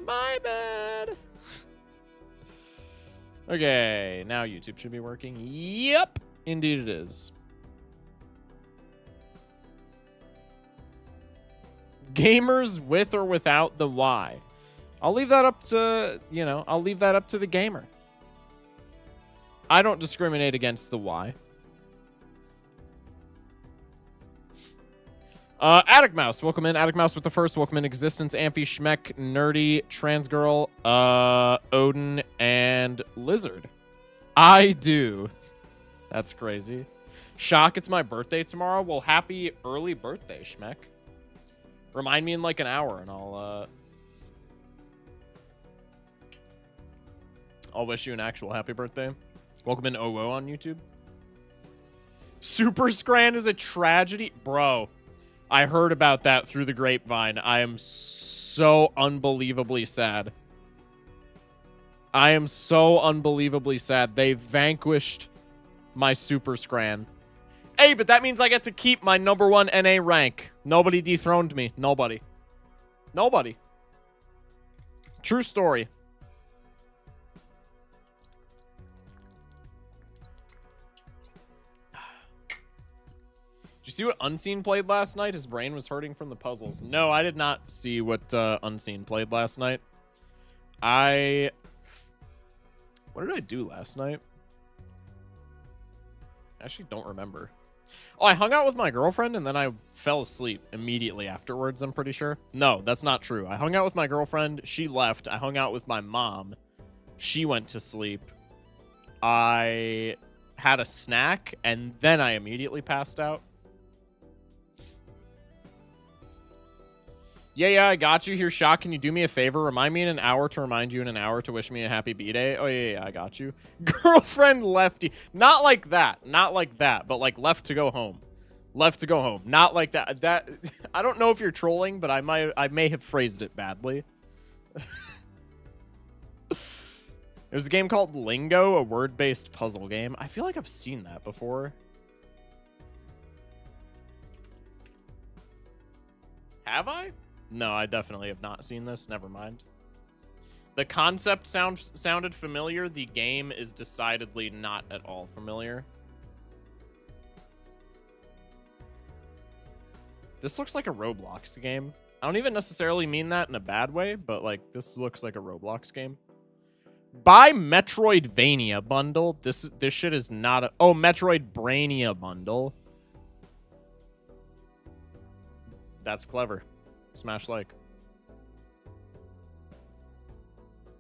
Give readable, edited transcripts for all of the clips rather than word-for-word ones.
My bad. Okay, now YouTube should be working. Yep, indeed it is. Gamers with or without the Y. I'll leave that up to, you know, I'll leave that up to the gamer. I don't discriminate against the Y. Attic Mouse, welcome in. Attic Mouse with the first. Welcome in. Existence, Amphi, Schmeck, Nerdy, Trans Girl, Odin, and Lizard. I do. That's crazy. Shock, it's my birthday tomorrow. Well, happy early birthday, Schmeck. Remind me in like an hour, and I'll wish you an actual happy birthday. Welcome in OO on YouTube. Super Scran is a tragedy. Bro, I heard about that through the grapevine. I am so unbelievably sad. I am so unbelievably sad. They vanquished my Super Scran. Hey, but that means I get to keep my #1 NA rank. Nobody dethroned me. Nobody. Nobody. True story. Did you see what Unseen played last night? His brain was hurting from the puzzles. No, I did not see what Unseen played last night. What did I do last night? I actually don't remember. Oh, I hung out with my girlfriend and then I fell asleep immediately afterwards, I'm pretty sure. No, that's not true. I hung out with my girlfriend. She left. I hung out with my mom. She went to sleep. I had a snack and then I immediately passed out. Yeah, I got you here, Shock. Can you do me a favor? Remind me in an hour to remind you in an hour to wish me a happy B-Day. Oh, yeah, I got you. Girlfriend lefty. Not like that. Not like that, but like left to go home. Left to go home. Not like that. That I don't know if you're trolling, but I may have phrased it badly. There's a game called Lingo, a word-based puzzle game. I feel like I've seen that before. Have I? No, I definitely have not seen this. Never mind. The concept sounded familiar. The game is decidedly not at all familiar. This looks like a Roblox game. I don't even necessarily mean that in a bad way, but like this looks like a Roblox game. Buy Metroidvania bundle. This shit is not a... Oh, Metroid Brainia bundle. That's clever. Smash like.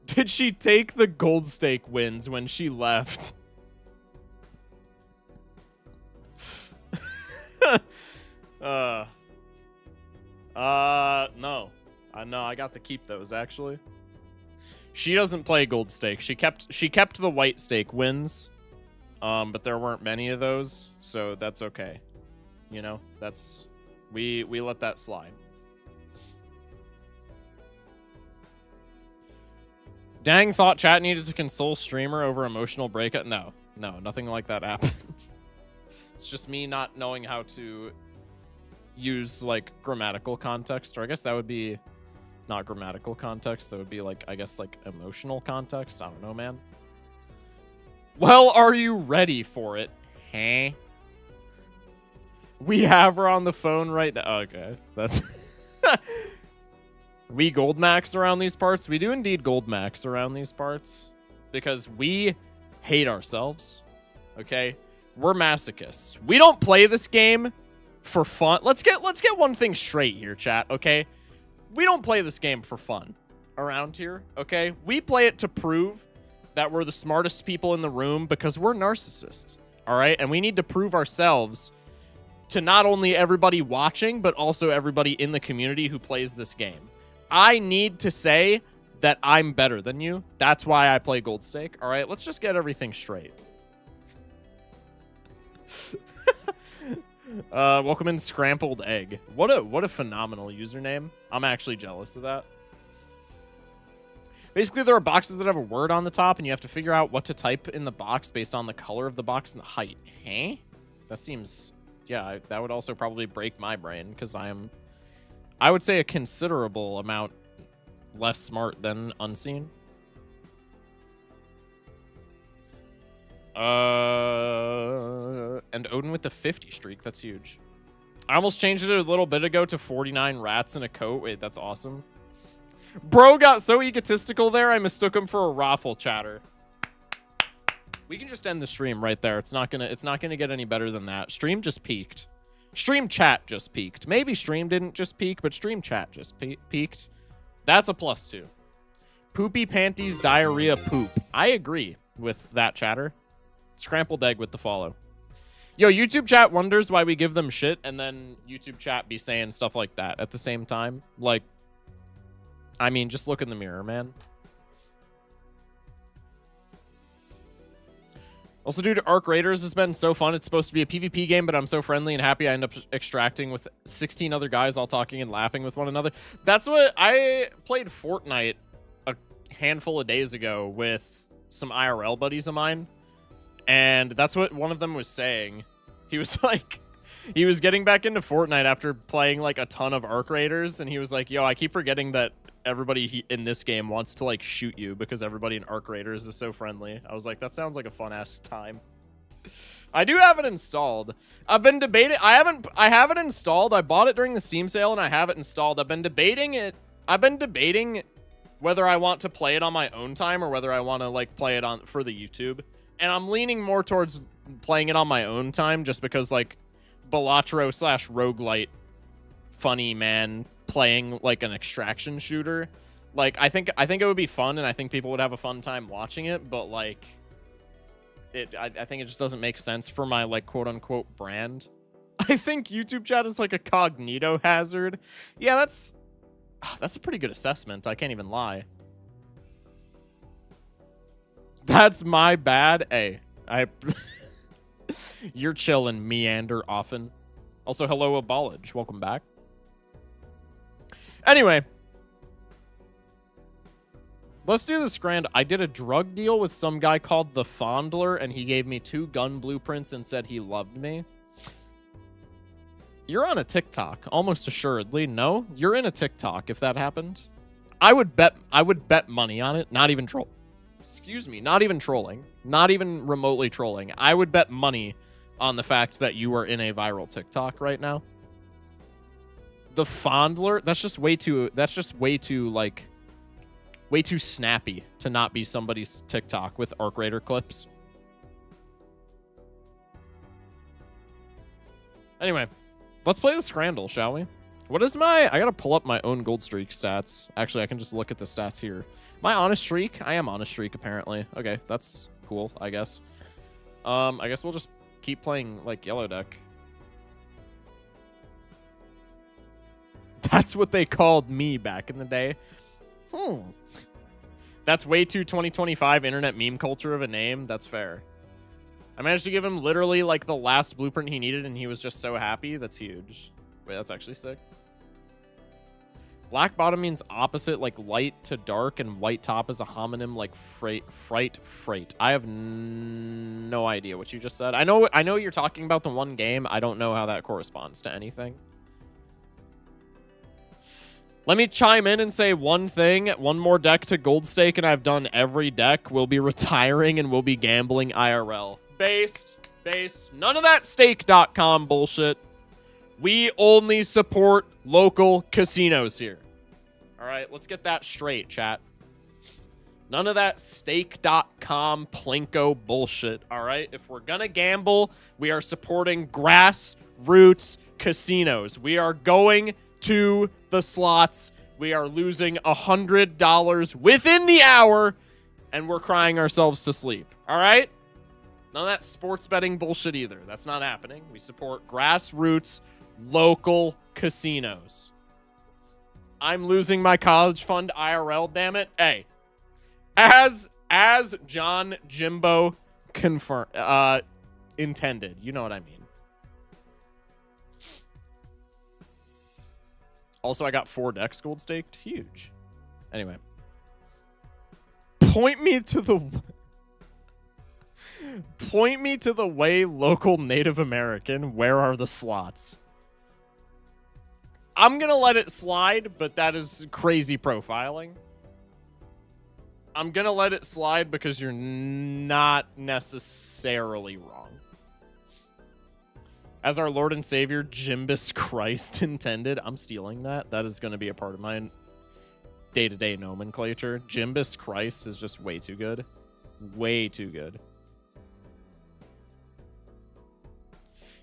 Did she take the gold stake wins when she left? No. No, I got to keep those actually. She doesn't play gold stake. She kept the white stake wins. But there weren't many of those, so that's okay. You know, that's we let that slide. Dang, thought chat needed to console streamer over emotional breakup. No, nothing like that happened. It's just me not knowing how to use like grammatical context, or I guess that would be not grammatical context. That would be like, I guess like emotional context. I don't know, man. Well, are you ready for it? Huh? We have her on the phone right now. Okay, that's... We gold max around these parts. We do indeed gold max around these parts because we hate ourselves. Okay, we're masochists. We don't play this game for fun. Let's get one thing straight here, chat. Okay, we don't play this game for fun around here. Okay, we play it to prove that we're the smartest people in the room because we're narcissists. All right, and we need to prove ourselves to not only everybody watching but also everybody in the community who plays this game. I need to say that I'm better than you. That's why I play Gold Stake. All right, let's just get everything straight. Welcome in Scrambled Egg. What a phenomenal username. I'm actually jealous of that. Basically, there are boxes that have a word on the top, and you have to figure out what to type in the box based on the color of the box and the height. Huh? That seems... Yeah, that would also probably break my brain, because I would say a considerable amount less smart than unseen. And Odin with the 50 streak. That's huge. I almost changed it a little bit ago to 49 rats in a coat. Wait, that's awesome. Bro got so egotistical there, I mistook him for a raffle chatter. We can just end the stream right there. It's not gonna get any better than that. Stream just peaked. Stream chat just peaked. Maybe stream didn't just peak, but stream chat just peaked. That's a +2. Poopy panties, diarrhea, poop. I agree with that chatter. Scrambled egg with the follow. Yo, YouTube chat wonders why we give them shit, and then YouTube chat be saying stuff like that at the same time. Like, I mean, just look in the mirror, man. Also, dude, Arc Raiders has been so fun. It's supposed to be a PvP game, but I'm so friendly and happy I end up extracting with 16 other guys all talking and laughing with one another. That's what I played Fortnite a handful of days ago with some IRL buddies of mine. And that's what one of them was saying. He was like, he was getting back into Fortnite after playing like a ton of Arc Raiders. And he was like, yo, I keep forgetting that everybody in this game wants to like shoot you because everybody in Arc Raiders is so friendly. I was like, that sounds like a fun ass time. I do have it installed. I've been debating. I have it installed. I bought it during the Steam sale and I have it installed. I've been debating it. I've been debating whether I want to play it on my own time or whether I want to like play it on for the YouTube. And I'm leaning more towards playing it on my own time just because, like, Balatro / roguelite funny man playing, like, an extraction shooter. Like, I think it would be fun, and I think people would have a fun time watching it, but, like, I think it just doesn't make sense for my, like, quote-unquote brand. I think YouTube chat is, like, a cognito hazard. Yeah, that's a pretty good assessment. I can't even lie. That's my bad. Hey, you're chillin', meander often. Also, hello, Abolage. Welcome back. Anyway, let's do the Scrandle. I did a drug deal with some guy called the Fondler, and he gave me 2 gun blueprints and said he loved me. You're on a TikTok, almost assuredly. No, you're in a TikTok if that happened. I would bet money on it, not even troll. Excuse me, not even trolling. Not even remotely trolling. I would bet money on the fact that you are in a viral TikTok right now. The Fondler, that's just way too, like, way too snappy to not be somebody's TikTok with Arc Raider clips. Anyway, let's play the Scrandle, shall we? What is my... I gotta pull up my own gold streak stats. Actually, I can just look at the stats here. My honest streak? I am honest streak, apparently. Okay, that's cool, I guess. I guess we'll just keep playing, like, yellow deck. That's what they called me back in the day. That's way too 2025 internet meme culture of a name. That's fair. I managed to give him literally, like, the last blueprint he needed, and he was just so happy. That's huge. Wait, that's actually sick. Black bottom means opposite, like light to dark, and white top is a homonym like fright. I have no idea what you just said. I know you're talking about the one game. I don't know how that corresponds to anything. Let me chime in and say one thing. One more deck to gold stake, and I've done every deck. We'll be retiring, and we'll be gambling IRL. Based. None of that stake.com bullshit. We only support local casinos here. All right, let's get that straight, chat. None of that stake.com plinko bullshit, all right? If we're going to gamble, we are supporting grassroots casinos. We are going to the slots. We are losing $100 within the hour, and we're crying ourselves to sleep, all right? None of that sports betting bullshit either. That's not happening. We support grassroots local casinos. I'm losing my college fund IRL, damn it. Hey, as John Jimbo intended. You know what I mean. Also, I got 4 decks gold staked. Huge. Anyway. Point me to the way local Native American. Where are the slots? I'm gonna let it slide, but that is crazy profiling. I'm gonna let it slide because you're not necessarily wrong. As our Lord and Savior, Jimbus Christ intended. I'm stealing that. That is gonna be a part of my day-to-day nomenclature. Jimbus Christ is just way too good. Way too good.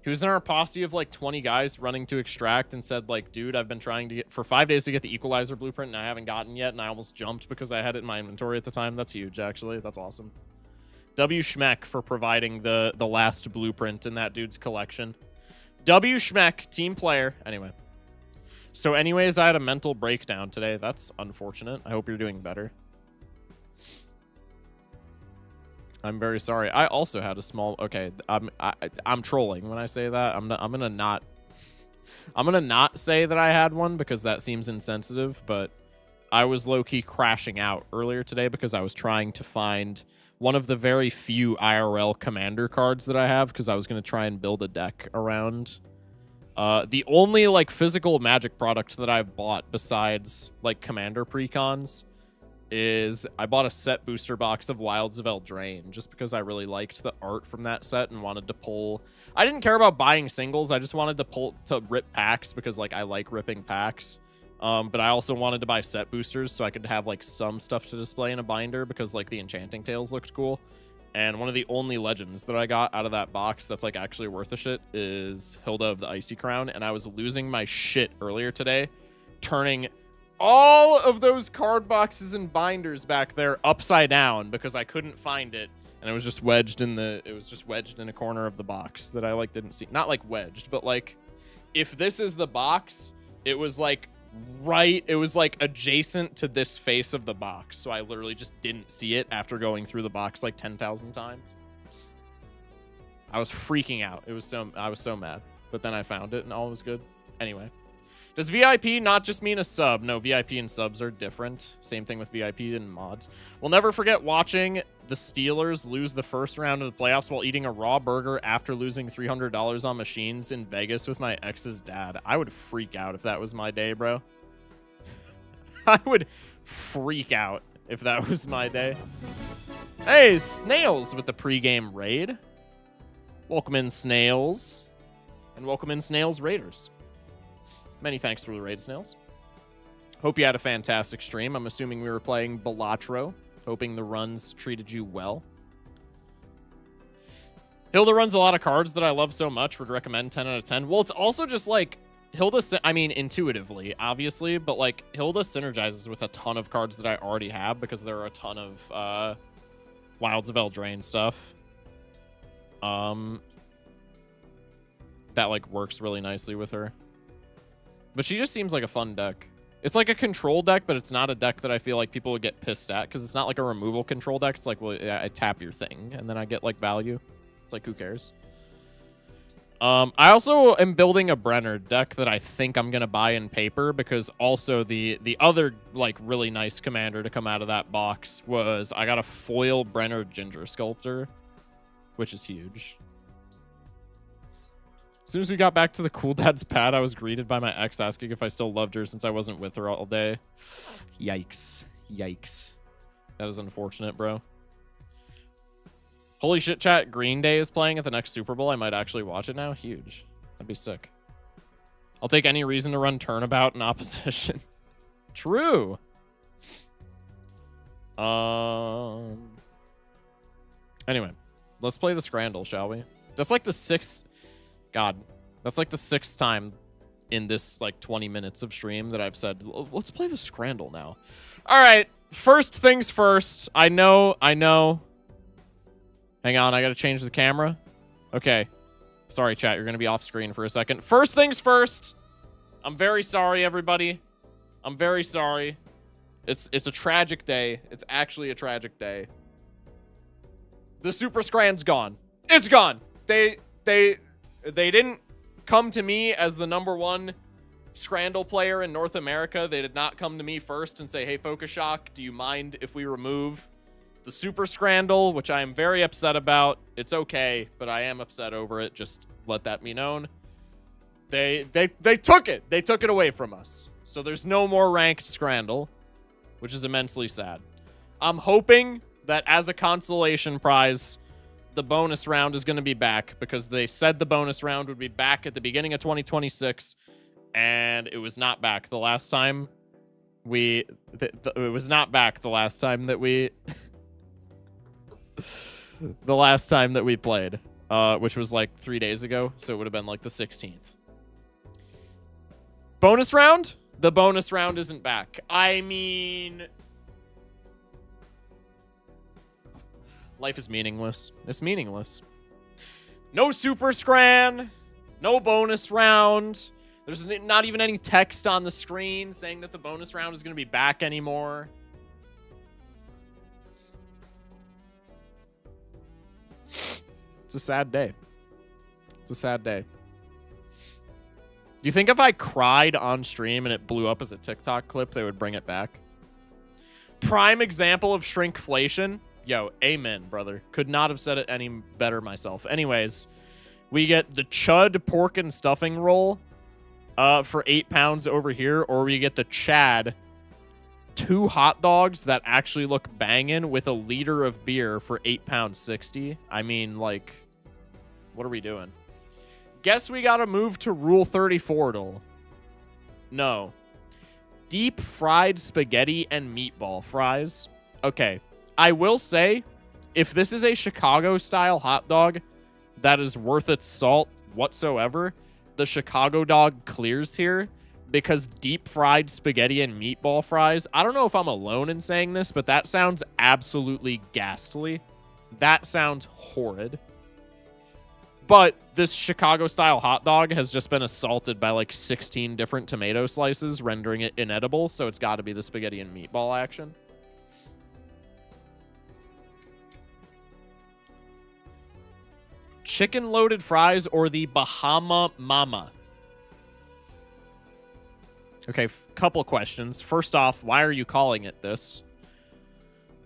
He was in our posse of like 20 guys running to extract and said like, dude, I've been trying to get for 5 days to get the equalizer blueprint and I haven't gotten yet. And I almost jumped because I had it in my inventory at the time. That's huge, actually. That's awesome. W. Schmeck for providing the last blueprint in that dude's collection. W. Schmeck, team player. Anyway. So anyways, I had a mental breakdown today. That's unfortunate. I hope you're doing better. I'm very sorry. I also had a small. Okay, I'm trolling when I say that. I'm gonna not say that I had one because that seems insensitive. But I was low-key crashing out earlier today because I was trying to find one of the very few IRL commander cards that I have because I was gonna try and build a deck around. The only like physical Magic product that I've bought besides like commander precons is I bought a set booster box of Wilds of Eldraine just because I really liked the art from that set and wanted to pull. I didn't care about buying singles. I just wanted to rip packs because like I like ripping packs. But I also wanted to buy set boosters so I could have like some stuff to display in a binder because like the Enchanting Tales looked cool. And one of the only legends that I got out of that box that's like actually worth a shit is Hilda of the Icy Crown. And I was losing my shit earlier today, turning all of those card boxes and binders back there upside down because I couldn't find it, and it was just wedged in a corner of the box that I like didn't see. Not like wedged, but like if this is the box, it was like adjacent to this face of the box. So I literally just didn't see it after going through the box like 10,000 times. I was freaking out. I was so mad. But then I found it and all was good. Anyway. Does VIP not just mean a sub? No, VIP and subs are different. Same thing with VIP and mods. We'll never forget watching the Steelers lose the first round of the playoffs while eating a raw burger after losing $300 on machines in Vegas with my ex's dad. I would freak out if that was my day, bro. I would freak out if that was my day. Hey, Snails with the pregame raid. Welcome in, Snails. And welcome in, Snails Raiders. Many thanks for the raid, Snails. Hope you had a fantastic stream. I'm assuming we were playing Balatro. Hoping the runs treated you well. Hilda runs a lot of cards that I love so much. Would recommend 10 out of 10. Well, it's also just like Hilda, I mean, intuitively, obviously, but like Hilda synergizes with a ton of cards that I already have because there are a ton of Wilds of Eldraine stuff. That like works really nicely with her. But she just seems like a fun deck. It's like a control deck, but it's not a deck that I feel like people would get pissed at because it's not like a removal control deck. It's like, well, yeah, I tap your thing and then I get like value. It's like, who cares? I also am building a Brenner deck that I think I'm going to buy in paper because also the other like really nice commander to come out of that box was I got a foil Brenner Ginger Sculptor, which is huge. As soon as we got back to the Cool Dad's pad, I was greeted by my ex asking if I still loved her since I wasn't with her all day. Yikes. Yikes. That is unfortunate, bro. Holy shit, chat. Green Day is playing at the next Super Bowl. I might actually watch it now. Huge. That'd be sick. I'll take any reason to run Turnabout in opposition. True. Anyway, let's play the Scrandle, shall we? That's like the sixth... God, that's like the sixth time in this like 20 minutes of stream that I've said, let's play the Scrandle now. All right, first things first. I know. Hang on, I got to change the camera. Okay. Sorry, chat, you're going to be off screen for a second. First things first. I'm very sorry, everybody. I'm very sorry. It's a tragic day. It's actually a tragic day. The Super Scrand's gone. It's gone. They didn't come to me as the #1 Scrandle player in North America. They did not come to me first and say, hey, Focus Shock, do you mind if we remove the Super Scrandle, which I am very upset about. It's okay, but I am upset over it. Just let that be known. They took it. They took it away from us. So there's no more ranked Scrandle, which is immensely sad. I'm hoping that as a consolation prize, the bonus round is going to be back, because they said the bonus round would be back at the beginning of 2026, and it was not back the last time it was not back the last time that we the last time that we played, which was like 3 days ago, so it would have been like the 16th. Bonus round? The bonus round isn't back. I mean, life is meaningless. It's meaningless. No super scran. No bonus round. There's not even any text on the screen saying that the bonus round is going to be back anymore. It's a sad day. It's a sad day. Do you think if I cried on stream and it blew up as a TikTok clip, they would bring it back? Prime example of shrinkflation. Yo, amen, brother. Could not have said it any better myself. Anyways, we get the Chud pork and stuffing roll for £8 over here, or we get the Chad 2 hot dogs that actually look banging with a liter of beer for £8.60. I mean, like, what are we doing? Guess we gotta move to Rule 34, Dole. No. Deep fried spaghetti and meatball fries. Okay. I will say, if this is a Chicago-style hot dog that is worth its salt whatsoever, the Chicago dog clears here, because deep fried spaghetti and meatball fries, I don't know if I'm alone in saying this, but that sounds absolutely ghastly. That sounds horrid. But this Chicago-style hot dog has just been assaulted by like 16 different tomato slices, rendering it inedible, so it's got to be the spaghetti and meatball action. Chicken loaded fries or the Bahama Mama? Okay, couple questions. First off, why are you calling it this?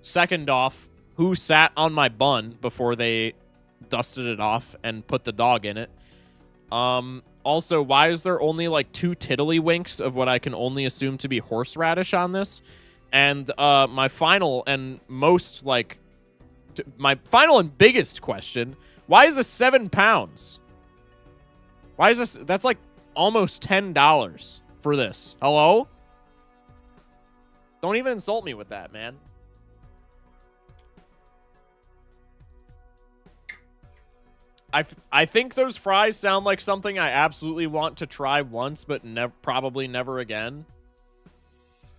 Second off, who sat on my bun before they dusted it off and put the dog in it? Also, why is there only like 2 tiddlywinks of what I can only assume to be horseradish on this? And my final and most like my final and biggest question: why is this £7? Why is this? That's like almost $10 for this. Hello? Don't even insult me with that, man. I think those fries sound like something I absolutely want to try once, but probably never again.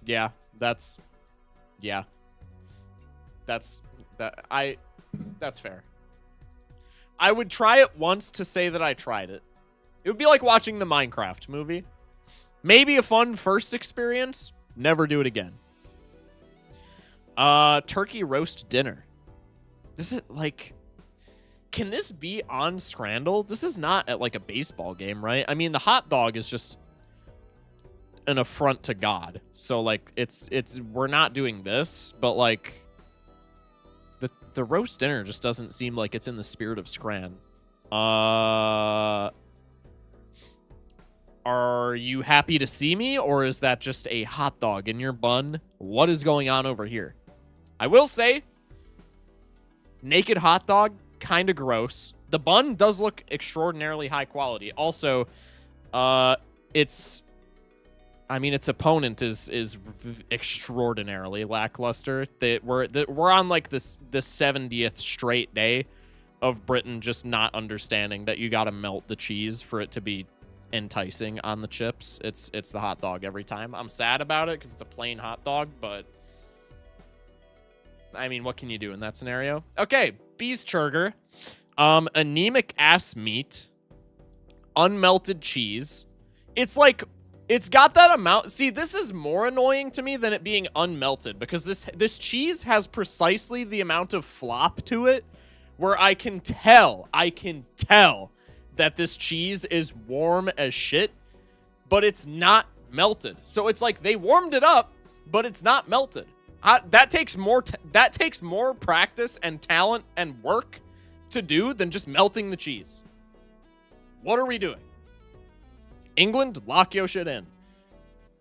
Yeah, that's fair. I would try it once to say that I tried it. It would be like watching the Minecraft movie. Maybe a fun first experience. Never do it again. Turkey roast dinner. This is like... Can this be on Scrandle? This is not at like a baseball game, right? I mean, the hot dog is just an affront to God. So like we're not doing this, but like the roast dinner just doesn't seem like it's in the spirit of Scran. Are you happy to see me, or is that just a hot dog in your bun? What is going on over here? I will say, naked hot dog, kind of gross. The bun does look extraordinarily high quality. Also, its opponent is extraordinarily lackluster. We're on like the 70th straight day of Britain just not understanding that you got to melt the cheese for it to be enticing on the chips. It's the hot dog every time. I'm sad about it because it's a plain hot dog, but I mean, what can you do in that scenario? Okay, Beeschurger. Anemic ass meat. Unmelted cheese. It's like, it's got that amount. See, this is more annoying to me than it being unmelted, because this cheese has precisely the amount of flop to it where I can tell that this cheese is warm as shit, but it's not melted. So it's like they warmed it up, but it's not melted. That takes more practice and talent and work to do than just melting the cheese. What are we doing? England, lock your shit in.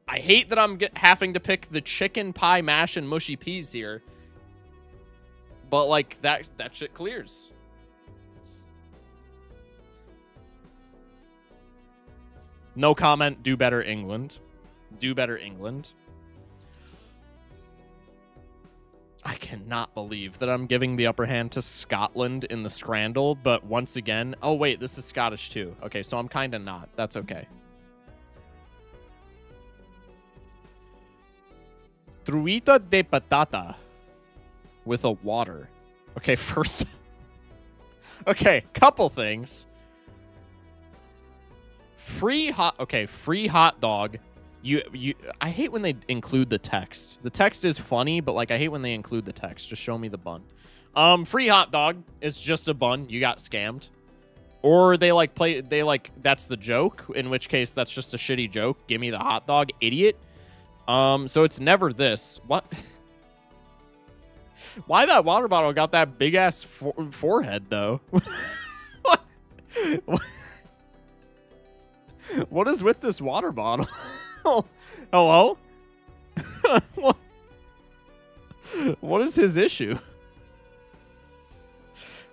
I hate that I'm having to pick the chicken pie mash and mushy peas here. But, like, that shit clears. No comment. Do better, England. Do better, England. I cannot believe that I'm giving the upper hand to Scotland in the Scrandle, but once again... Oh, wait, this is Scottish, too. Okay, so I'm kind of not. That's okay. Truita de patata with a water. Okay, first... Okay, couple things. Free hot dog. I hate when they include the text. The text is funny, but like I hate when they include the text. Just show me the bun. Free hot dog is just a bun. You got scammed. Or they that's the joke, in which case that's just a shitty joke. Give me the hot dog, idiot. So it's never this. What? Why that water bottle got that big ass forehead though? What? What is with this water bottle? Hello? What is his issue?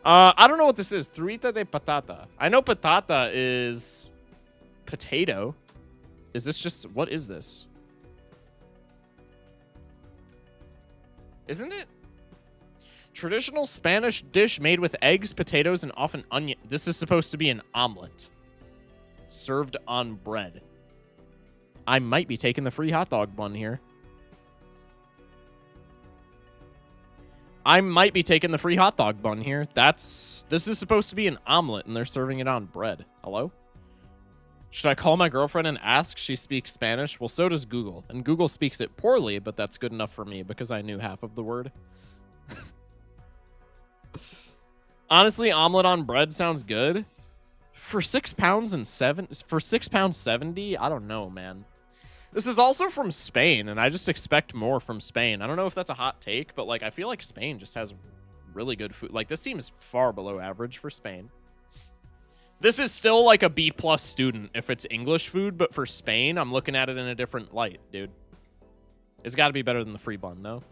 I don't know what this is. Truita de patata. I know patata is potato. Is this just... What is this? Isn't it? Traditional Spanish dish made with eggs, potatoes, and often onion. This is supposed to be an omelet. Served on bread. I might be taking the free hot dog bun here. I might be taking the free hot dog bun here. This is supposed to be an omelet, and they're serving it on bread. Hello? Should I call my girlfriend and ask? She speaks Spanish. Well, so does Google. And Google speaks it poorly, but that's good enough for me because I knew half of the word. Honestly, omelet on bread sounds good. For £6.70, I don't know, man. This is also from Spain, and I just expect more from Spain. I don't know if that's a hot take, but like I feel like Spain just has really good food. Like this seems far below average for Spain. This is still like a B+ student if it's English food, but for Spain, I'm looking at it in a different light, dude. It's got to be better than the free bun, though.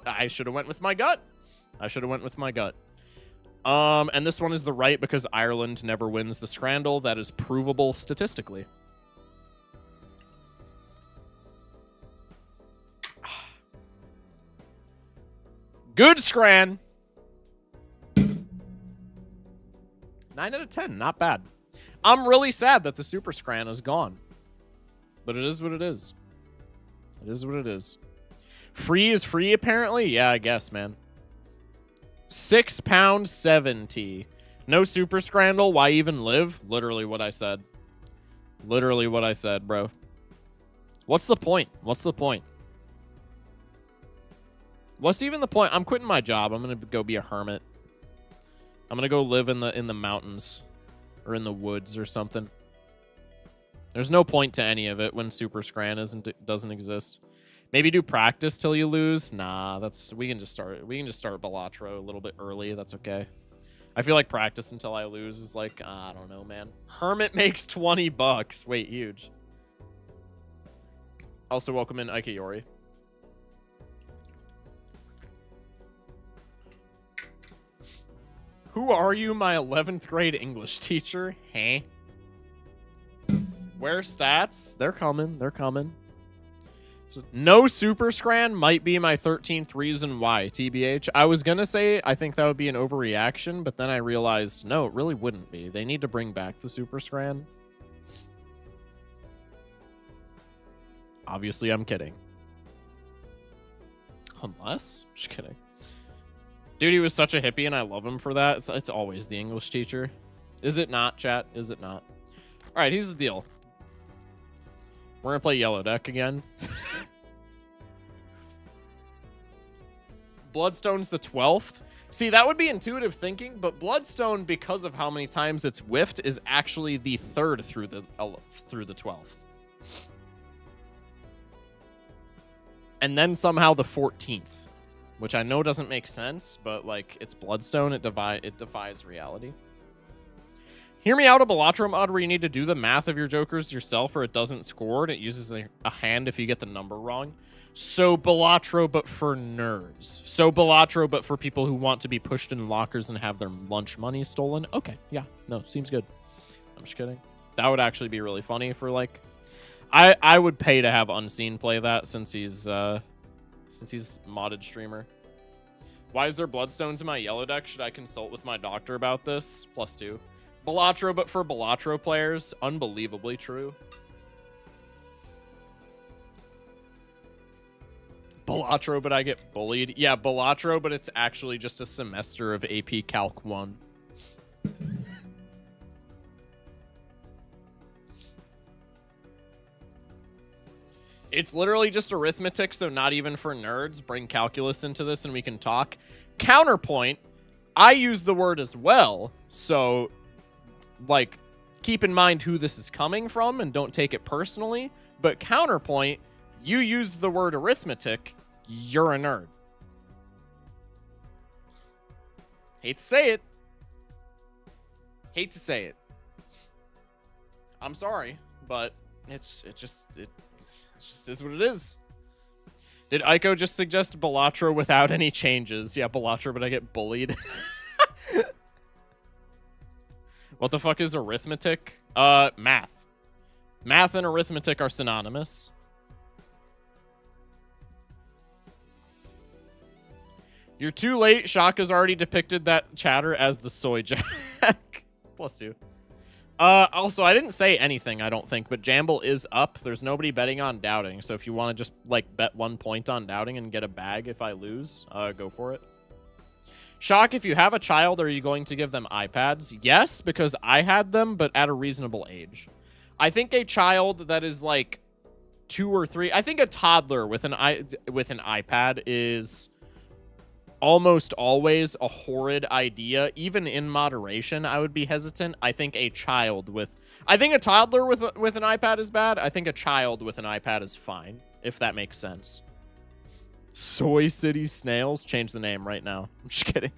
I should have went with my gut. And this one is the right because Ireland never wins the Scrandle. That is provable statistically. Good Scran. 9 out of 10. Not bad. I'm really sad that the Super Scran is gone. But it is what it is. It is what it is. Free is free, apparently? Yeah, I guess, man. £6.70. No Super Scrandle. Why even live? Literally what I said. Literally what I said, bro. What's the point? What's the point? What's even the point? I'm quitting my job. I'm gonna go be a hermit. I'm gonna go live in the mountains or in the woods or something. There's no point to any of it when Super Scran doesn't exist. Maybe do practice till you lose. Nah, we can just start Balatro a little bit early. That's okay. I feel like practice until I lose is like, I don't know, man. Hermit makes $20. Wait, huge. Also, welcome in Ikeyori. Who are you, my 11th grade English teacher? Huh? Where stats? They're coming. They're coming. So, no Super Scran might be my 13th reason why, TBH. I was going to say I think that would be an overreaction, but then I realized, no, it really wouldn't be. They need to bring back the Super Scran. Obviously, I'm kidding. Unless? Just kidding. Dude, he was such a hippie, and I love him for that. It's always the English teacher. Is it not, chat? Is it not? All right, here's the deal. We're going to play Yellow Deck again. Bloodstone's the 12th. See, that would be intuitive thinking, but Bloodstone, because of how many times it's whiffed, is actually the 3rd through the 12th. And then somehow the 14th. Which I know doesn't make sense, but like it's Bloodstone, it defies reality. Hear me out, a Balatro mod where you need to do the math of your jokers yourself or it doesn't score and it uses a hand if you get the number wrong. So Balatro, but for nerds. So Balatro, but for people who want to be pushed in lockers and have their lunch money stolen. Okay, yeah, no, seems good. I'm just kidding. That would actually be really funny for, like... I would pay to have Unseen play that since he's modded streamer. Why is there bloodstones in my yellow deck? Should I consult with my doctor about this? +2. Balatro, but for Balatro players. Unbelievably true. Balatro, but I get bullied. Yeah, Balatro, but it's actually just a semester of AP Calc 1. It's literally just arithmetic, so not even for nerds. Bring calculus into this and we can talk. Counterpoint, I use the word as well, so... like, keep in mind who this is coming from and don't take it personally. But counterpoint, you used the word arithmetic, you're a nerd. Hate to say it. Hate to say it. I'm sorry, but it just is what it is. Did Aiko just suggest Balatro without any changes? Yeah, Balatro, but I get bullied. What the fuck is arithmetic? Math. Math and arithmetic are synonymous. You're too late. Shaka's already depicted that chatter as the soy jack. +2. Also, I didn't say anything, I don't think, but Jamble is up. There's nobody betting on doubting, so if you want to just, like, bet 1 point on doubting and get a bag if I lose, go for it. Shock, if you have a child, are you going to give them iPads? Yes, because I had them, but at a reasonable age. I think a child that is, like, 2 or 3... I think a toddler with an iPad is almost always a horrid idea. Even in moderation, I would be hesitant. I think a child with... I think a toddler with an iPad is bad. I think a child with an iPad is fine, if that makes sense. Soy City Snails? Change the name right now. I'm just kidding.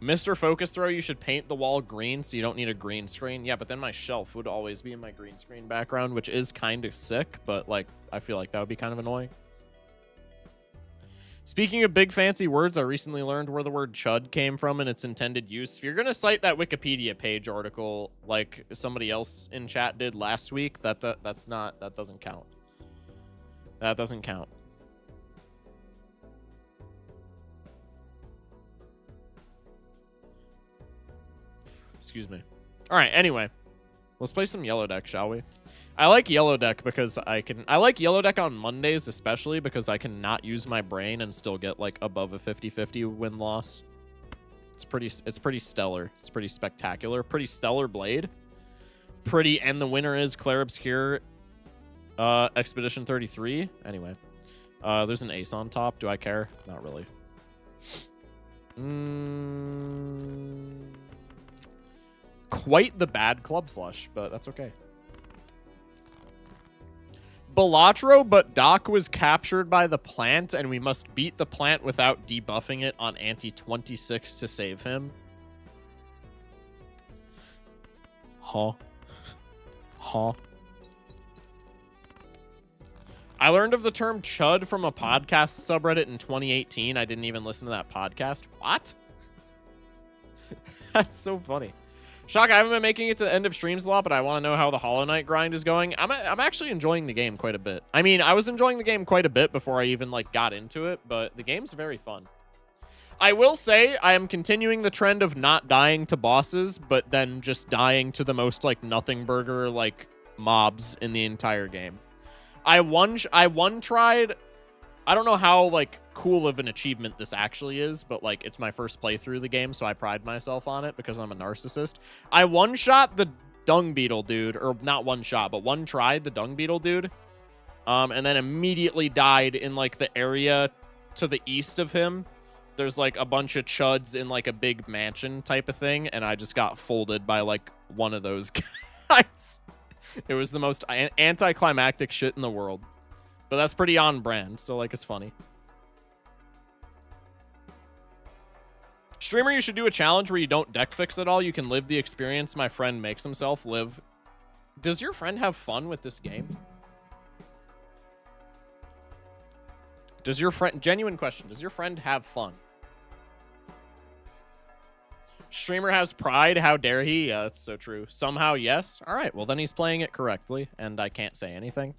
Mr. Focus Throw, you should paint the wall green so you don't need a green screen. Yeah, but then my shelf would always be in my green screen background, which is kind of sick, but, like, I feel like that would be kind of annoying. Speaking of big fancy words, I recently learned where the word chud came from and its intended use. If you're going to cite that Wikipedia page article like somebody else in chat did last week, that doesn't count. That doesn't count. Excuse me. All right, anyway. Let's play some Yellow Deck, shall we? I like Yellow Deck because I like Yellow Deck on Mondays especially because I can not use my brain and still get like above a 50-50 win-loss. It's pretty stellar. It's pretty spectacular. Pretty stellar blade. Pretty, and the winner is Claire Obscure Expedition 33. Anyway. There's an ace on top. Do I care? Not really. Quite the bad club flush, but that's okay. Balatro, but Doc was captured by the plant, and we must beat the plant without debuffing it on ante-26 to save him. Huh. Huh. I learned of the term chud from a podcast subreddit in 2018. I didn't even listen to that podcast. What? That's so funny. Shock, I haven't been making it to the end of streams a lot, but I want to know how the Hollow Knight grind is going. I'm actually enjoying the game quite a bit. I mean, I was enjoying the game quite a bit before I even, like, got into it, but the game's very fun. I will say I am continuing the trend of not dying to bosses, but then just dying to the most, like, nothing burger, like, mobs in the entire game. I one-tried... I don't know how, like, cool of an achievement this actually is, but, like, it's my first playthrough of the game, so I pride myself on it because I'm a narcissist. I one-shot the dung beetle dude, or not one-shot, but one-tried the dung beetle dude, and then immediately died in, like, the area to the east of him. There's, like, a bunch of chuds in, like, a big mansion type of thing, and I just got folded by, like, one of those guys. It was the most anticlimactic shit in the world. But that's pretty on brand, so, like, it's funny. Streamer, you should do a challenge where you don't deck fix at all. You can live the experience my friend makes himself live. Does your friend have fun with this game? Does your friend... Genuine question. Does your friend have fun? Streamer has pride. How dare he? Yeah, that's so true. Somehow, yes. All right, well, then he's playing it correctly, and I can't say anything.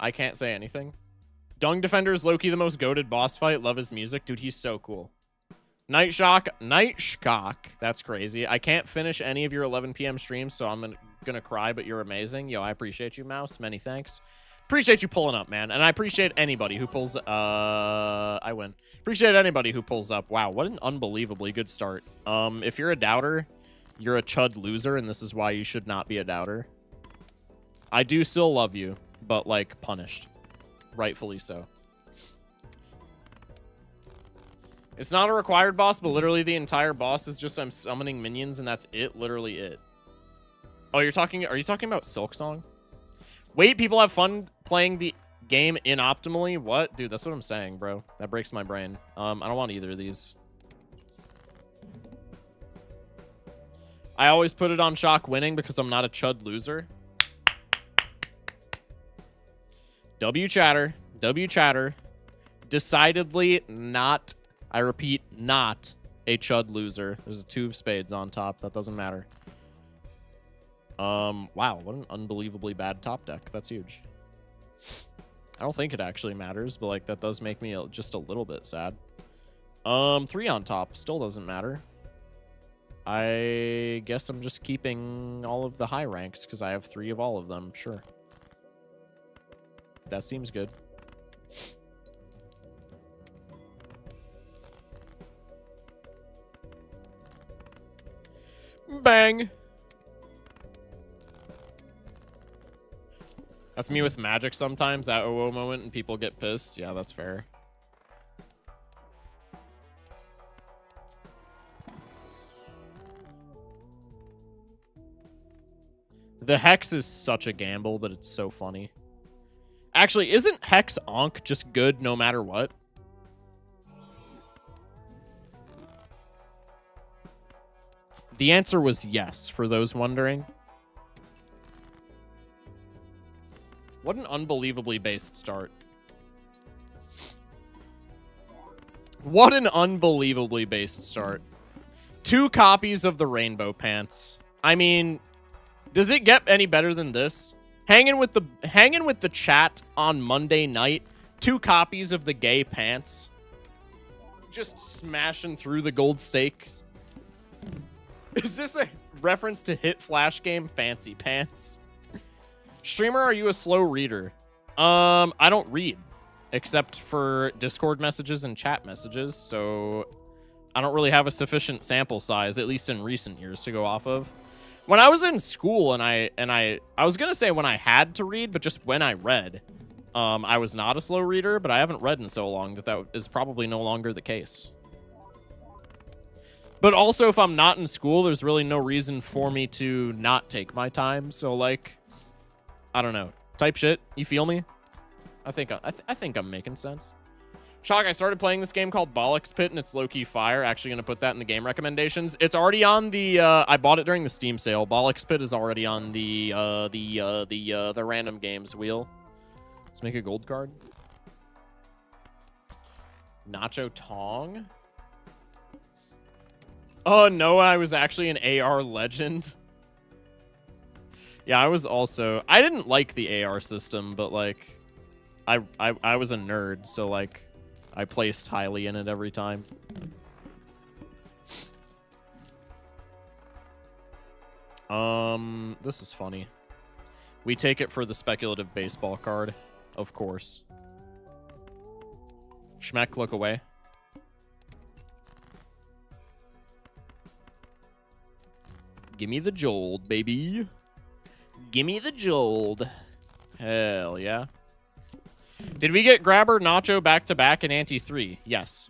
I can't say anything. Dung Defender is low-key the most goated boss fight. Love his music. Dude, he's so cool. Night Shock. That's crazy. I can't finish any of your 11 p.m. streams, so I'm gonna cry, but you're amazing. Yo, I appreciate you, Mouse. Many thanks. Appreciate you pulling up, man. And I appreciate anybody who pulls... I win. Appreciate anybody who pulls up. Wow, what an unbelievably good start. If you're a doubter, you're a chud loser, and this is why you should not be a doubter. I do still love you, but, like, punished. Rightfully so. It's not a required boss, but literally the entire boss is just I'm summoning minions, and that's it. Literally it. Oh, are you talking about Silk Song? Wait, people have fun playing the game inoptimally? What? Dude, that's what I'm saying, bro. That breaks my brain. I don't want either of these. I always put it on Shock winning because I'm not a chud loser. W chatter. Decidedly not, I repeat, not a chud loser. There's a 2 of spades on top. That doesn't matter. Wow, what an unbelievably bad top deck. That's huge. I don't think it actually matters, but, like, that does make me just a little bit sad. 3 on top. Still doesn't matter. I guess I'm just keeping all of the high ranks because I have 3 of all of them. Sure. That seems good. Bang! That's me with Magic sometimes, that OO moment, and people get pissed. Yeah, that's fair. The Hex is such a gamble, but it's so funny. Actually, isn't Hex Onk just good no matter what? The answer was yes, for those wondering. What an unbelievably based start. What an unbelievably based start. 2 copies of the Rainbow Pants. I mean, does it get any better than this? Hanging with the chat on Monday night. 2 copies of the gay pants. Just smashing through the gold stakes. Is this a reference to Hit Flash game Fancy Pants? Streamer, are you a slow reader? I don't read. Except for Discord messages and chat messages, so I don't really have a sufficient sample size, at least in recent years, to go off of. When I was in school and I was gonna say when I had to read, but just when I read, I was not a slow reader, but I haven't read in so long that is probably no longer the case. But also, if I'm not in school, there's really no reason for me to not take my time. So, like, I don't know. Type shit. You feel me? I think I'm making sense. Shock, I started playing this game called Bollocks Pit, and it's low-key fire. Actually going to put that in the game recommendations. It's already on the, I bought it during the Steam sale. Bollocks Pit is already on the random games wheel. Let's make a gold card. Nacho Tong. Oh, no, I was actually an AR legend. Yeah, I was also... I didn't like the AR system, but, like... I was a nerd, so, like... I placed highly in it every time. This is funny. We take it for the speculative baseball card, of course. Schmeck, look away. Gimme the jolt, baby. Gimme the jolt. Hell yeah. Did we get Grabber, Nacho back-to-back in Ante 3? Yes.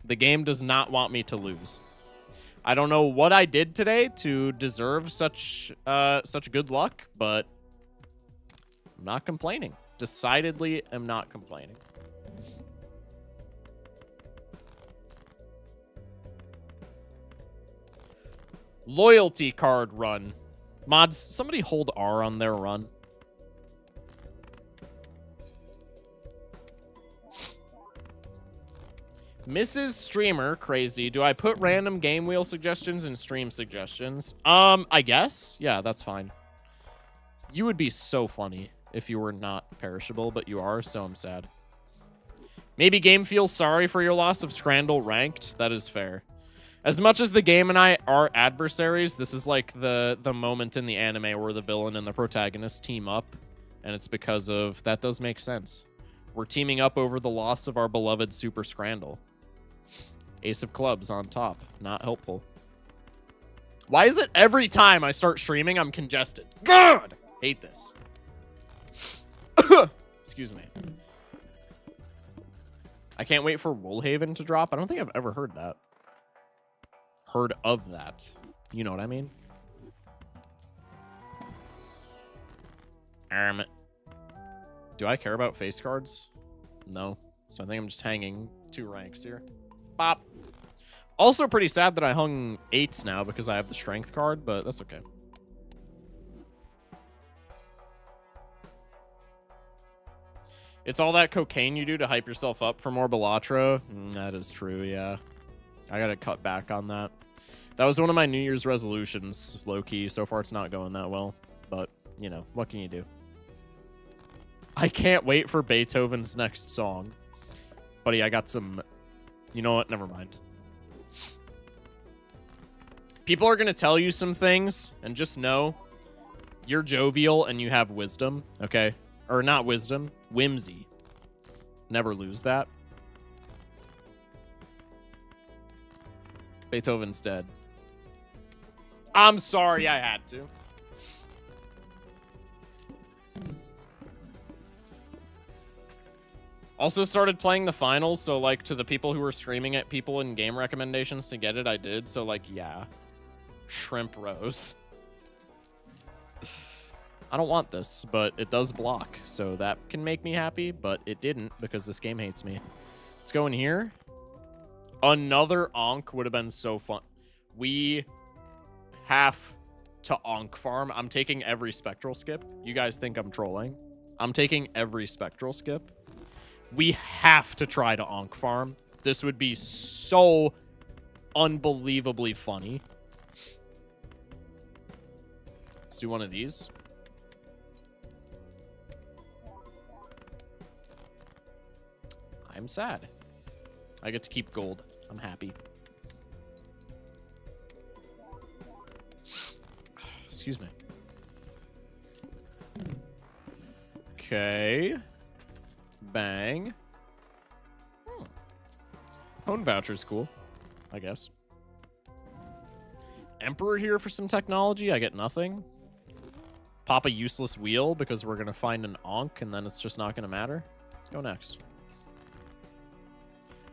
The game does not want me to lose. I don't know what I did today to deserve such good luck, but I'm not complaining. Decidedly am not complaining. Loyalty card run. Mods, somebody hold R on their run. Mrs. Streamer, crazy. Do I put random game wheel suggestions in stream suggestions? I guess. Yeah, that's fine. You would be so funny if you were not perishable, but you are, so I'm sad. Maybe game feels sorry for your loss of Scrandle ranked. That is fair. As much as the game and I are adversaries, this is like the moment in the anime where the villain and the protagonist team up, and it's because of... That does make sense. We're teaming up over the loss of our beloved Super Scrandle. Ace of clubs on top. Not helpful. Why is it every time I start streaming, I'm congested? God! Hate this. Excuse me. I can't wait for Woolhaven to drop. I don't think I've ever heard that. Heard of that. You know what I mean? Do I care about face cards? No. So I think I'm just hanging 2 ranks here. Bop. Also pretty sad that I hung 8s now because I have the strength card, but that's okay. It's all that cocaine you do to hype yourself up for more Balatro. That is true, yeah. I gotta cut back on that. That was one of my New Year's resolutions, low-key. So far, it's not going that well. But, you know, what can you do? I can't wait for Beethoven's next song. Buddy, I got some... You know what? Never mind. People are gonna tell you some things, and just know you're jovial and you have wisdom, okay? Or not wisdom, whimsy. Never lose that. Beethoven's dead. I'm sorry, I had to. Also started playing the finals, so like to the people who were streaming it, people in game recommendations to get it, I did. So like, yeah. Shrimp Rose. I don't want this, but it does block, so that can make me happy, but it didn't because this game hates me. Let's go in here. Another Onk would have been so fun. We have to Onk farm. I'm taking every Spectral skip. You guys think I'm trolling? I'm taking every Spectral skip. We have to try to Onk farm. This would be so unbelievably funny. Let's do one of these. I'm sad. I get to keep gold. I'm happy. Excuse me. Okay. Bang. Phone voucher's cool, I guess. Emperor here for some technology. I get nothing. Pop a useless wheel because we're going to find an Onk and then it's just not going to matter. Go next.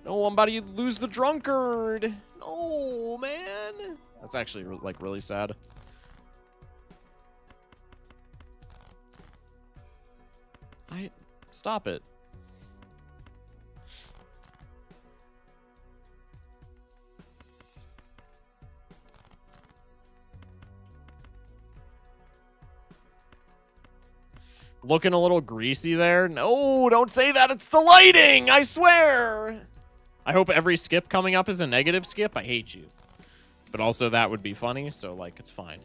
No, I'm about to lose the drunkard. No, man. That's actually like really sad. Stop it. Looking a little greasy there. No, don't say that. It's the lighting. I swear. I hope every skip coming up is a negative skip. I hate you. But also that would be funny, so like it's fine.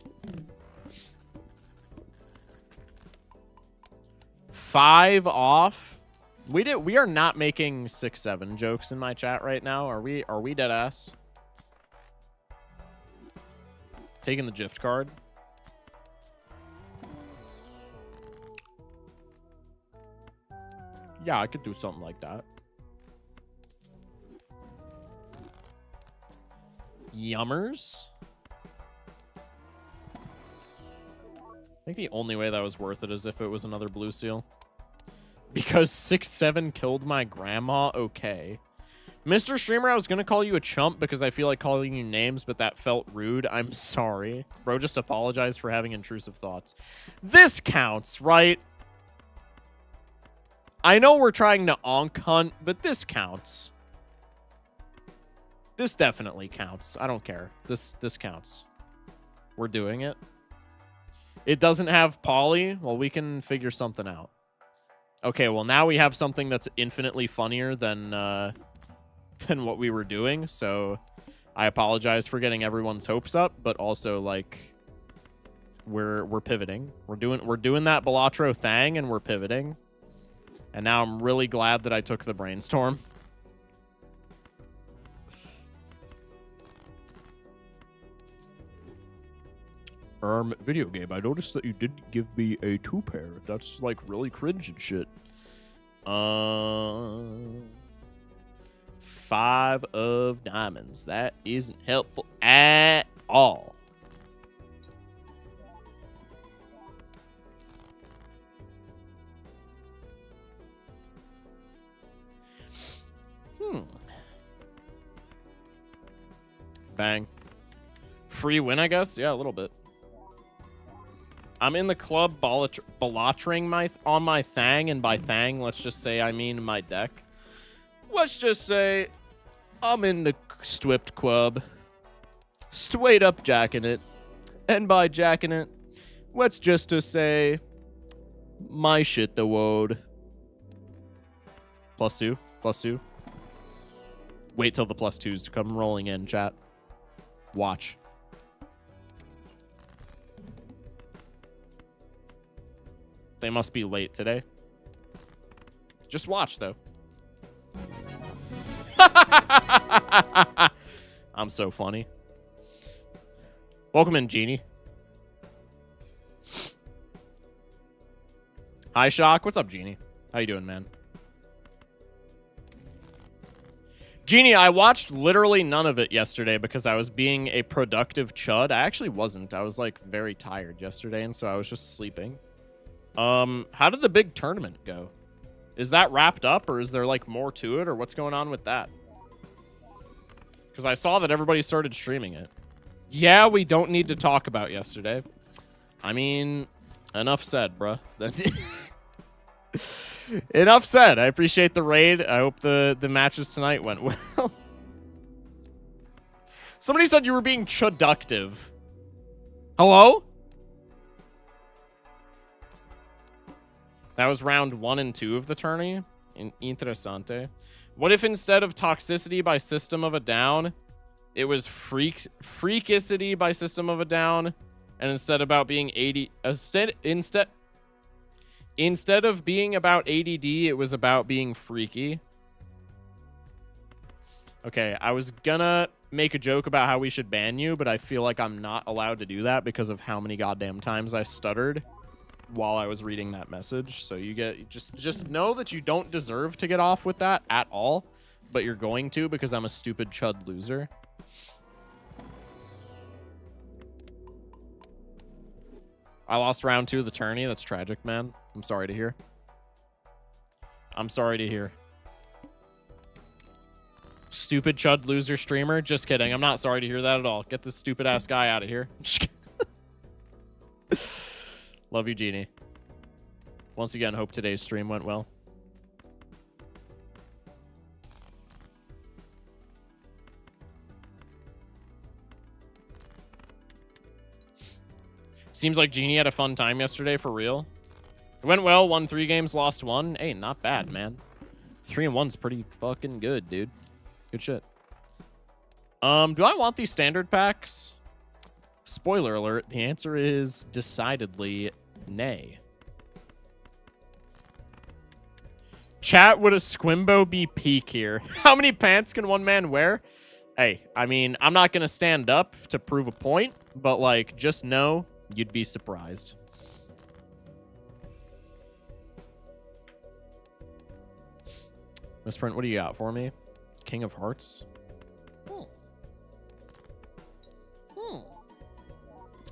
5 off. We are not making 6-7 jokes in my chat right now. Are we dead ass? Taking the gift card. Yeah, I could do something like that. Yummers. I think the only way that was worth it is if it was another blue seal. Because 6-7 killed my grandma? Okay. Mr. Streamer, I was going to call you a chump because I feel like calling you names, but that felt rude. I'm sorry. Bro, just apologize for having intrusive thoughts. This counts, right? I know we're trying to Onk hunt, but this counts. This definitely counts. I don't care. This counts. We're doing it. It doesn't have poly? Well, we can figure something out. Okay, well, now we have something that's infinitely funnier than what we were doing, so I apologize for getting everyone's hopes up, but also, like, we're pivoting. We're doing that Balatro thing, and we're pivoting. And now I'm really glad that I took the brainstorm. Video game, I noticed that you didn't give me a 2-pair. That's, like, really cringe and shit. 5 of diamonds. That isn't helpful at all. Bang. Free win, I guess? Yeah, a little bit. I'm in the club balatring on my thang, and by thang, let's just say I mean my deck. Let's just say I'm in the Stwipped club. Straight up jacking it. And by jacking it, let's just to say my shit the woad. +2, +2. Wait till the +2s to come rolling in, chat. Watch. They must be late today. Just watch, though. I'm so funny. Welcome in, Genie. Hi, Shock. What's up, Genie? How you doing, man? Genie, I watched literally none of it yesterday because I was being a productive chud. I actually wasn't. I was, like, very tired yesterday, and so I was just sleeping. How did the big tournament go? Is that wrapped up, or is there, like, more to it, or what's going on with that? Because I saw that everybody started streaming it. Yeah, we don't need to talk about yesterday. I mean, enough said, bruh. Enough said. I appreciate the raid. I hope the matches tonight went well. Somebody said you were being chuductive. Hello? That was round 1 and 2 of the tourney. Interessante. What if instead of toxicity by System of a Down, it was freakicity by System of a Down, and instead about being 80 instead of being about ADD, it was about being freaky. Okay, I was gonna make a joke about how we should ban you, but I feel like I'm not allowed to do that because of how many goddamn times I stuttered while I was reading that message. So you get just know that you don't deserve to get off with that at all, but you're going to because I'm a stupid chud loser. I lost round 2 of the tourney. That's tragic, man. I'm sorry to hear. I'm sorry to hear. Stupid chud loser streamer? Just kidding. I'm not sorry to hear that at all. Get this stupid ass guy out of here. Love you, Genie. Once again, hope today's stream went well. Seems like Genie had a fun time yesterday, for real. It went well, won 3 games, lost 1. Hey, not bad, man. 3-1's pretty fucking good, dude. Good shit. Do I want these standard packs? Spoiler alert, the answer is decidedly nay. Chat, would a Squimbo be peak here? How many pants can one man wear? Hey, I mean, I'm not going to stand up to prove a point, but, like, just know you'd be surprised. Misprint, what do you got for me? King of Hearts?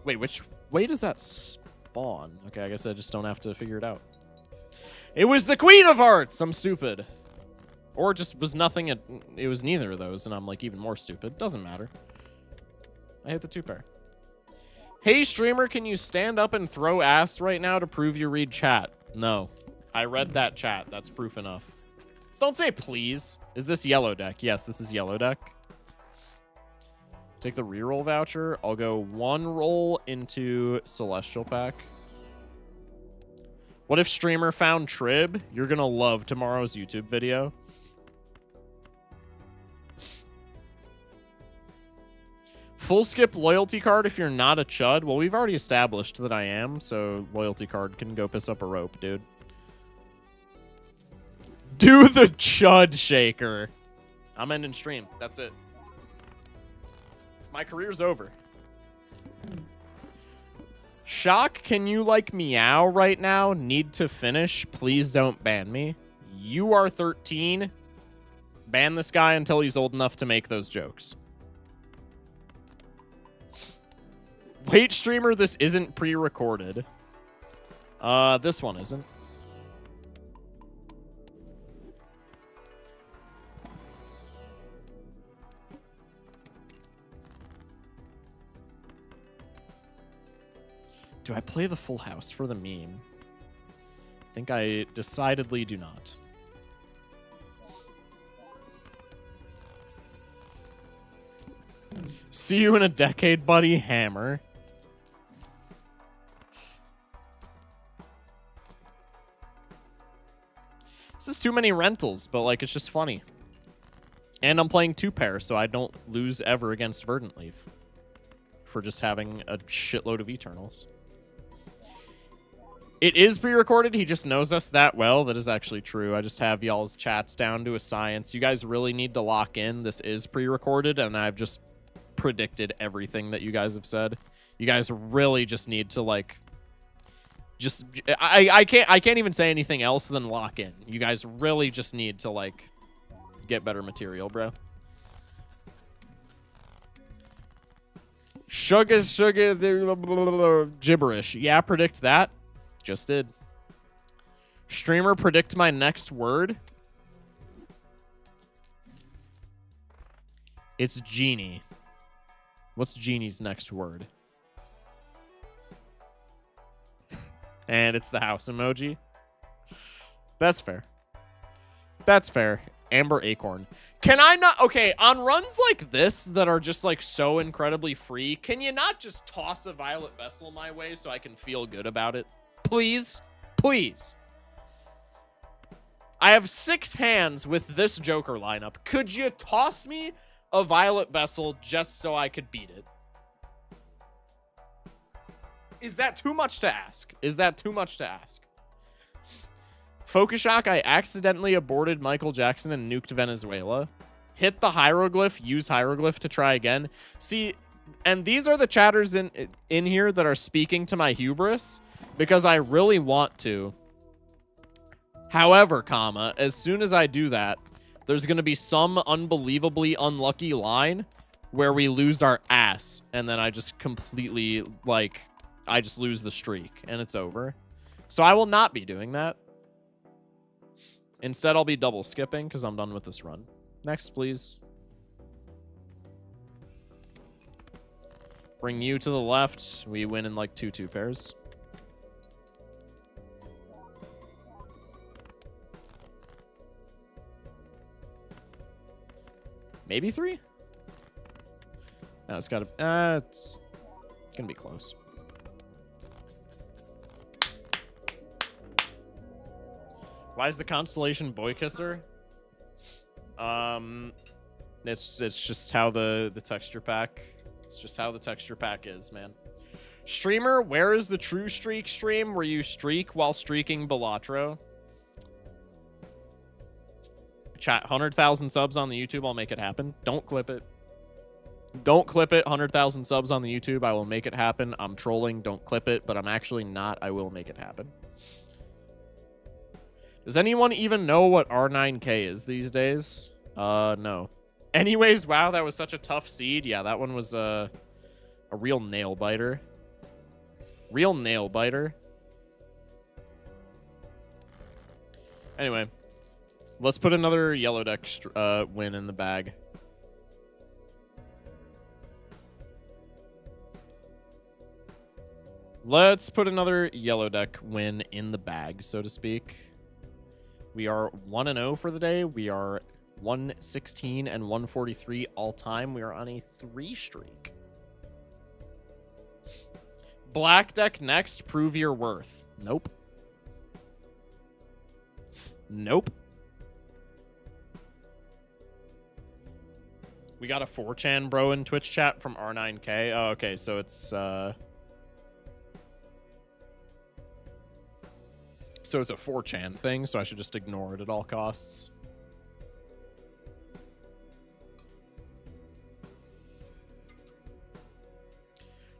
Wait, which way does that spawn? Okay, I guess I just don't have to figure it out. It was the Queen of Hearts! I'm stupid. Or just was nothing. It was neither of those, and I'm, like, even more stupid. Doesn't matter. I hit the 2-pair. Hey, streamer, can you stand up and throw ass right now to prove you read chat? No. I read that chat. That's proof enough. Don't say please. Is this yellow deck? Yes, this is yellow deck. Take the reroll voucher. I'll go 1 roll into Celestial Pack. What if streamer found Trib? You're going to love tomorrow's YouTube video. Full skip loyalty card if you're not a chud. Well, we've already established that I am, so loyalty card can go piss up a rope, dude. Do the chud shaker. I'm ending stream. That's it. My career's over. Shock, can you like meow right now? Need to finish. Please don't ban me. You are 13. Ban this guy until he's old enough to make those jokes. Wait, streamer, this isn't pre-recorded. This one isn't. Do I play the full house for the meme? I think I decidedly do not. See you in a decade, buddy. Hammer. This is too many rentals, but, like, it's just funny. And I'm playing 2-pair, so I don't lose ever against Verdant Leaf for just having a shitload of Eternals. It is pre-recorded. He just knows us that well. That is actually true. I just have y'all's chats down to a science. You guys really need to lock in. This is pre-recorded, and I've just predicted everything that you guys have said. You guys really just need to, like... Just... I can't even say anything else than lock in. You guys really just need to, like, get better material, bro. Sugar, gibberish. Yeah, predict that. Just did. Streamer, predict my next word. It's genie. What's genie's next word? And it's the house emoji. That's fair. That's fair. Amber Acorn. Can I not... Okay, on runs like this that are just, like, so incredibly free, can you not just toss a Violet Vessel my way so I can feel good about it? Please? Please. I have 6 hands with this Joker lineup. Could you toss me a Violet Vessel just so I could beat it? Is that too much to ask? Is that too much to ask? Focus Shock, I accidentally aborted Michael Jackson and nuked Venezuela. Hit the hieroglyph, use hieroglyph to try again. See, and these are the chatters in here that are speaking to my hubris because I really want to. However, comma, as soon as I do that, there's going to be some unbelievably unlucky line where we lose our ass and then I just completely, like, I just lose the streak and it's over. So I will not be doing that. Instead, I'll be double skipping because I'm done with this run. Next, please. Bring you to the left. We win in like 2 pairs. Maybe 3? No, it's got to... it's going to be close. Why is the constellation Boy Kisser? It's just how the texture pack... It's just how the texture pack is, man. Streamer, where is the true streak stream where you streak while streaking Balatro? Chat, 100,000 subs on the YouTube, I'll make it happen. Don't clip it. Don't clip it. 100,000 subs on the YouTube, I will make it happen. I'm trolling, don't clip it, but I'm actually not. I will make it happen. Does anyone even know what R9K is these days? No. Anyways, wow, that was such a tough seed. Yeah, that one was a real nail biter. Real nail biter. Anyway, let's put another yellow deck win in the bag. Let's put another yellow deck win in the bag, so to speak. We are 1-0 for the day. We are 116 and 143 all time. We are on a 3 streak. Black deck next. Prove your worth. Nope. Nope. We got a 4chan bro in Twitch chat from R9K. Oh, okay, so it's so it's a 4chan thing, so I should just ignore it at all costs.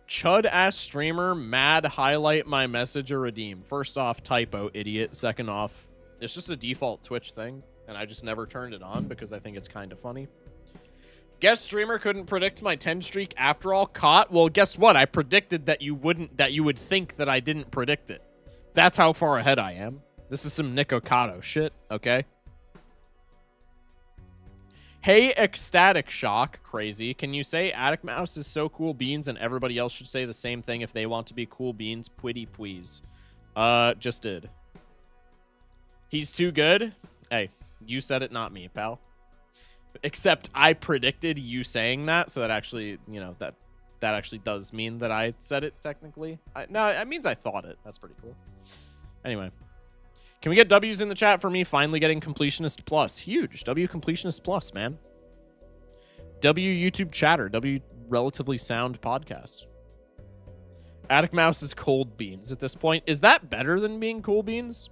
Chud ass streamer, mad highlight my message or redeem. First off, typo, idiot. Second off, it's just a default Twitch thing, and I just never turned it on because I think it's kind of funny. Guest streamer couldn't predict my 10 streak after all. Caught. Well, guess what? I predicted that you would think that I didn't predict it. That's how far ahead I am. This is some Nick Ocado shit, okay? Hey, Ecstatic Shock, crazy. Can you say Attic Mouse is so cool beans and everybody else should say the same thing if they want to be cool beans? Pwitty please. Just did. He's too good? Hey, you said it, not me, pal. Except I predicted you saying that, so that actually, you know, that actually does mean that I said it technically. No, it means I thought it. That's pretty cool. Anyway. Can we get W's in the chat for me finally getting Completionist Plus? Huge. W Completionist Plus, man. W YouTube chatter. W relatively sound podcast. Attic Mouse is cold beans at this point. Is that better than being cool beans?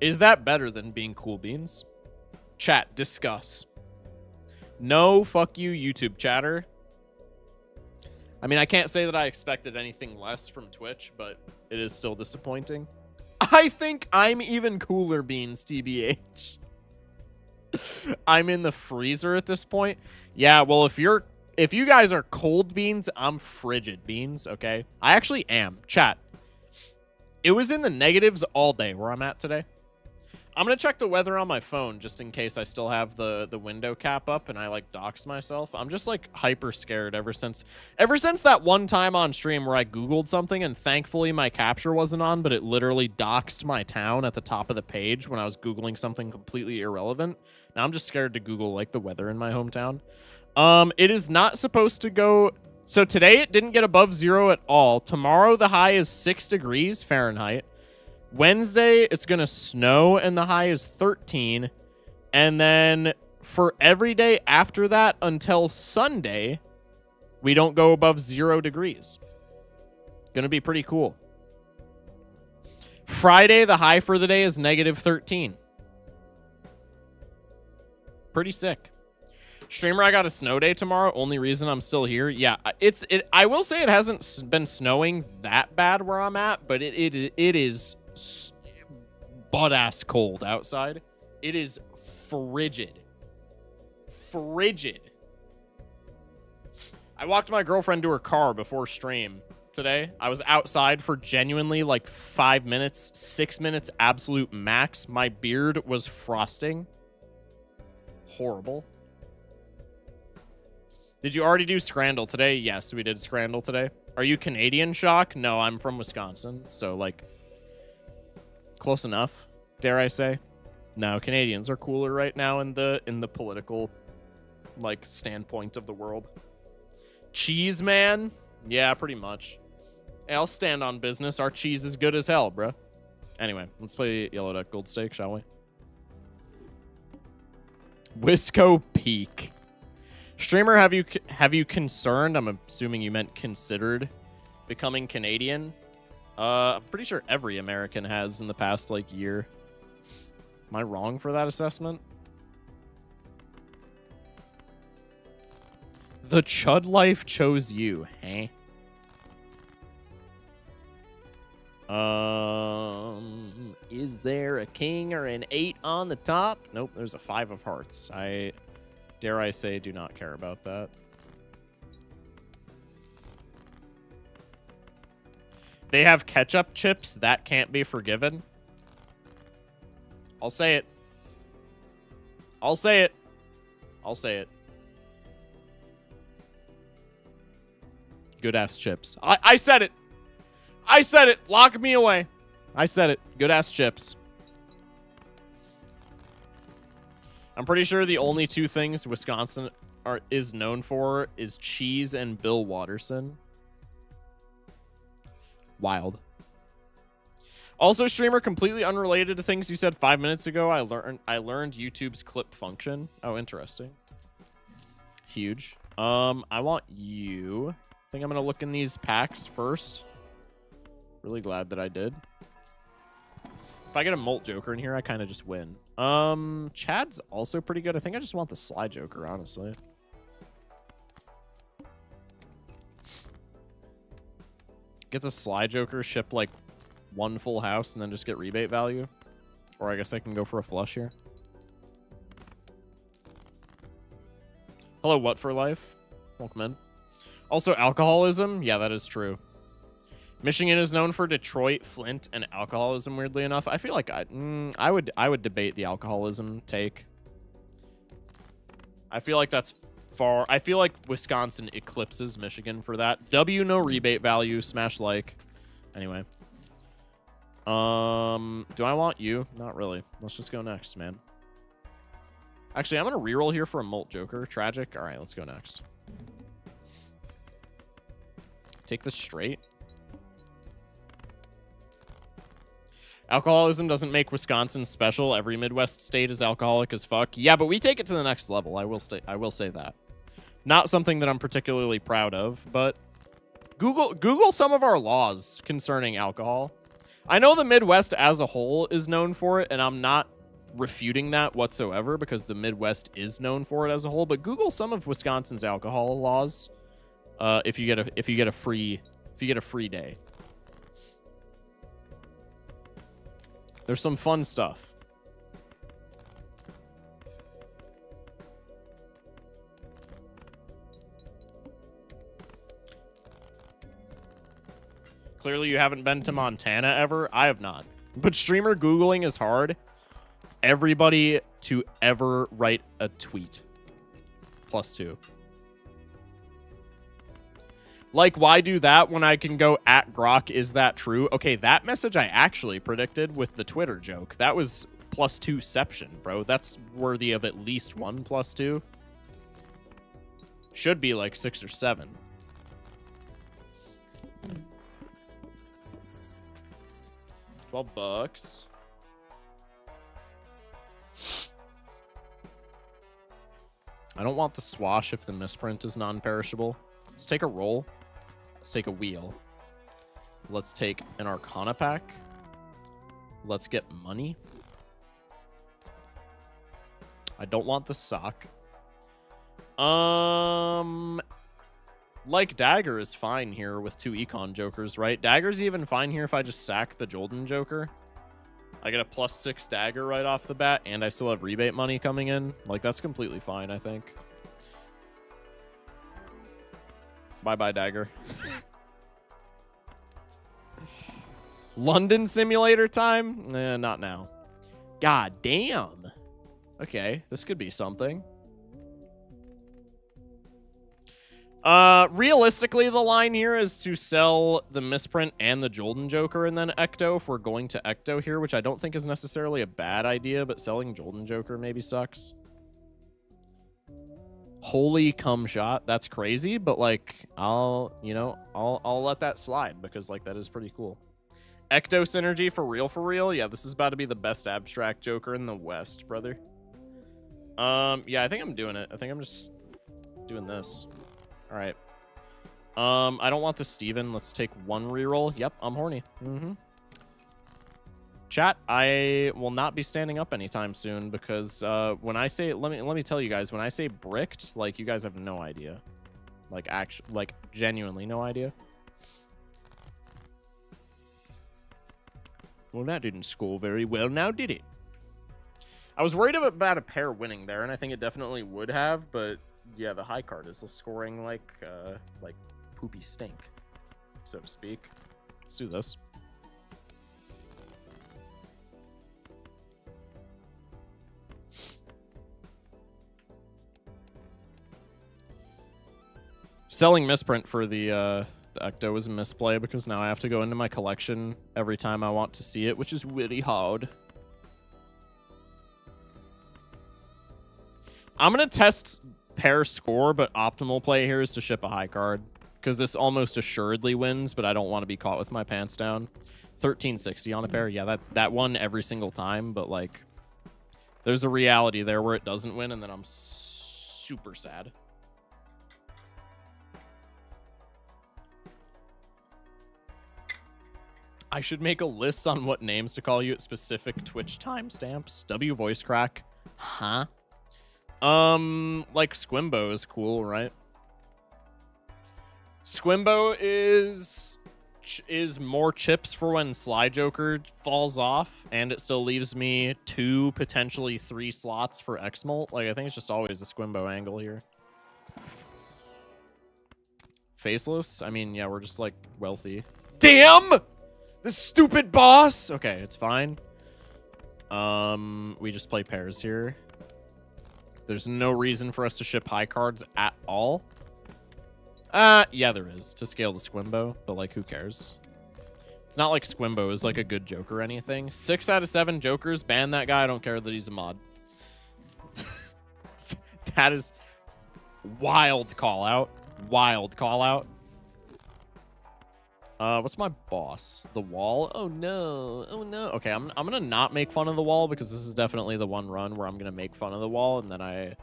Is that better than being cool beans? Chat, discuss. No, fuck you, YouTube chatter. I mean, I can't say that I expected anything less from Twitch, but it is still disappointing. I think I'm even cooler beans, TBH. I'm in the freezer at this point. Yeah, well, if you guys are cold beans, I'm frigid beans, okay? I actually am. Chat. It was in the negatives all day where I'm at today. I'm going to check the weather on my phone just in case I still have the window cap up and I, like, dox myself. I'm just, like, hyper scared ever since that one time on stream where I Googled something and thankfully my capture wasn't on, but it literally doxed my town at the top of the page when I was Googling something completely irrelevant. Now I'm just scared to Google, like, the weather in my hometown. It is not supposed to go... So today it didn't get above 0 at all. Tomorrow the high is 6 degrees Fahrenheit. Wednesday, it's going to snow, and the high is 13. And then for every day after that until Sunday, we don't go above 0 degrees. Going to be pretty cool. Friday, the high for the day is negative 13. Pretty sick. Streamer, I got a snow day tomorrow. Only reason I'm still here. Yeah, I will say it hasn't been snowing that bad where I'm at, but it is butt-ass cold outside. It is frigid. Frigid. I walked my girlfriend to her car before stream today. I was outside for genuinely like 5 minutes, 6 minutes absolute max. My beard was frosting. Horrible. Did you already do Scrandle today? Yes, we did Scrandle today. Are you Canadian, Shock? No, I'm from Wisconsin, so like close enough, dare I say. No, Canadians are cooler right now in the political like standpoint of the world. Cheese man? Yeah, pretty much. Hey, I'll stand on business. Our cheese is good as hell, bro. Anyway, let's play Yellow Duck Gold Steak, shall we? Wisco Peak. Streamer, have you concerned? I'm assuming you meant considered becoming Canadian. I'm pretty sure every American has in the past like year. Am I wrong for that assessment? The Chud life chose you, hey? Is there a king or an 8 on the top? Nope, there's a 5 of hearts. Dare I say, do not care about that. They have ketchup chips. That can't be forgiven. I'll say it. I'll say it. I'll say it. Good ass chips. I said it. I said it. Lock me away. I said it. Good ass chips. I'm pretty sure the only two things Wisconsin is known for is cheese and Bill Watterson. Wild. Also, streamer, completely unrelated to things you said 5 minutes ago. I learned YouTube's clip function. Oh, interesting. Huge. I want you. I think I'm gonna look in these packs first. Really glad that I did. If I get a Molt Joker in here, I kind of just win. Chad's also pretty good. I think I just want the Sly Joker, honestly. Get the Sly Joker, ship like one full house, and then just get rebate value. Or I guess I can go for a flush here. Hello, what for life? Welcome in. Also, alcoholism. Yeah, that is true. Michigan is known for Detroit, Flint, and alcoholism, weirdly enough. I feel like I would debate the alcoholism take. I feel like that's far. I feel like Wisconsin eclipses Michigan for that. W, no rebate value. Smash like. Anyway. Do I want you? Not really. Let's just go next, man. Actually, I'm going to reroll here for a Molt Joker. Tragic. All right, let's go next. Take this straight. Alcoholism doesn't make Wisconsin special. Every Midwest state is alcoholic as fuck. Yeah, but we take it to the next level. I will say that. Not something that I'm particularly proud of, but Google some of our laws concerning alcohol. I know the Midwest as a whole is known for it, and I'm not refuting that whatsoever because the Midwest is known for it as a whole, but Google some of Wisconsin's alcohol laws if you get a free day. There's some fun stuff. Clearly you haven't been to Montana ever. I have not. But streamer Googling is hard. Everybody to ever write a tweet. +2. Like, why do that when I can go at Grok? Is that true? Okay, that message I actually predicted with the Twitter joke. That was +2ception, bro. That's worthy of at least 1 +2. Should be like 6 or 7. $12. I don't want the swash if the misprint is non-perishable. Let's take a roll. Let's take a wheel. Let's take an Arcana pack. Let's get money. I don't want the sock. Like Dagger is fine here with 2 Econ Jokers, right? Dagger's even fine here if I just sack the Jolden Joker. I get a +6 Dagger right off the bat, and I still have rebate money coming in. Like, that's completely fine, I think. Bye-bye, Dagger. London Simulator time? Not now. God damn. Okay, this could be something. Realistically, the line here is to sell the misprint and the Jolden Joker and then Ecto if we're going to Ecto here, which I don't think is necessarily a bad idea, but selling Jolden Joker maybe sucks. Holy cum shot. That's crazy, but like, I'll let that slide because like that is pretty cool. Ecto synergy for real? Yeah, this is about to be the best abstract Joker in the West, brother. Yeah, I think I'm doing it. I think I'm just doing this. All right. I don't want the Steven. Let's take 1 reroll. Yep, I'm horny. Chat, I will not be standing up anytime soon because when I say, let me tell you guys, when I say bricked, like you guys have no idea. Like actually, like genuinely no idea. Well, that didn't score very well now, did it? I was worried about a pair winning there, and I think it definitely would have, but yeah, the high card is scoring like poopy stink, so to speak. Let's do this. Selling misprint for the The Ecto was a misplay because now I have to go into my collection every time I want to see it, which is really hard. I'm going to test pair score, but optimal play here is to ship a high card because this almost assuredly wins, but I don't want to be caught with my pants down. 1360 on a pair. Yeah, that won every single time, but like there's a reality there where it doesn't win, and then I'm super sad. I should make a list on what names to call you at specific Twitch timestamps. W voice crack. Huh? Like Squimbo is cool, right? Squimbo is more chips for when Sly Joker falls off, and it still leaves me 2, potentially 3 slots for X-Molt. Like, I think it's just always a Squimbo angle here. Faceless? I mean, yeah, we're just, like, wealthy. Damn! The stupid boss! Okay, it's fine. We just play pairs here. There's no reason for us to ship high cards at all. Yeah, there is, to scale the Squimbo, but, like, who cares? It's not like Squimbo is, like, a good joke or anything. 6 out of 7 jokers, ban that guy. I don't care that he's a mod. That is wild call out. Wild call out. What's my boss? The wall? Oh, no. Oh, no. Okay, I'm going to not make fun of the wall because this is definitely the one run where I'm going to make fun of the wall, and then I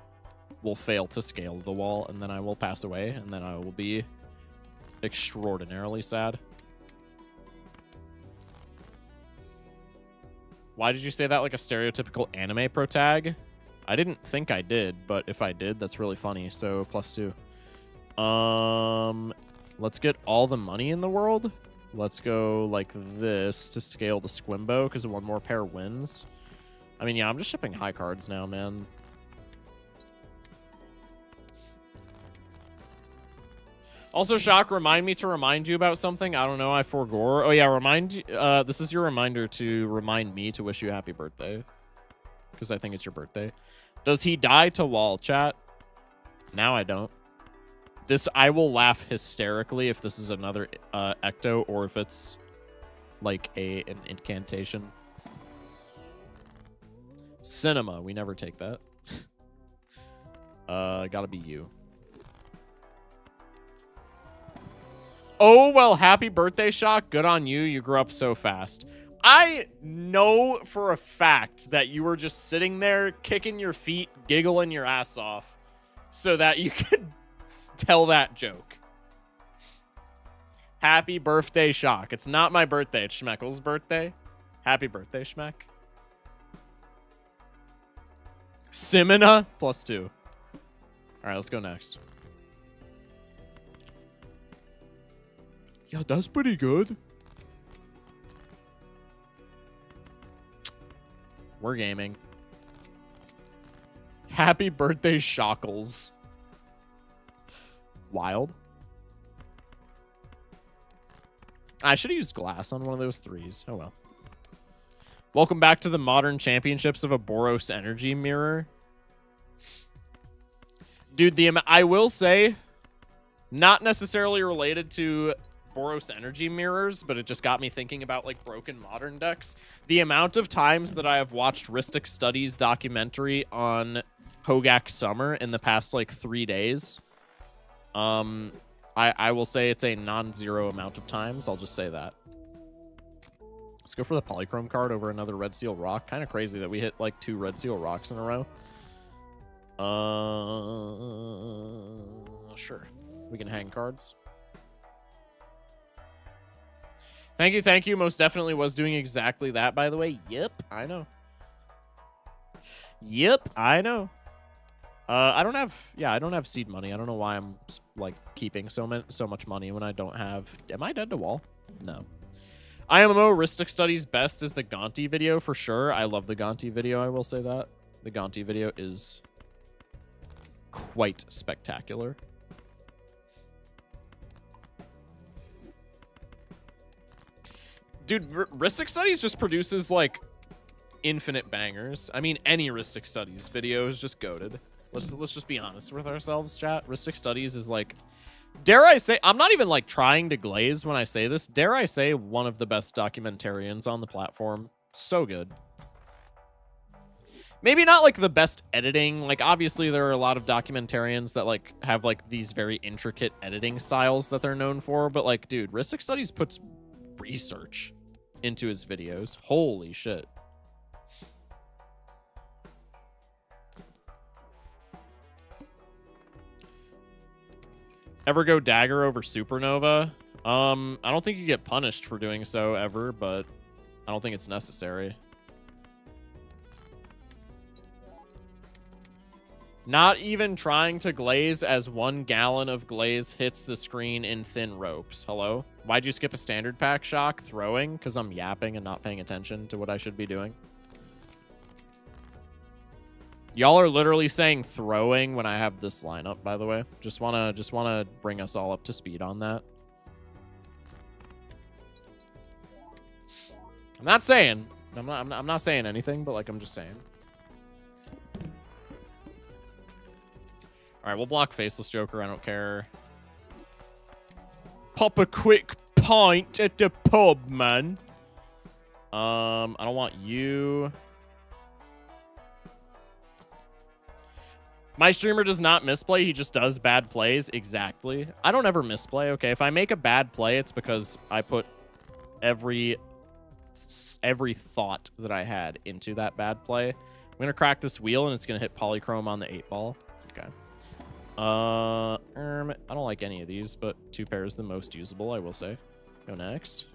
will fail to scale the wall, and then I will pass away, and then I will be extraordinarily sad. Why did you say that like a stereotypical anime protag? I didn't think I did, but if I did, that's really funny. So +2. Let's get all the money in the world. Let's go like this to scale the Squimbo because one more pair wins. I mean, yeah, I'm just shipping high cards now, man. Also, Shock, remind me to remind you about something. I don't know, I forgot. Oh, yeah, this is your reminder to remind me to wish you a happy birthday. Because I think it's your birthday. Does he die to wall, chat? Now I don't. I will laugh hysterically if this is another Ecto or if it's like an incantation. Cinema, we never take that. Gotta be you. Oh, well, happy birthday, Shock. Good on you. You grew up so fast. I know for a fact that you were just sitting there, kicking your feet, giggling your ass off so that you could tell that joke. Happy birthday, Shock. It's not my birthday. It's Schmeckle's birthday. Happy birthday, Schmeck. Simina, +2. All right, let's go next. Yeah, that's pretty good. We're gaming. Happy birthday, Shockles. Wild. I should have used glass on one of those 3s. Oh, well. Welcome back to the modern championships of a Boros energy mirror. Dude, I will say, not necessarily related to Boros energy mirrors, but it just got me thinking about like broken modern decks. The amount of times that I have watched Ristic Studies documentary on Hogak Summer in the past like 3 days, I will say it's a non-zero amount of times. I'll just say that. Let's go for the Polychrome card over another Red Seal Rock. Kind of crazy that we hit like 2 Red Seal Rocks in a row. Sure. We can hang cards. Thank you. Most definitely was doing exactly that, by the way. Yep, I know. Yep, I know. I don't have seed money. I don't know why I'm like keeping so much money when I don't have. Am I dead to wall? No. IMMO Ristic Studies best is the Gonti video for sure. I love the Gonti video. I will say that the Gonti video is quite spectacular. Dude, Ristic Studies just produces like infinite bangers. I mean, any Ristic Studies video is just goated. Let's just be honest with ourselves, chat. Ristic Studies is like Dare I say, I'm not even like trying to glaze when I say this. Dare I say, one of the best documentarians on the platform. So good. Maybe not like the best editing. Like obviously there are a lot of documentarians that like have like these very intricate editing styles that they're known for. But like, dude, Ristic Studies puts research into his videos. Holy shit. Ever go dagger over supernova? I don't think you get punished for doing so ever, but I don't think it's necessary. Not even trying to glaze as 1 gallon of glaze hits the screen in thin ropes. Hello? Why'd you skip a standard pack, Shock? Throwing? Because I'm yapping and not paying attention to what I should be doing. Y'all are literally saying throwing when I have this lineup, by the way. Just wanna bring us all up to speed on that. I'm not saying. I'm not saying anything, but like I'm just saying. All right, we'll block Faceless Joker. I don't care. Pop a quick pint at the pub, man. I don't want you. My streamer does not misplay. He just does bad plays. Exactly. I don't ever misplay. Okay, if I make a bad play, it's because I put every thought that I had into that bad play. I'm gonna crack this wheel and it's gonna hit polychrome on the 8-ball. Okay. I don't like any of these, but 2 pair is the most usable, I will say. Go next.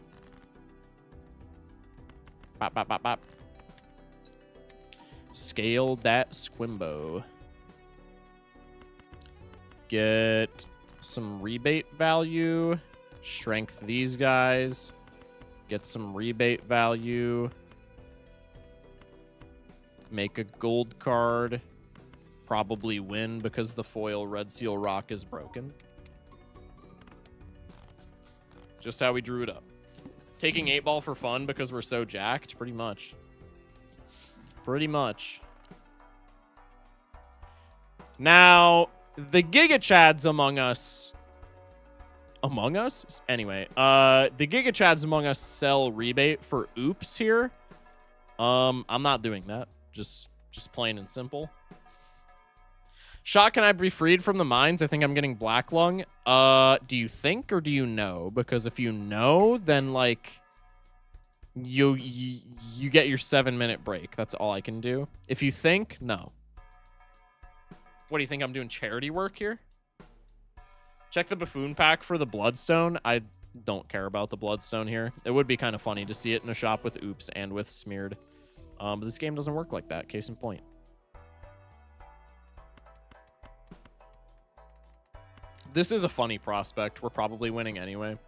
Bop, bop, bop, bop. Scale that Squimbo. Get some rebate value. Strength these guys. Get some rebate value. Make a gold card. Probably win because the foil Red Seal Rock is broken. Just how we drew it up. Taking 8-ball for fun because we're so jacked? Pretty much. Pretty much. Now, the Giga Chads among us... Among us? Anyway, the Giga Chads among us sell rebate for oops here. I'm not doing that. Just plain and simple. Shot, can I be freed from the mines? I think I'm getting black lung. Do you think or do you know? Because if you know, then like you get your 7-minute break. That's all I can do. If you think, no. What do you think? I'm doing charity work here? Check the buffoon pack for the bloodstone. I don't care about the bloodstone here. It would be kind of funny to see it in a shop with oops and with smeared. But this game doesn't work like that. Case in point. This is a funny prospect. We're probably winning anyway.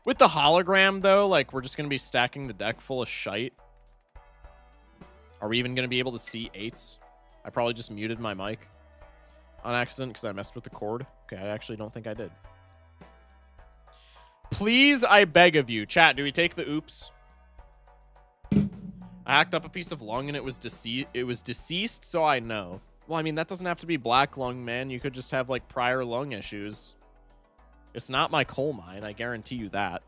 With the hologram, though, like, we're just going to be stacking the deck full of shite. Are we even going to be able to see 8s? I probably just muted my mic on accident because I messed with the cord. Okay, I actually don't think I did. Please, I beg of you. Chat, do we take the oops? I hacked up a piece of lung and it was deceased, so I know. Well, I mean, that doesn't have to be black lung, man. You could just have, like, prior lung issues. It's not my coal mine. I guarantee you that.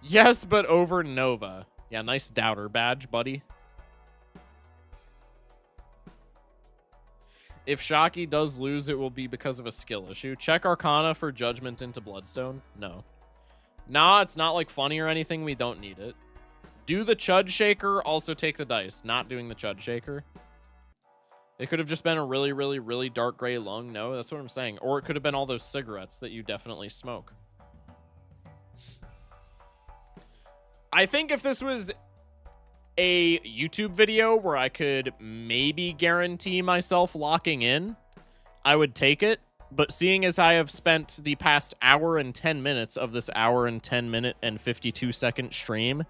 Yes, but over Nova. Yeah, nice doubter badge, buddy. If Shocky does lose, it will be because of a skill issue. Check Arcana for Judgment into Bloodstone. No. Nah, it's not, like, funny or anything. We don't need it. Do the Chud Shaker, also take the dice. Not doing the Chud Shaker. It could have just been a really, really, really dark gray lung. No, that's what I'm saying. Or it could have been all those cigarettes that you definitely smoke. I think if this was a YouTube video where I could maybe guarantee myself locking in, I would take it. But seeing as I have spent the past hour and 10 minutes of this hour and 10 minute and 52-second stream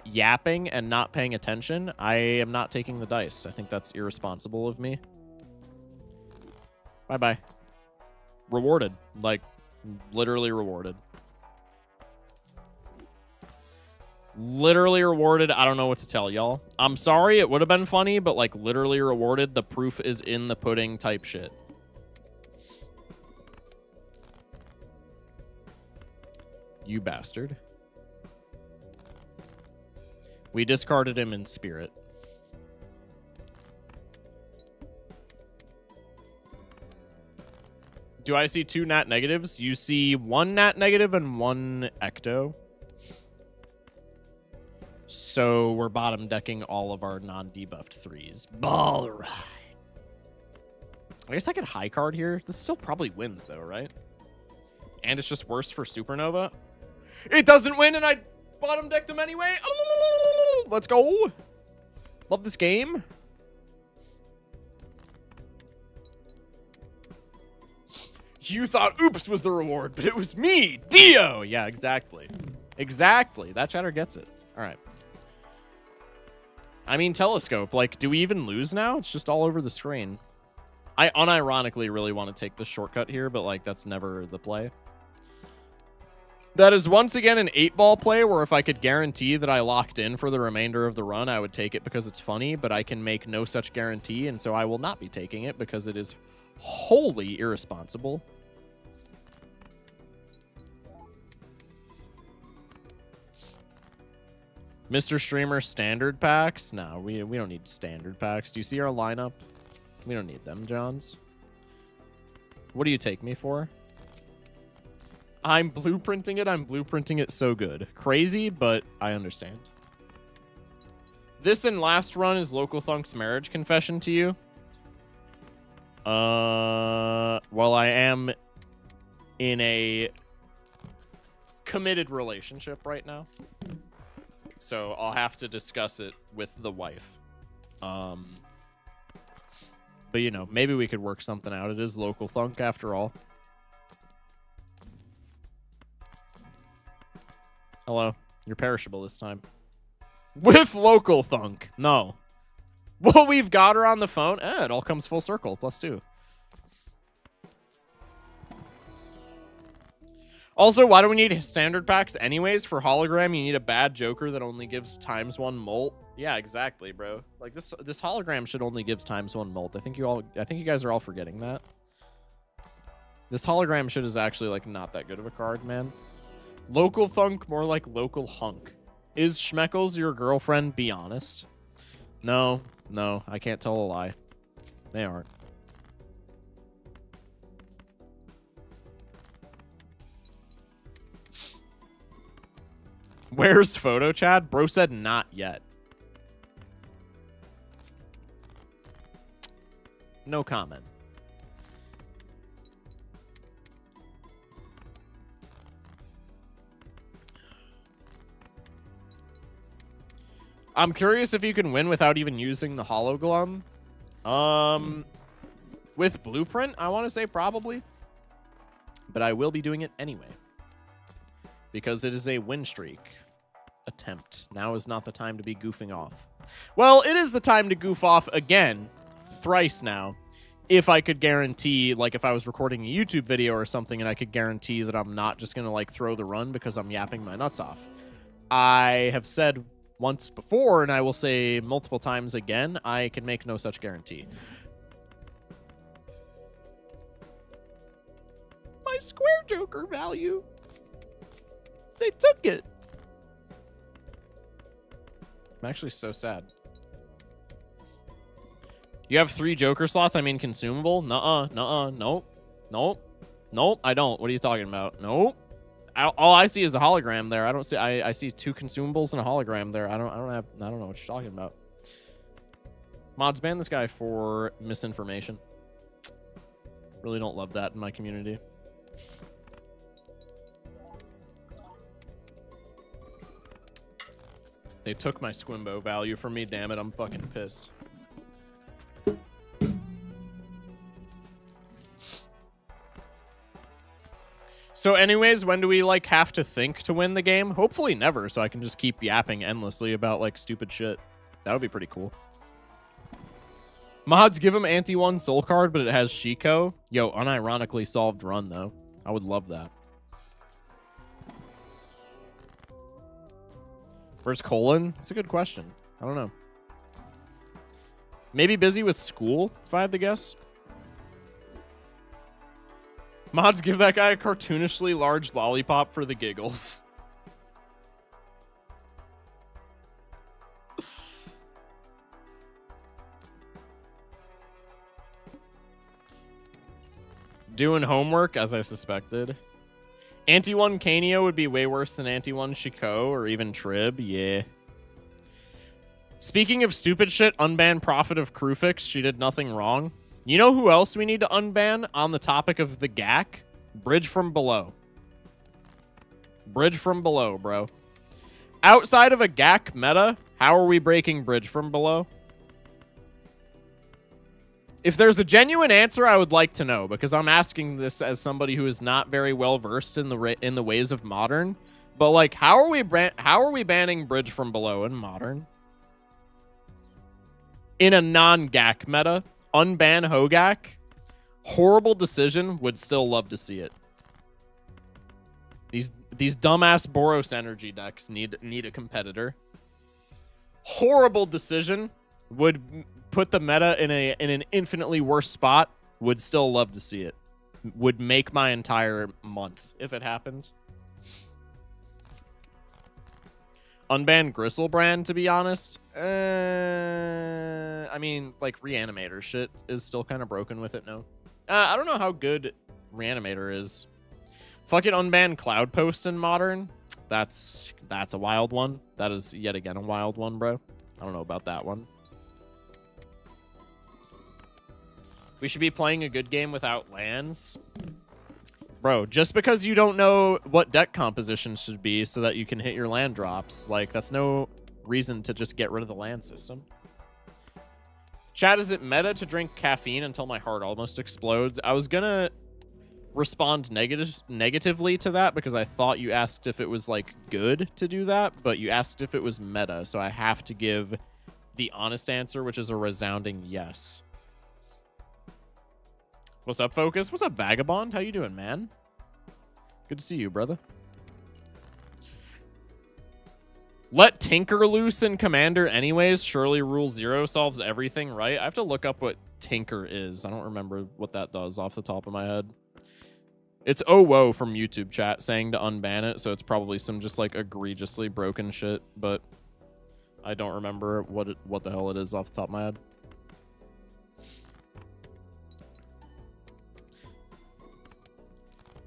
yapping and not paying attention, I am not taking the dice. I think that's irresponsible of me. Bye-bye. Rewarded. Like, literally rewarded. Literally rewarded. I don't know what to tell y'all. I'm sorry, it would have been funny, but like literally rewarded. The proof is in the pudding type shit. You bastard. We discarded him in spirit. Do I see 2 nat negatives? You see 1 nat negative and 1 ecto. So we're bottom decking all of our non-debuffed 3s. All right. I guess I could high card here. This still probably wins though, right? And it's just worse for Supernova. It doesn't win and I bottom decked them anyway. Let's go. Love this game. You thought oops was the reward, but it was me, Dio. Yeah, exactly. Exactly. That chatter gets it. All right. I mean, Telescope, like, do we even lose now? It's just all over the screen. I unironically really want to take the shortcut here, but, like, that's never the play. That is once again an 8-ball play where if I could guarantee that I locked in for the remainder of the run, I would take it because it's funny, but I can make no such guarantee, and so I will not be taking it because it is wholly irresponsible. Mr. Streamer standard packs? No, we don't need standard packs. Do you see our lineup? We don't need them, Johns. What do you take me for? I'm blueprinting it. I'm blueprinting it so good. Crazy, but I understand. This and last run is Local Thunk's marriage confession to you. Well, I am in a committed relationship right now. So I'll have to discuss it with the wife. But, you know, maybe we could work something out. It is Local Thunk after all. Hello. You're perishable this time. With Local Thunk. No. Well, we've got her on the phone. It all comes full circle. +2. Also, why do we need standard packs anyways? For hologram, you need a bad Joker that only gives ×1 molt. Yeah, exactly, bro. Like this hologram should only gives ×1 molt. I think you guys are all forgetting that. This hologram shit is actually like not that good of a card, man. Local Thunk, more like Local Hunk. Is Schmeckles your girlfriend? Be honest. No, I can't tell a lie. They aren't. Where's Photo Chad? Bro said not yet. No comment. I'm curious if you can win without even using the Hologlum. With Blueprint, I want to say probably. But I will be doing it anyway. Because it is a win streak attempt. Now is not the time to be goofing off. Well, it is the time to goof off again. Thrice now. If I could guarantee, like if I was recording a YouTube video or something and I could guarantee that I'm not just going to like throw the run because I'm yapping my nuts off. I have said once before, and I will say multiple times again, I can make no such guarantee. My Square Joker value. They took it. I'm actually so sad. You have 3 Joker slots? I mean consumable? Nuh-uh. Nope. I don't. What are you talking about? Nope. All I see is a hologram there. I don't see. I see 2 consumables and a hologram there. I don't know what you're talking about. Mods, ban this guy for misinformation. Really don't love that in my community. They took my Squimbo value from me. Damn it, I'm fucking pissed. So anyways, when do we like have to think to win the game? Hopefully never, so I can just keep yapping endlessly about like stupid shit. That would be pretty cool. Mods, give him anti-1 soul card, but it has Shiko. Yo, unironically solved run though. I would love that. Where's Colin? That's a good question. I don't know. Maybe busy with school, if I had to guess. Mods, give that guy a cartoonishly large lollipop for the giggles. Doing homework, as I suspected. Anti-1 Canio would be way worse than Anti-1 Chico or even Trib, yeah. Speaking of stupid shit, unban Prophet of Crufix. She did nothing wrong. You know who else we need to unban on the topic of the GAC? Bridge from Below. Bridge from Below, bro. Outside of a GAC meta, how are we breaking Bridge from Below? If there's a genuine answer, I would like to know, because I'm asking this as somebody who is not very well versed in the ways of Modern. But like, how are we banning Bridge from Below in Modern? In a non-GAC meta, unban Hogak. Horrible decision. Would still love to see it. These dumbass Boros energy decks need a competitor. Horrible decision. Would put the meta in an infinitely worse spot. Would still love to see it. Would make my entire month if it happened. Unban Gristlebrand, to be honest. I mean, like, Reanimator shit is still kind of broken with it, no? I don't know how good Reanimator is. Fucking unban Cloudpost in Modern. That's a wild one. That is yet again a wild one, bro. I don't know about that one. We should be playing a good game without lands. Bro, just because you don't know what deck composition should be so that you can hit your land drops, like, that's no reason to just get rid of the land system. Chat, is it meta to drink caffeine until my heart almost explodes? I was gonna respond negatively to that because I thought you asked if it was, like, good to do that, but you asked if it was meta, so I have to give the honest answer, which is a resounding yes. What's up, Focus? What's up, Vagabond? How you doing, man? Good to see you, brother. Let Tinker loose in Commander anyways. Surely Rule 0 solves everything, right? I have to look up what Tinker is. I don't remember what that does off the top of my head. It's oh whoa from YouTube chat saying to unban it, so it's probably some just like egregiously broken shit, but I don't remember what the hell it is off the top of my head.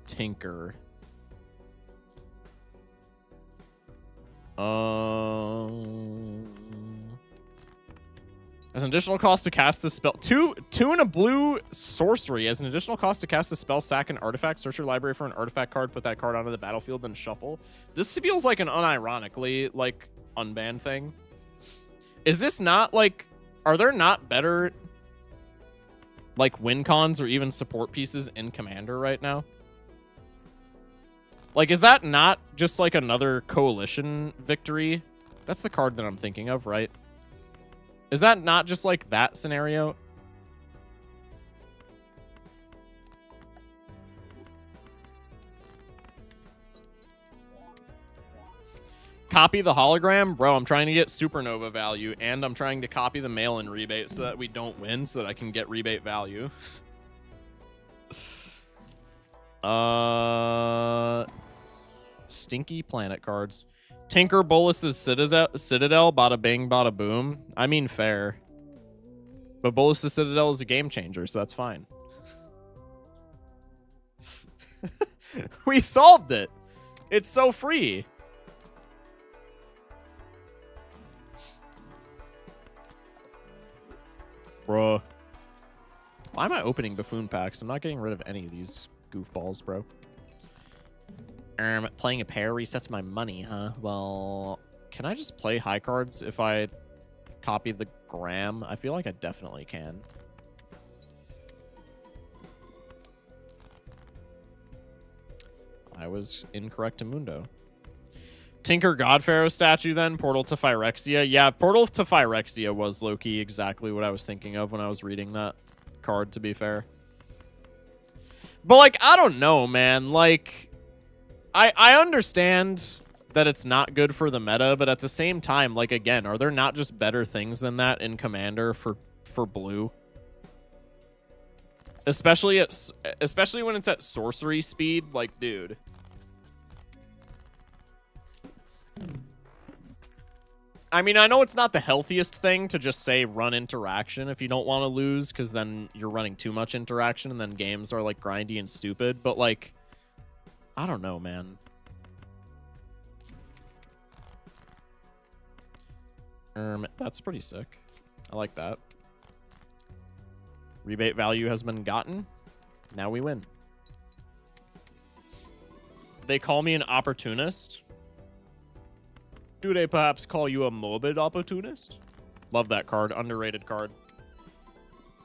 Tinker. As an additional cost to cast the spell, two and a blue sorcery. As an additional cost to cast the spell, sack an artifact, search your library for an artifact card, put that card onto the battlefield, then shuffle. This feels like an unironically like unbanned thing. Is this not like? Are there not better like win cons or even support pieces in Commander right now? Like, is that not just like another coalition victory? That's the card that I'm thinking of, right? Is that not just like that scenario? Copy the hologram? Bro, I'm trying to get supernova value, and I'm trying to copy the mail-in rebate so that we don't win, so that I can get rebate value. Stinky planet cards. Tinker Bolus's Citadel, bada bing, bada boom. I mean, fair. But Bolus's Citadel is a game changer, so that's fine. We solved it. It's so free. Bruh. Why am I opening Buffoon packs? I'm not getting rid of any of these goofballs, bro. Playing a pair resets my money, huh? Well, can I just play high cards if I copy the Gram? I feel like I definitely can. I was incorrect to Mundo. Tinker Godpharaoh statue then? Portal to Phyrexia? Yeah, Portal to Phyrexia was low-key exactly what I was thinking of when I was reading that card, to be fair. But, like, I don't know, man. Like, I understand that it's not good for the meta, but at the same time, like, again, are there not just better things than that in Commander for blue? Especially when it's at sorcery speed, like, dude. I mean, I know it's not the healthiest thing to just say run interaction if you don't want to lose, because then you're running too much interaction and then games are, like, grindy and stupid. But, like, I don't know, man. That's pretty sick. I like that. Rebate value has been gotten. Now we win. They call me an opportunist. Do they perhaps call you a morbid opportunist? Love that card. Underrated card.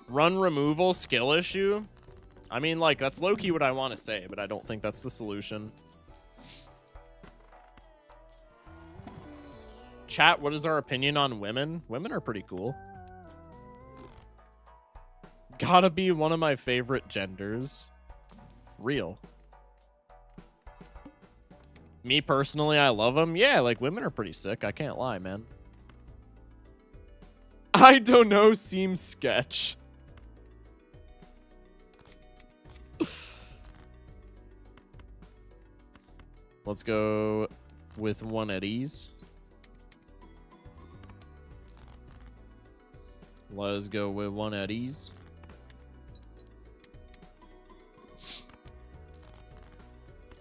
Run removal skill issue. I mean, like, that's low-key what I want to say, but I don't think that's the solution. Chat, what is our opinion on women? Women are pretty cool. Gotta be one of my favorite genders. Real. Me personally, I love them. Yeah, like, women are pretty sick. I can't lie, man. I don't know, seems sketch. Let's go with one at ease. Let's go with one at ease.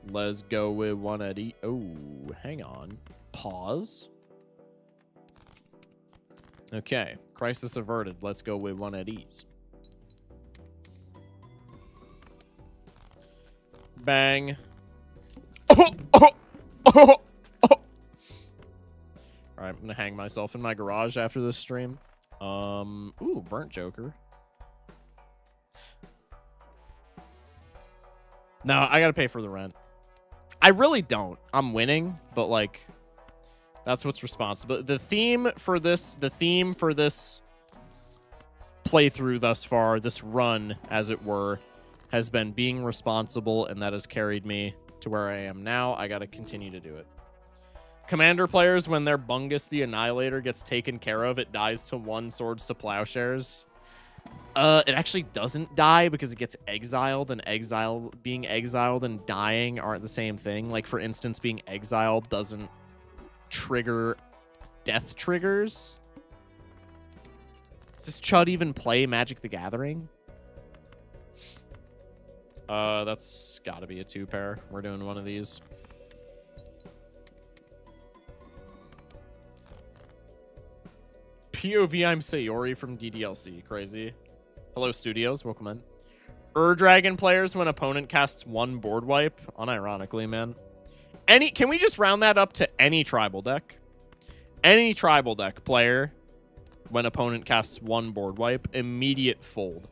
Let's go with one at ease. Oh, hang on. Pause. Okay. Crisis averted. Let's go with one at ease. Bang. Oh, oh, oh, oh. All right, I'm going to hang myself in my garage after this stream. Ooh, burnt Joker. No, I got to pay for the rent. I really don't. I'm winning, but, like, that's what's responsible. The theme for this playthrough thus far, this run, as it were, has been being responsible, and that has carried me to where I am now. I got to continue to do it. Commander players, when their Bungus the Annihilator gets taken care of, it dies to 1 Swords to Plowshares. It actually doesn't die because it gets exiled, and being exiled and dying aren't the same thing. Like, for instance, being exiled doesn't trigger death triggers. Does this Chud even play Magic the Gathering? That's gotta be a 2-pair. We're doing one of these. POV, I'm Sayori from DDLC. Crazy. Hello, studios. Welcome in. Dragon players, when opponent casts 1 board wipe. Unironically, man. Can we just round that up to any tribal deck? Any tribal deck player, when opponent casts 1 board wipe, immediate fold.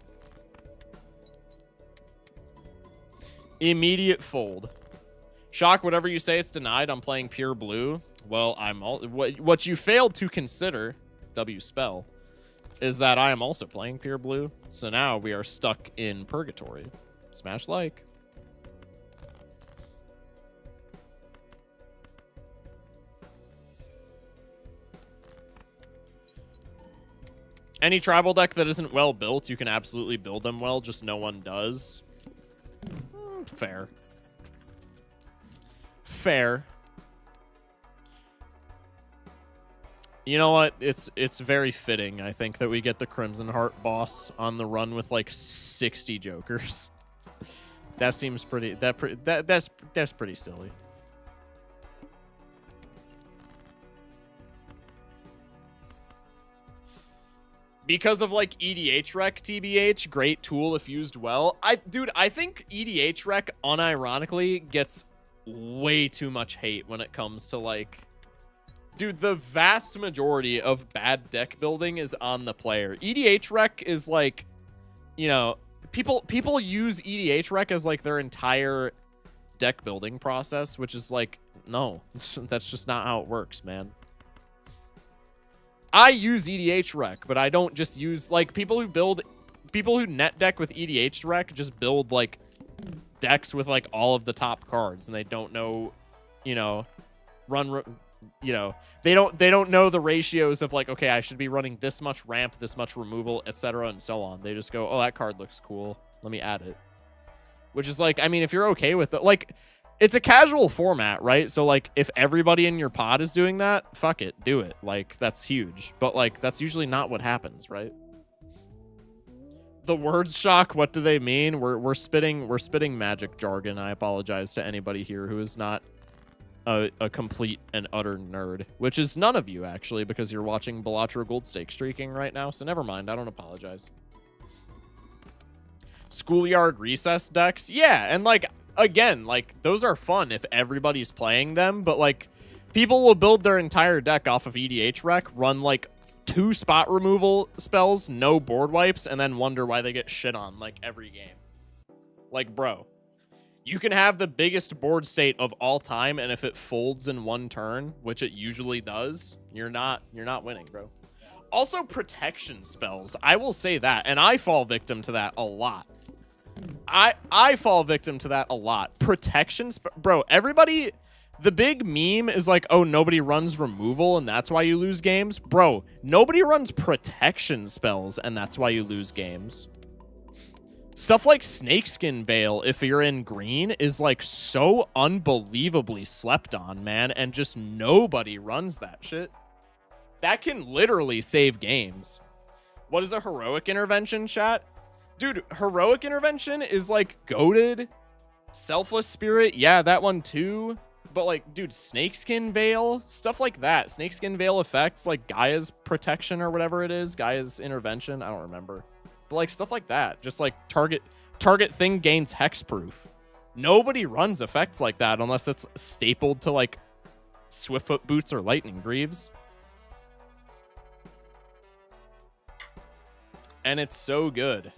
Immediate fold. Shock, whatever you say, it's denied. I'm playing pure blue. Well, what you failed to consider, W spell, is that I am also playing pure blue. So now we are stuck in purgatory. Smash like. Any tribal deck that isn't well built, you can absolutely build them well, just no one does. Fair. Fair. You know what? It's very fitting, I think, that we get the Crimson Heart boss on the run with like 60 Jokers. That seems pretty. That's pretty silly. Because of like EDH Rec, TBH, great tool if used well. Dude, I think EDH Rec unironically gets way too much hate when it comes to like. Dude, the vast majority of bad deck building is on the player. EDH Rec is like, you know, people use EDH Rec as like their entire deck building process, which is like, no, that's just not how it works, man. I use EDH Rec, but I don't just use, like, people who net deck with EDH Rec just build like decks with like all of the top cards, and they don't know, you know, you know, they don't know the ratios of like, okay, I should be running this much ramp, this much removal, etc., and so on. They just go, oh, that card looks cool. Let me add it. Which is like, I mean, if you're okay with it, like, it's a casual format, right? So, like, if everybody in your pod is doing that, fuck it, do it. Like, that's huge. But, like, that's usually not what happens, right? The words shock, what do they mean? We're spitting Magic jargon. I apologize to anybody here who is not a complete and utter nerd, which is none of you, actually, because you're watching Balatro Gold Stake streaking right now, so never mind. I don't apologize. Schoolyard recess decks? Yeah, and, like, again, like, those are fun if everybody's playing them, but, like, people will build their entire deck off of EDH Rec, run, like, 2 spot removal spells, no board wipes, and then wonder why they get shit on, like, every game. Like, bro. You can have the biggest board state of all time, and if it folds in one turn, which it usually does, you're not winning, bro. Also, protection spells. I will say that, and I fall victim to that a lot. I fall victim to that a lot. Protection, bro. Everybody, the big meme is like, oh, nobody runs removal, and that's why you lose games, bro. Nobody runs protection spells, and that's why you lose games. Stuff like Snakeskin Veil, if you're in green, is like so unbelievably slept on, man, and just nobody runs that shit. That can literally save games. What is a Heroic Intervention, chat? Dude, Heroic Intervention is like goated. Selfless Spirit, yeah, that one too. But like, dude, Snakeskin Veil, stuff like that. Snakeskin Veil effects, like Gaia's Protection or whatever it is, Gaia's Intervention, I don't remember. But like stuff like that, just like target thing gains hexproof. Nobody runs effects like that unless it's stapled to like Swiftfoot Boots or Lightning Greaves. And it's so good.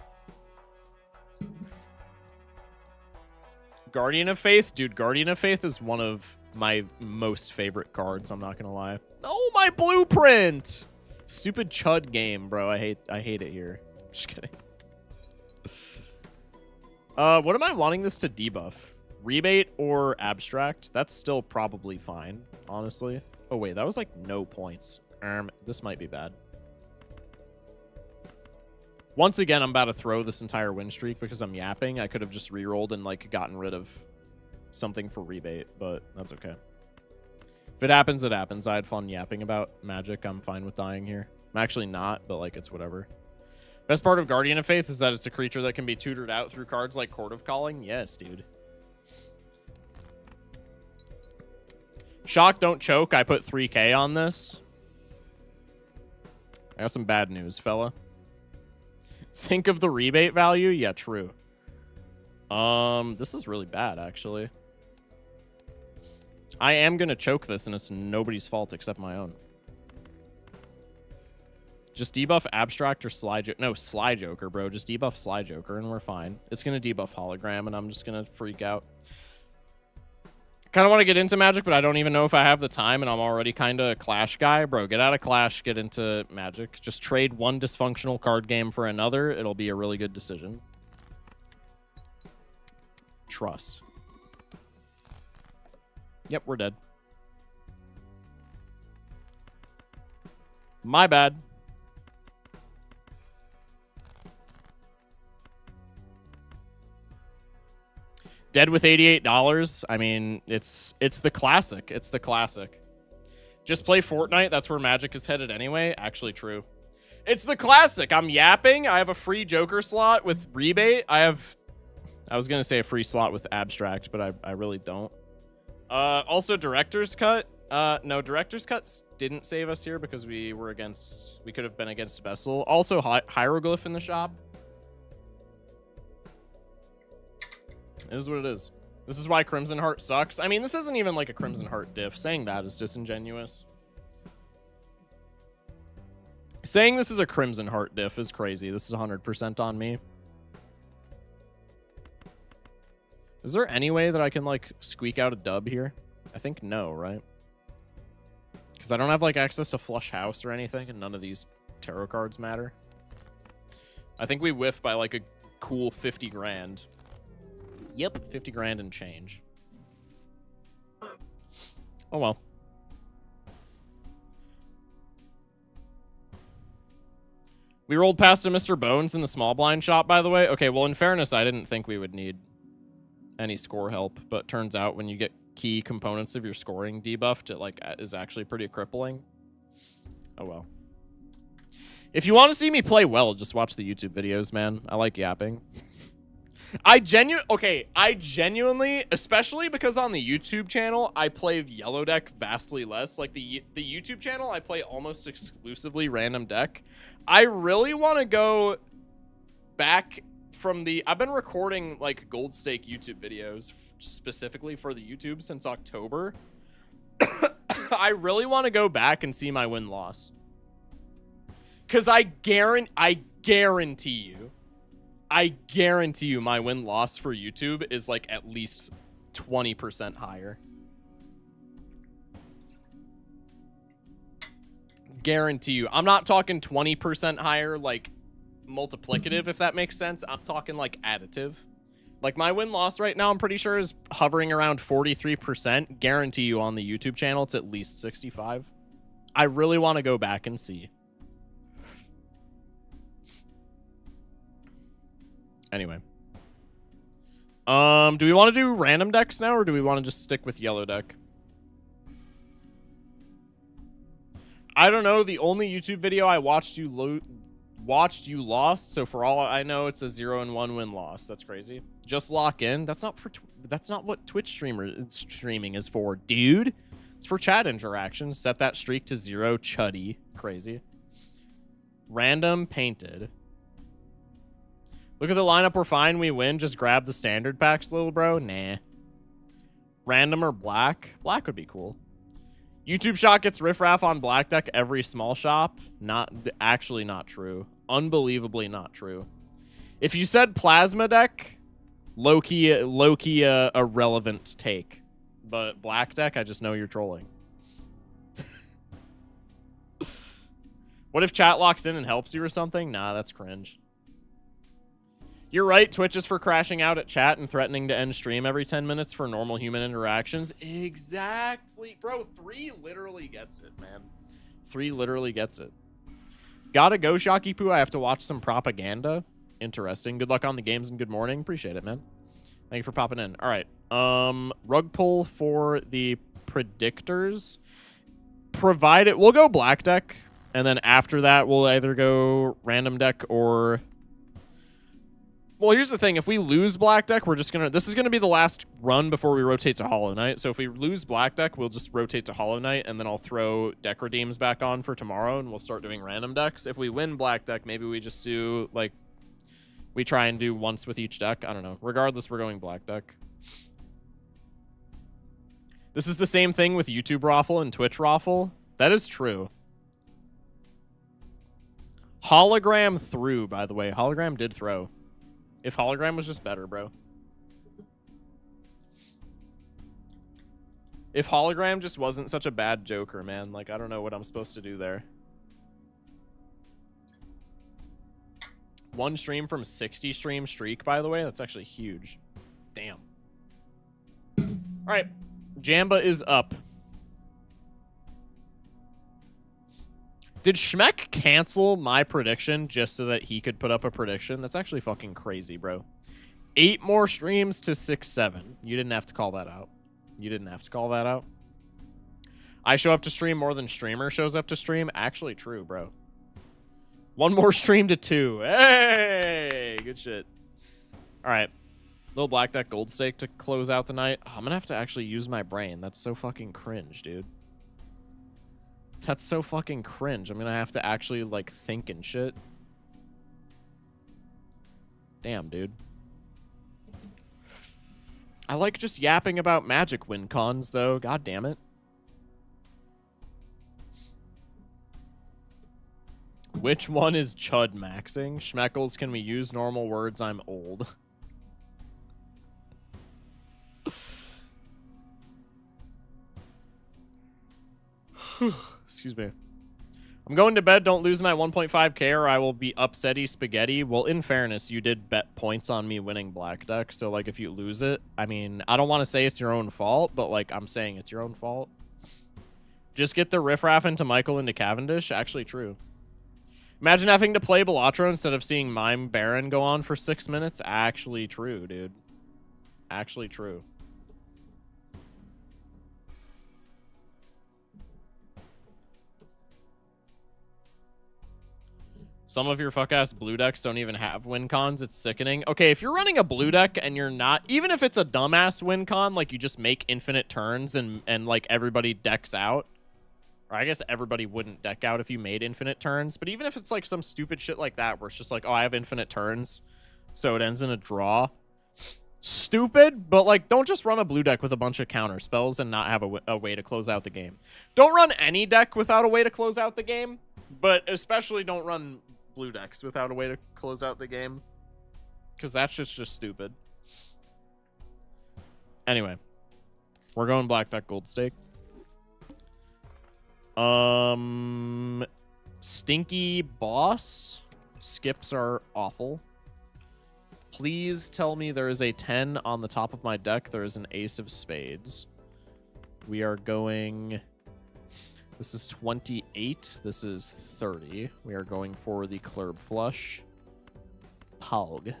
Guardian of Faith, dude, Guardian of Faith is one of my most favorite cards, I'm not gonna lie. Oh, my blueprint! Stupid chud game, bro. I hate it here. Just kidding. What am I wanting this to debuff? Rebate or Abstract? That's still probably fine, honestly. Oh, wait, that was like no points. This might be bad. Once again, I'm about to throw this entire win streak because I'm yapping. I could have just rerolled and like gotten rid of something for rebate, but that's okay. If it happens, it happens. I had fun yapping about Magic. I'm fine with dying here. I'm actually not, but like it's whatever. Best part of Guardian of Faith is that it's a creature that can be tutored out through cards like Court of Calling. Yes, dude. Shock, don't choke. I put 3K on this. I got some bad news, fella. Think of the rebate value? Yeah, true. This is really bad, actually. I am going to choke this, and it's nobody's fault except my own. Just debuff Abstract or Sly Joker. No, Sly Joker, bro. Just debuff Sly Joker, and we're fine. It's going to debuff Hologram, and I'm just going to freak out. Kind of want to get into Magic, but I don't even know if I have the time, and I'm already kind of a Clash guy. Bro, get out of Clash, get into Magic. Just trade one dysfunctional card game for another. It'll be a really good decision. Trust. Yep, we're dead. My bad. Dead with $88. I mean, it's the classic. It's the classic. Just play Fortnite. That's where Magic is headed anyway. Actually true. It's the classic. I'm yapping. I have a free Joker slot with rebate. I was going to say a free slot with Abstract, but I really don't. Also Director's Cut. No, Director's Cut didn't save us here because we could have been against Vessel. Also Hieroglyph in the shop. It is what it is. This is why Crimson Heart sucks. I mean, this isn't even like a Crimson Heart diff. Saying that is disingenuous. Saying this is a Crimson Heart diff is crazy. This is 100% on me. Is there any way that I can, like, squeak out a dub here? I think no, right? Because I don't have, like, access to Flush House or anything, and none of these tarot cards matter. I think we whiff by, like, a cool 50 grand. Yep, 50 grand and change. Oh, well. We rolled past a Mr. Bones in the small blind shop, by the way. Okay, well, in fairness, I didn't think we would need any score help, but turns out when you get key components of your scoring debuffed, it like is actually pretty crippling. Oh well. If you want to see me play well, just watch the YouTube videos, man. I like yapping. I genuinely, especially because on the YouTube channel, I play yellow deck vastly less. Like the YouTube channel, I play almost exclusively random deck. I really want to go back from the, I've been recording like gold stake YouTube videos specifically for the YouTube since October. I really want to go back and see my win-loss. Because I guarantee you my win-loss for YouTube is like at least 20% higher. Guarantee you. I'm not talking 20% higher like multiplicative, if that makes sense. I'm talking like additive. Like my win-loss right now, I'm pretty sure is hovering around 43%. Guarantee you on the YouTube channel, it's at least 65. I really want to go back and see. Anyway. Do we want to do random decks now, or do we want to just stick with yellow deck? I don't know. The only YouTube video I watched you lost, so for all I know, it's a 0-1 win loss. That's crazy. Just lock in. That's not what Twitch streaming is for, dude. It's for chat interaction. Set that streak to 0. Chuddy. Crazy. Random painted. Look at the lineup. We're fine. We win. Just grab the standard packs, little bro. Nah. Random or black? Black would be cool. YouTube shot gets riffraff on black deck every small shop. Actually not true. Unbelievably not true. If you said plasma deck, low-key a relevant take. But black deck, I just know you're trolling. What if chat locks in and helps you or something? Nah, that's cringe. You're right, Twitch is for crashing out at chat and threatening to end stream every 10 minutes for normal human interactions. Exactly. Bro, 3 literally gets it, man. 3 literally gets it. Gotta go, Shocky Poo. I have to watch some propaganda. Interesting. Good luck on the games and good morning. Appreciate it, man. Thank you for popping in. All right. Rug pull for the predictors. Provided we'll go black deck, and then after that we'll either go random deck or... Well, here's the thing. If we lose black deck, we're just gonna... This is gonna be the last run before we rotate to Hollow Knight. So if we lose black deck, we'll just rotate to Hollow Knight, and then I'll throw deck redeems back on for tomorrow, and we'll start doing random decks. If we win black deck, maybe we just do, like... We try and do once with each deck. I don't know. Regardless, we're going black deck. This is the same thing with YouTube Raffle and Twitch Raffle. That is true. Hologram threw, by the way. Hologram did throw. If hologram was just better, bro. If hologram just wasn't such a bad Joker, man. Like, I don't know what I'm supposed to do there. 1 stream from 60 stream streak, by the way. That's actually huge. Damn. All right. Jamba is up. Did Schmeck cancel my prediction just so that he could put up a prediction? That's actually fucking crazy, bro. 8 more streams to 6-7. You didn't have to call that out. You didn't have to call that out. I show up to stream more than streamer shows up to stream. Actually true, bro. 1 more stream to 2. Hey! Good shit. All right. Little black deck gold stake to close out the night. Oh, I'm going to have to actually use my brain. That's so fucking cringe, dude. That's so fucking cringe. I'm gonna have to actually, like, think and shit. Damn, dude. I like just yapping about Magic win cons, though. God damn it. Which one is Chud maxing? Schmeckles, can we use normal words? I'm old. Excuse me. I'm going to bed. Don't lose my 1.5k or I will be upsetty spaghetti. Well, in fairness, you did bet points on me winning black deck. So, like, if you lose it, I mean, I don't want to say it's your own fault, but, like, I'm saying it's your own fault. Just get the riffraff into Michael into Cavendish. Actually true. Imagine having to play Balatro instead of seeing Mime Baron go on for 6 minutes. Actually true, dude. Actually true. Some of your fuck-ass blue decks don't even have win cons. It's sickening. Okay, if you're running a blue deck and you're not... Even if it's a dumbass win con, like you just make infinite turns and like, everybody decks out. Or I guess everybody wouldn't deck out if you made infinite turns. But even if it's like some stupid shit like that where it's just like, oh, I have infinite turns, so it ends in a draw. Stupid, but like, don't just run a blue deck with a bunch of counter spells and not have a way to close out the game. Don't run any deck without a way to close out the game, but especially don't run blue decks without a way to close out the game, because that's just stupid. Anyway, we're going black deck gold stake. Stinky boss. Skips are awful. Please tell me there is a 10 on the top of my deck. There is an ace of spades. We are going... This is 28. This is 30. We are going for the Club flush. Pog.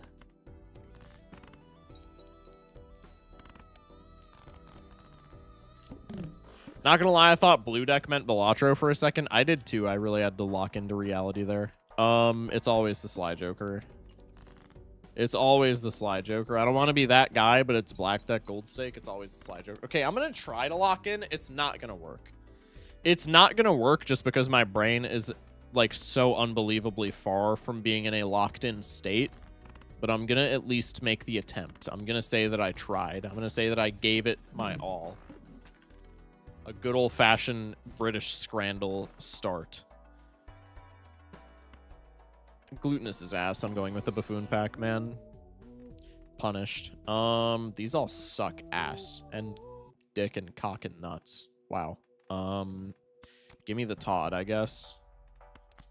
Not gonna lie, I thought blue deck meant Balatro for a second. I did too. I really had to lock into reality there. It's always the Sly Joker. It's always the Sly Joker. I don't want to be that guy, but it's black deck gold stake. It's always the Sly Joker. Okay, I'm gonna try to lock in. It's not gonna work. It's not gonna work just because my brain is like so unbelievably far from being in a locked in state. But I'm gonna at least make the attempt. I'm gonna say that I tried. I'm gonna say that I gave it my all. A good old-fashioned British Scrandle start. Glutinous is ass. I'm going with the Buffoon pack, man. Punished. These all suck ass. And dick and cock and nuts. Wow. Give me the Todd, I guess.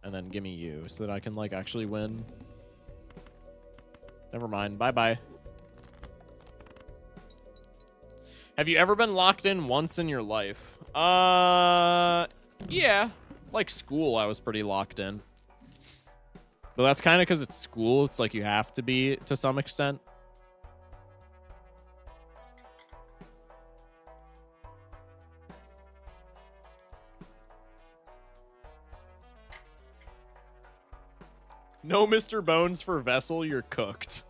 And then give me you so that I can, like, actually win. Never mind. Bye-bye. Have you ever been locked in once in your life? Yeah. Like school, I was pretty locked in. But that's kind of because it's school. It's like you have to be to some extent. No Mr. Bones for Vessel, you're cooked.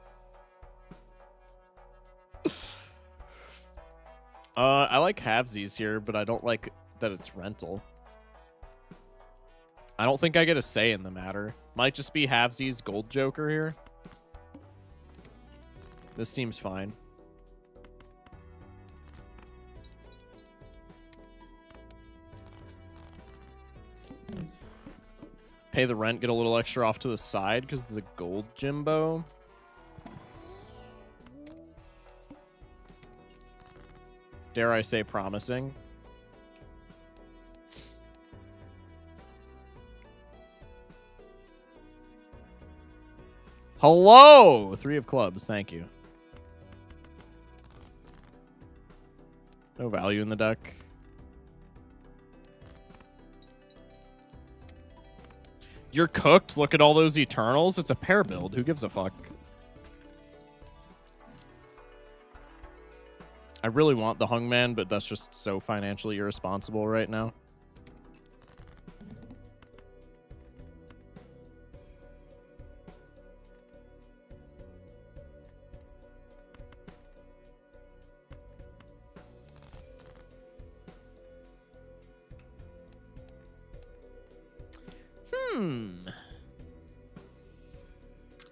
I like halvesies here, but I don't like that it's rental. I don't think I get a say in the matter. Might just be halvesies gold joker here. This seems fine. Pay the rent, get a little extra off to the side because of the gold Jimbo. Dare I say promising? Hello! 3 of clubs, thank you. No value in the deck. You're cooked? Look at all those Eternals. It's a pair build. Who gives a fuck? I really want the Hungman, but that's just so financially irresponsible right now.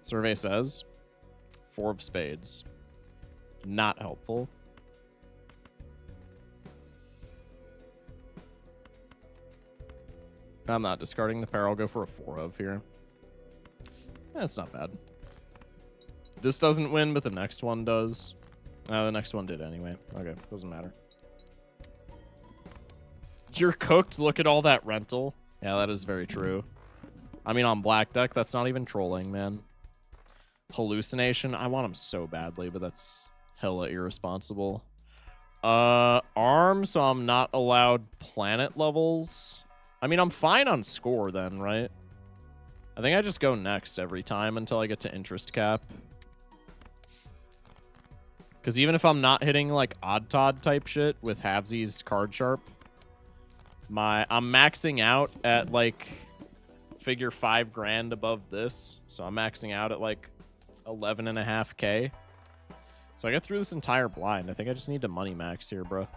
Survey says 4 of spades. Not helpful. I'm not discarding the pair. I'll go for a 4 of here. That's not bad. This doesn't win, but the next one does. The next one did anyway. Okay, doesn't matter. You're cooked. Look at all that rental. Yeah, that is very true. I mean, on black deck, that's not even trolling, man. Hallucination. I want him so badly, but that's hella irresponsible. Arm, so I'm not allowed planet levels. I mean, I'm fine on score then, right? I think I just go next every time until I get to interest cap. Because even if I'm not hitting like odd Todd type shit with halvesies card sharp, I'm maxing out at like figure 5 grand above this. So I'm maxing out at like 11.5K. So I get through this entire blind. I think I just need to money max here, bro.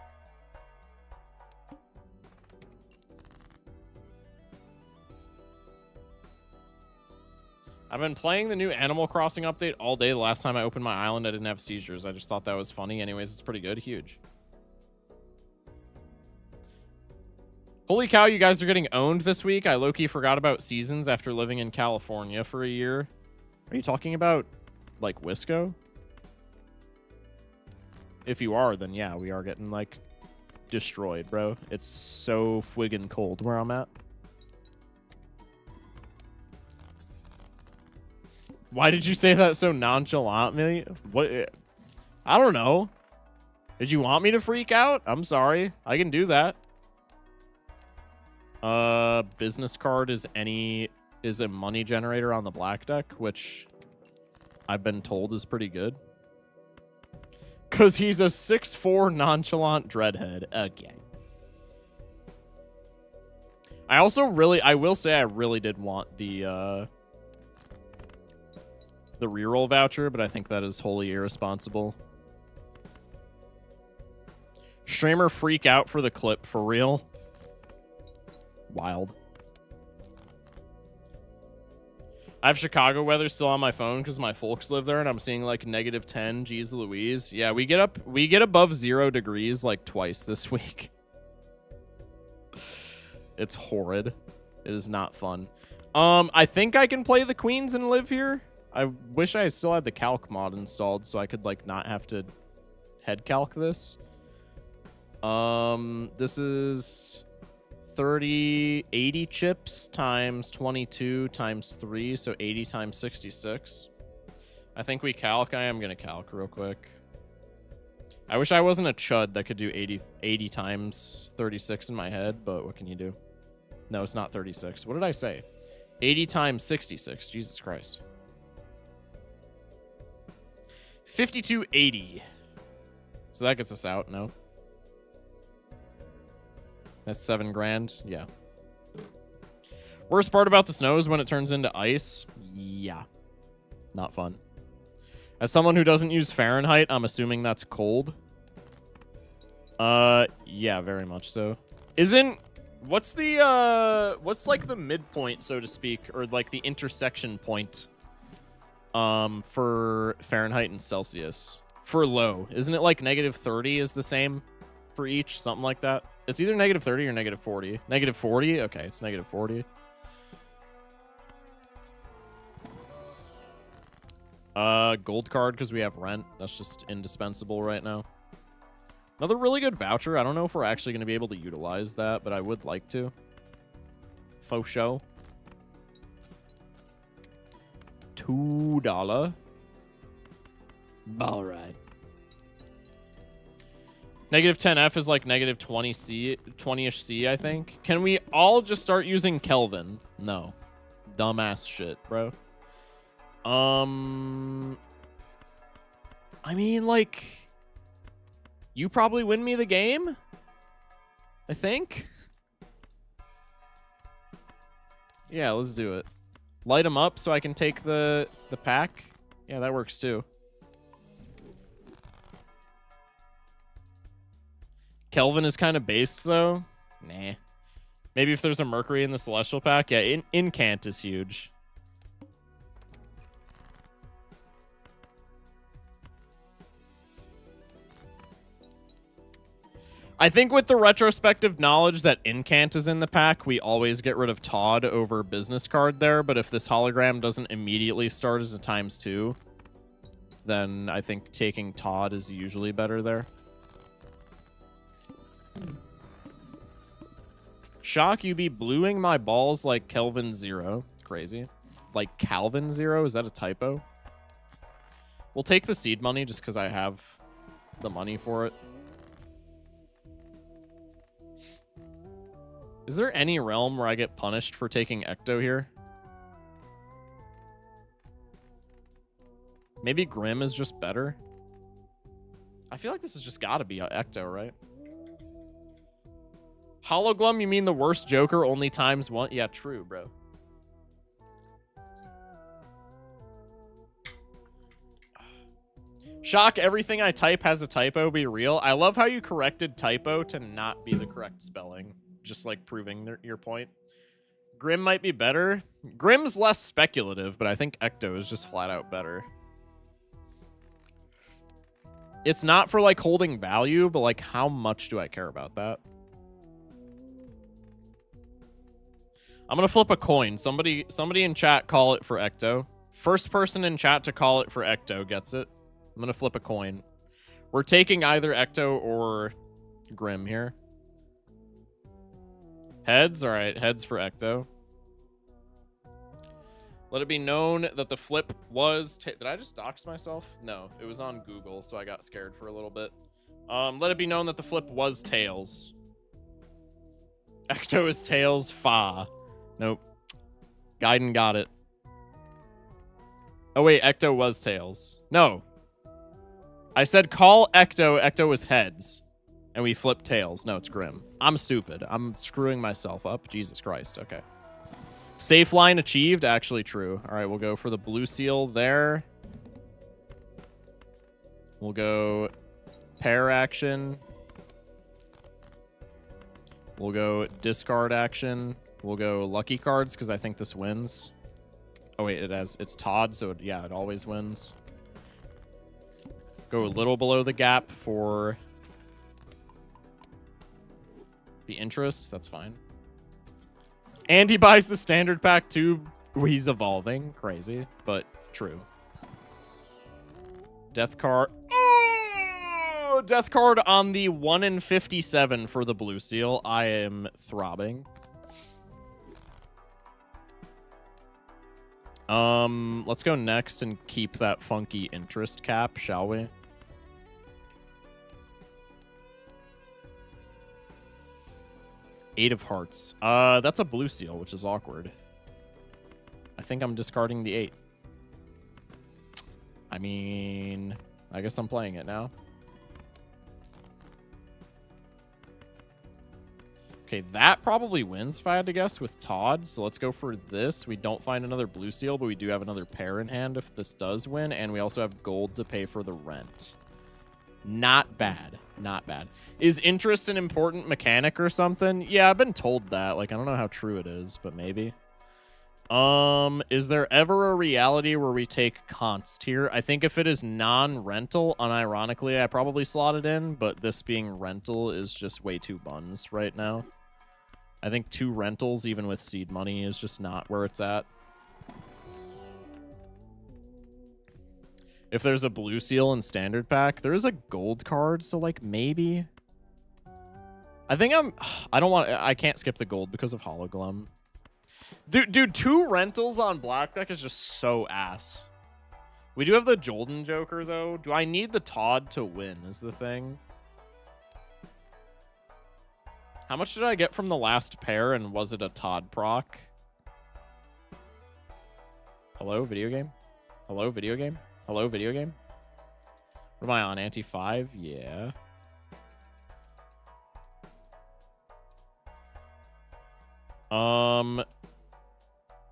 I've been playing the new Animal Crossing update all day. The last time I opened my island, I didn't have seizures. I just thought that was funny. Anyways, it's pretty good. Huge. Holy cow, you guys are getting owned this week. I low-key forgot about seasons after living in California for a year. Are you talking about, like, Wisco? If you are, then yeah, we are getting, like, destroyed, bro. It's so friggin' cold where I'm at. Why did you say that so nonchalantly? What? I don't know. Did you want me to freak out? I'm sorry. I can do that. Business card is a money generator on the black deck, which I've been told is pretty good. Cause he's a 6'4" nonchalant dreadhead again. I will say I really did want the reroll voucher, but I think that is wholly irresponsible. Streamer freak out for the clip, for real. Wild. I have Chicago weather still on my phone because my folks live there, and I'm seeing like -10. Jeez Louise. Yeah, we get above 0 degrees like twice this week. It's horrid. It is not fun. I think I can play the Queens and live here. I wish I still had the calc mod installed so I could like not have to head calc this. This is 80 chips times 22 times 3, so 80 times 66. I think we calc. I am gonna calc real quick. I wish I wasn't a chud that could do 80 times 36 in my head, but what can you do? No, it's not 36. What did I say? 80 times 66. Jesus Christ. 5280. So that gets us out, no? That's 7 grand. Yeah. Worst part about the snow is when it turns into ice. Yeah. Not fun. As someone who doesn't use Fahrenheit, I'm assuming that's cold. Yeah, very much so. What's like the midpoint, so to speak, or like the intersection point for Fahrenheit and Celsius for low? Isn't it like -30 is the same for each, something like that? It's either -30 or -40. -40? Okay, it's -40. Gold card because we have rent. That's just indispensable right now. Another really good voucher. I don't know if we're actually going to be able to utilize that, but I would like to. Faux show. $2. All right. -10F is like -20C, 20-ish C, I think. Can we all just start using Kelvin? No. Dumbass shit, bro. I mean, like, you probably win me the game, I think. Yeah, let's do it. Light them up so I can take the pack. Yeah, that works too. Kelvin is kind of based, though. Nah. Maybe if there's a Mercury in the Celestial pack. Yeah, Incant is huge. I think with the retrospective knowledge that Incant is in the pack, we always get rid of Todd over business card there. But if this hologram doesn't immediately start as a ×2, then I think taking Todd is usually better there. Shock, you be bluing my balls like Kelvin 0. Crazy. Like Calvin 0? Is that a typo? We'll take the seed money just because I have the money for it. Is there any realm where I get punished for taking Ecto here? Maybe Grim is just better. I feel like this has just got to be Ecto, right? Hologlum, you mean the worst Joker only times one? Yeah, true, bro. Shock, everything I type has a typo, be real. I love how you corrected typo to not be the correct spelling. Just like proving your point. Grim might be better. Grim's less speculative, but I think Ecto is just flat out better. It's not for like holding value, but like how much do I care about that? I'm gonna flip a coin. Somebody in chat call it for Ecto. First person in chat to call it for Ecto gets it. I'm gonna flip a coin. We're taking either Ecto or Grim here. Heads? Alright, heads for Ecto. Let it be known that the flip was... Did I just dox myself? No, it was on Google, so I got scared for a little bit. Let it be known that the flip was tails. Ecto is tails. Fa. Nope. Gaiden got it. Oh, wait. Ecto was tails. No. I said call Ecto. Ecto was heads. And we flipped tails. No, it's Grim. I'm stupid. I'm screwing myself up. Jesus Christ. Okay. Safe line achieved. Actually true. All right, we'll go for the blue seal there. We'll go pair action. We'll go discard action. We'll go lucky cards because I think this wins. Oh, wait, it's Todd, so yeah, it always wins. Go a little below the gap for the interest. That's fine. And he buys the standard pack too. He's evolving. Crazy, but true. Death card. Oh, death card on the 1 in 57 for the blue seal. I am throbbing. Let's go next and keep that funky interest cap, shall we? Eight of hearts. That's a blue seal, which is awkward. I think I'm discarding the 8. I mean, I guess I'm playing it now. Okay, that probably wins if I had to guess with Todd. So let's go for this. We don't find another blue seal, but we do have another pair in hand if this does win. And we also have gold to pay for the rent. Not bad. Not bad. Is interest an important mechanic or something? Yeah, I've been told that. Like, I don't know how true it is, but maybe. Is there ever a reality where we take const here? I think if it is non-rental, unironically, I probably slot it in, but this being rental is just way too buns right now. I think 2 rentals, even with seed money, is just not where it's at. If there's a blue seal in standard pack, there is a gold card, so like maybe. I think I can't skip the gold because of Hologlum. Dude, 2 rentals on black deck is just so ass. We do have the Jolden Joker, though. Do I need the Todd to win is the thing. How much did I get from the last pair, and was it a Todd proc? Hello, video game? Hello, video game? Hello, video game? What am I on, anti-5? Yeah.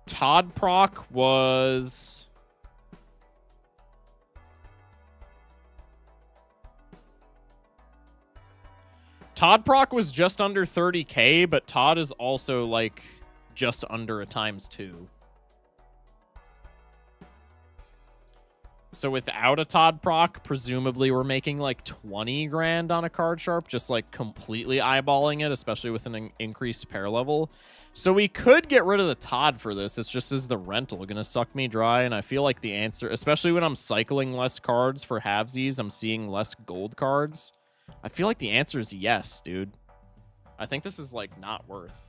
Todd proc was... Todd proc was just under 30k, but Todd is also like just under a ×2. So without a Todd proc, presumably we're making like 20 grand on a card sharp, just like completely eyeballing it, especially with an increased pair level. So we could get rid of the Todd for this. It's just, is the rental gonna suck me dry? And I feel like the answer, especially when I'm cycling less cards for halvesies, I'm seeing less gold cards. I feel like the answer is yes, dude. I think this is like not worth.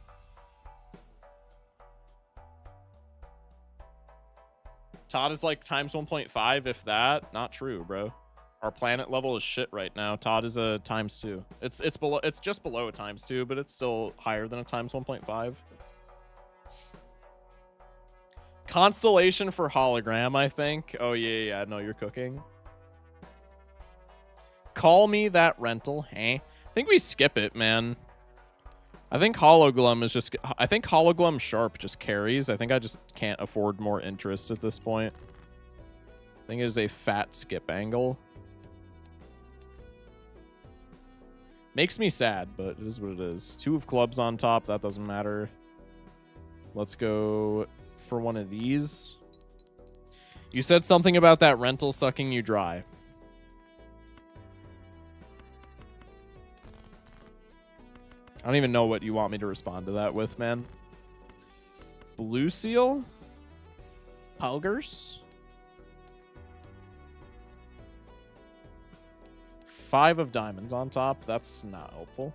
Todd is like ×1.5, if that. Not true, bro. Our planet level is shit right now. Todd is a ×2. It's below. It's just below a ×2, but it's still higher than a ×1.5. Constellation for hologram, I think. Oh, yeah. No, you're cooking. Call me that rental, hey? I think we skip it, man. I think Hologlum is just... I think Hologlum Sharp just carries. I think I just can't afford more interest at this point. I think it is a fat skip angle. Makes me sad, but it is what it is. 2 of clubs on top. That doesn't matter. Let's go for one of these. You said something about that rental sucking you dry. I don't even know what you want me to respond to that with, man. Blue seal? Poggers? 5 of diamonds on top. That's not helpful.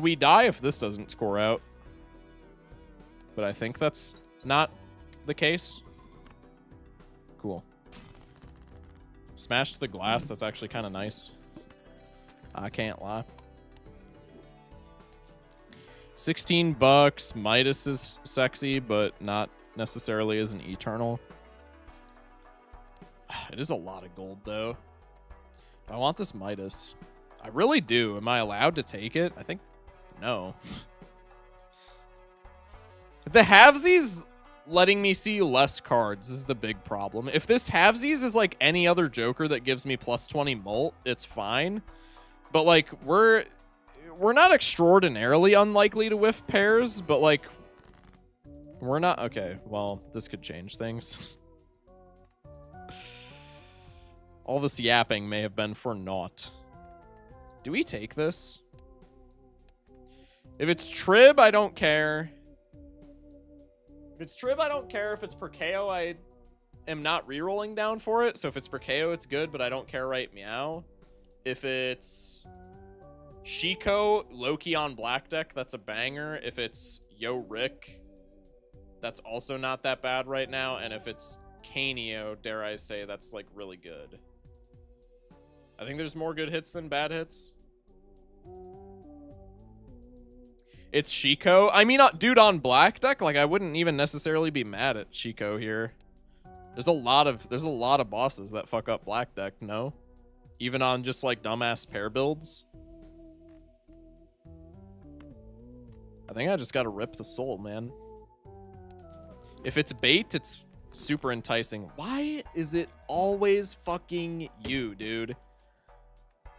We die if this doesn't score out. But I think that's not the case. Cool. Smashed the glass. That's actually kind of nice. I can't lie. 16 bucks. Midas is sexy, but not necessarily as an eternal. It is a lot of gold, though. I want this Midas. I really do. Am I allowed to take it? I think no. The halvesies letting me see less cards is the big problem. If this halvesies is like any other Joker that gives me plus 20 mult, it's fine. But like we're not extraordinarily unlikely to whiff pairs, but like we're not okay. Well, this could change things. All this yapping may have been for naught. Do we take this? If it's Trib, I don't care. If it's Trib, I don't care. If it's per KO, I am not rerolling down for it. So if it's per KO, it's good, but I don't care right meow. If it's Shiko, Loki on black deck, that's a banger. If it's Yo Rick, that's also not that bad right now. And if it's Canio, dare I say, that's like really good. I think there's more good hits than bad hits. It's Shiko. I mean, dude, on black deck, like I wouldn't even necessarily be mad at Shiko here. There's a lot of bosses that fuck up black deck, no? Even on just like dumbass pair builds. I think I just gotta rip the soul, man. If it's bait, it's super enticing. Why is it always fucking you, dude?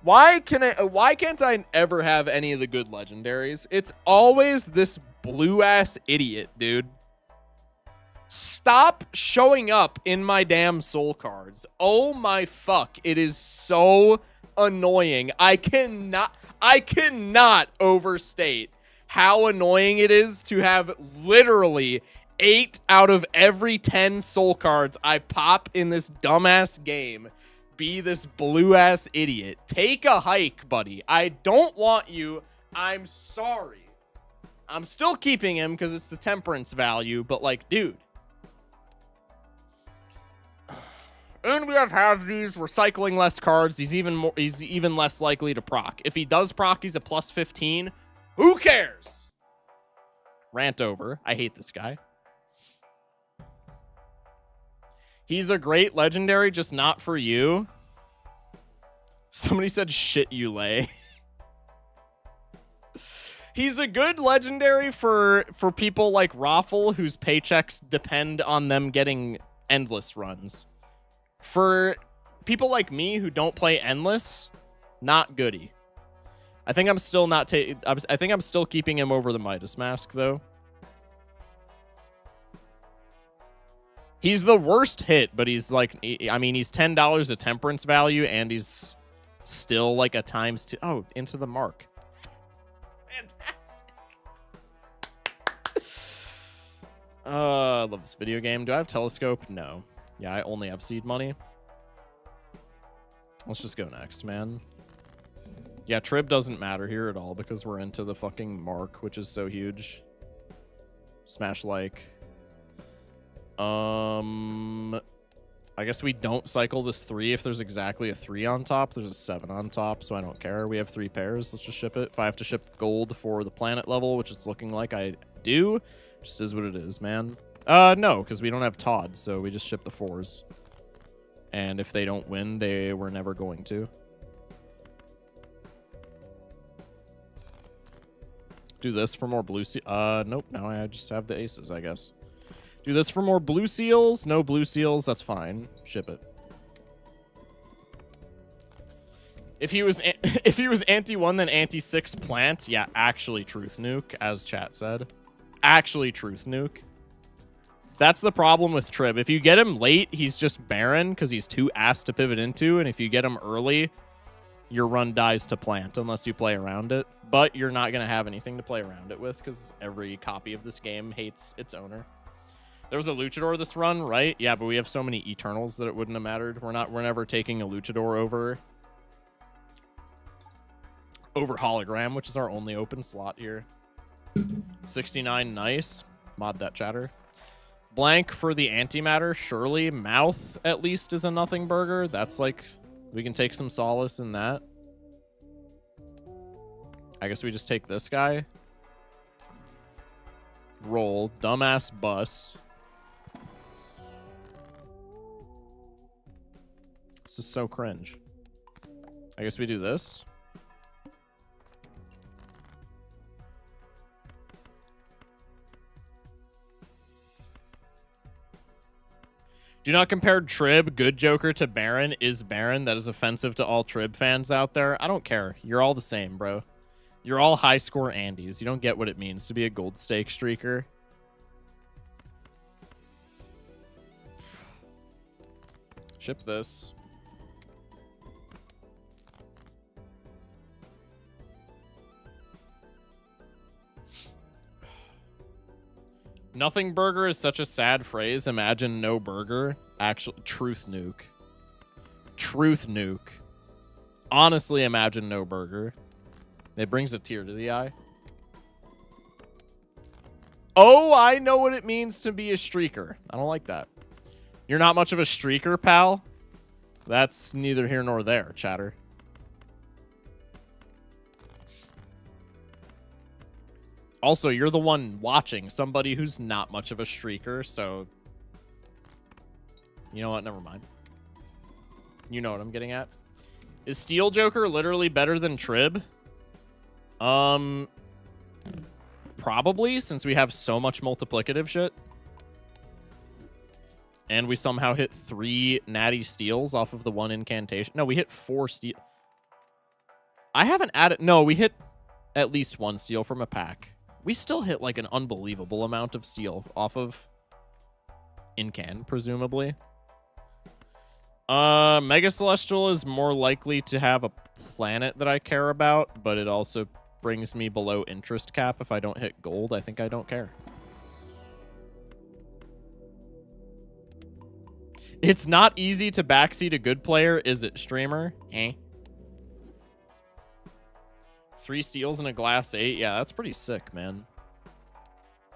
Why can't I ever have any of the good legendaries? It's always this blue ass idiot, dude. Stop showing up in my damn soul cards. Oh my fuck. It is so annoying. I cannot overstate how annoying it is to have literally 8 out of every 10 soul cards I pop in this dumbass game be this blue ass idiot. Take a hike, buddy. I don't want you. I'm sorry. I'm still keeping him because it's the temperance value, but like, dude. And we have halvesies. We're cycling less cards. He's even less likely to proc. If he does proc, he's a plus 15. Who cares? Rant over. I hate this guy. He's a great legendary, just not for you. Somebody said shit you lay. He's a good legendary for people like Raffle, whose paychecks depend on them getting endless runs. For people like me who don't play endless, not goody. I think I'm still not I think I'm still keeping him over the Midas Mask though. He's the worst hit, but he's like, I mean, he's $10 a temperance value, and he's still like a ×2. Oh, into the mark. Fantastic. I love this video game. Do I have telescope? No. Yeah, I only have seed money. Let's just go next, man. Yeah, Trib doesn't matter here at all because we're into the fucking mark, which is so huge. Smash like. I guess we don't cycle this 3 if there's exactly a 3 on top. There's a 7 on top, so I don't care. We have 3 pairs. Let's just ship it. If I have to ship gold for the planet level, which it's looking like I do, just is what it is, man. No, because we don't have Todd, so we just ship the 4s. And if they don't win, they were never going to. Do this for more blue seal. Nope. Now I just have the aces, I guess. Do this for more blue seals. No blue seals. That's fine. Ship it. If he was anti-1, then anti-6 plant. Yeah, actually truth nuke, as chat said. Actually truth nuke. That's the problem with Trib. If you get him late, he's just Baron because he's too ass to pivot into. And if you get him early, your run dies to plant unless you play around it. But you're not going to have anything to play around it with because every copy of this game hates its owner. There was a Luchador this run, right? Yeah, but we have so many Eternals that it wouldn't have mattered. We're never taking a Luchador over Hologram, which is our only open slot here. 69, nice. Mod that, chatter. Blank for the antimatter, surely. Mouth, at least, is a nothing burger. That's like, we can take some solace in that. I guess we just take this guy. Roll. Dumbass bus. This is so cringe. I guess we do this. Do not compare Trib, good Joker, to Baron. Is Baron. That is offensive to all Trib fans out there. I don't care. You're all the same, bro. You're all high score Andes. You don't get what it means to be a gold stake streaker. Ship this. Nothing burger is such a sad phrase. Imagine no burger. Actually, truth nuke. Truth nuke. Honestly, imagine no burger. It brings a tear to the eye. Oh, I know what it means to be a streaker. I don't like that. You're not much of a streaker, pal. That's neither here nor there, chatter. Also, you're the one watching somebody who's not much of a streaker, so... You know what? Never mind. You know what I'm getting at. Is Steel Joker literally better than Trib? Probably, since we have so much multiplicative shit. And we somehow hit 3 natty steals off of the 1 incantation. No, we hit 4 steel. I haven't added... No, we hit at least 1 steal from a pack. We still hit like an unbelievable amount of steel off of Incan, presumably. Mega Celestial is more likely to have a planet that I care about, but it also brings me below interest cap if I don't hit gold. I think I don't care. It's not easy to backseat a good player, is it, streamer? 3 steals and a glass 8. Yeah, that's pretty sick, man.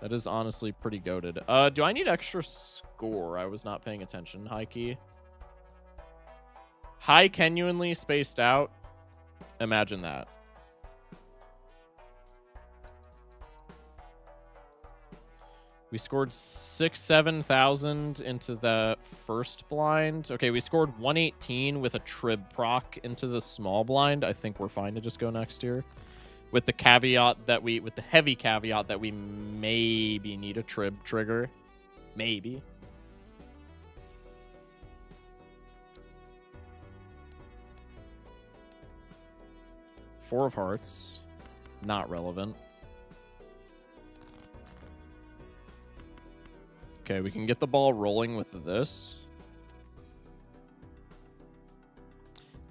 That is honestly pretty goated. Do I need extra score? I was not paying attention. High key. High genuinely spaced out. Imagine that. We scored 7,000 into the first blind. Okay, we scored 118 with a Trib proc into the small blind. I think we're fine to just go next here. With the caveat that with the heavy caveat that we maybe need a Trib trigger. Maybe. Four of hearts. Not relevant. Okay, we can get the ball rolling with this.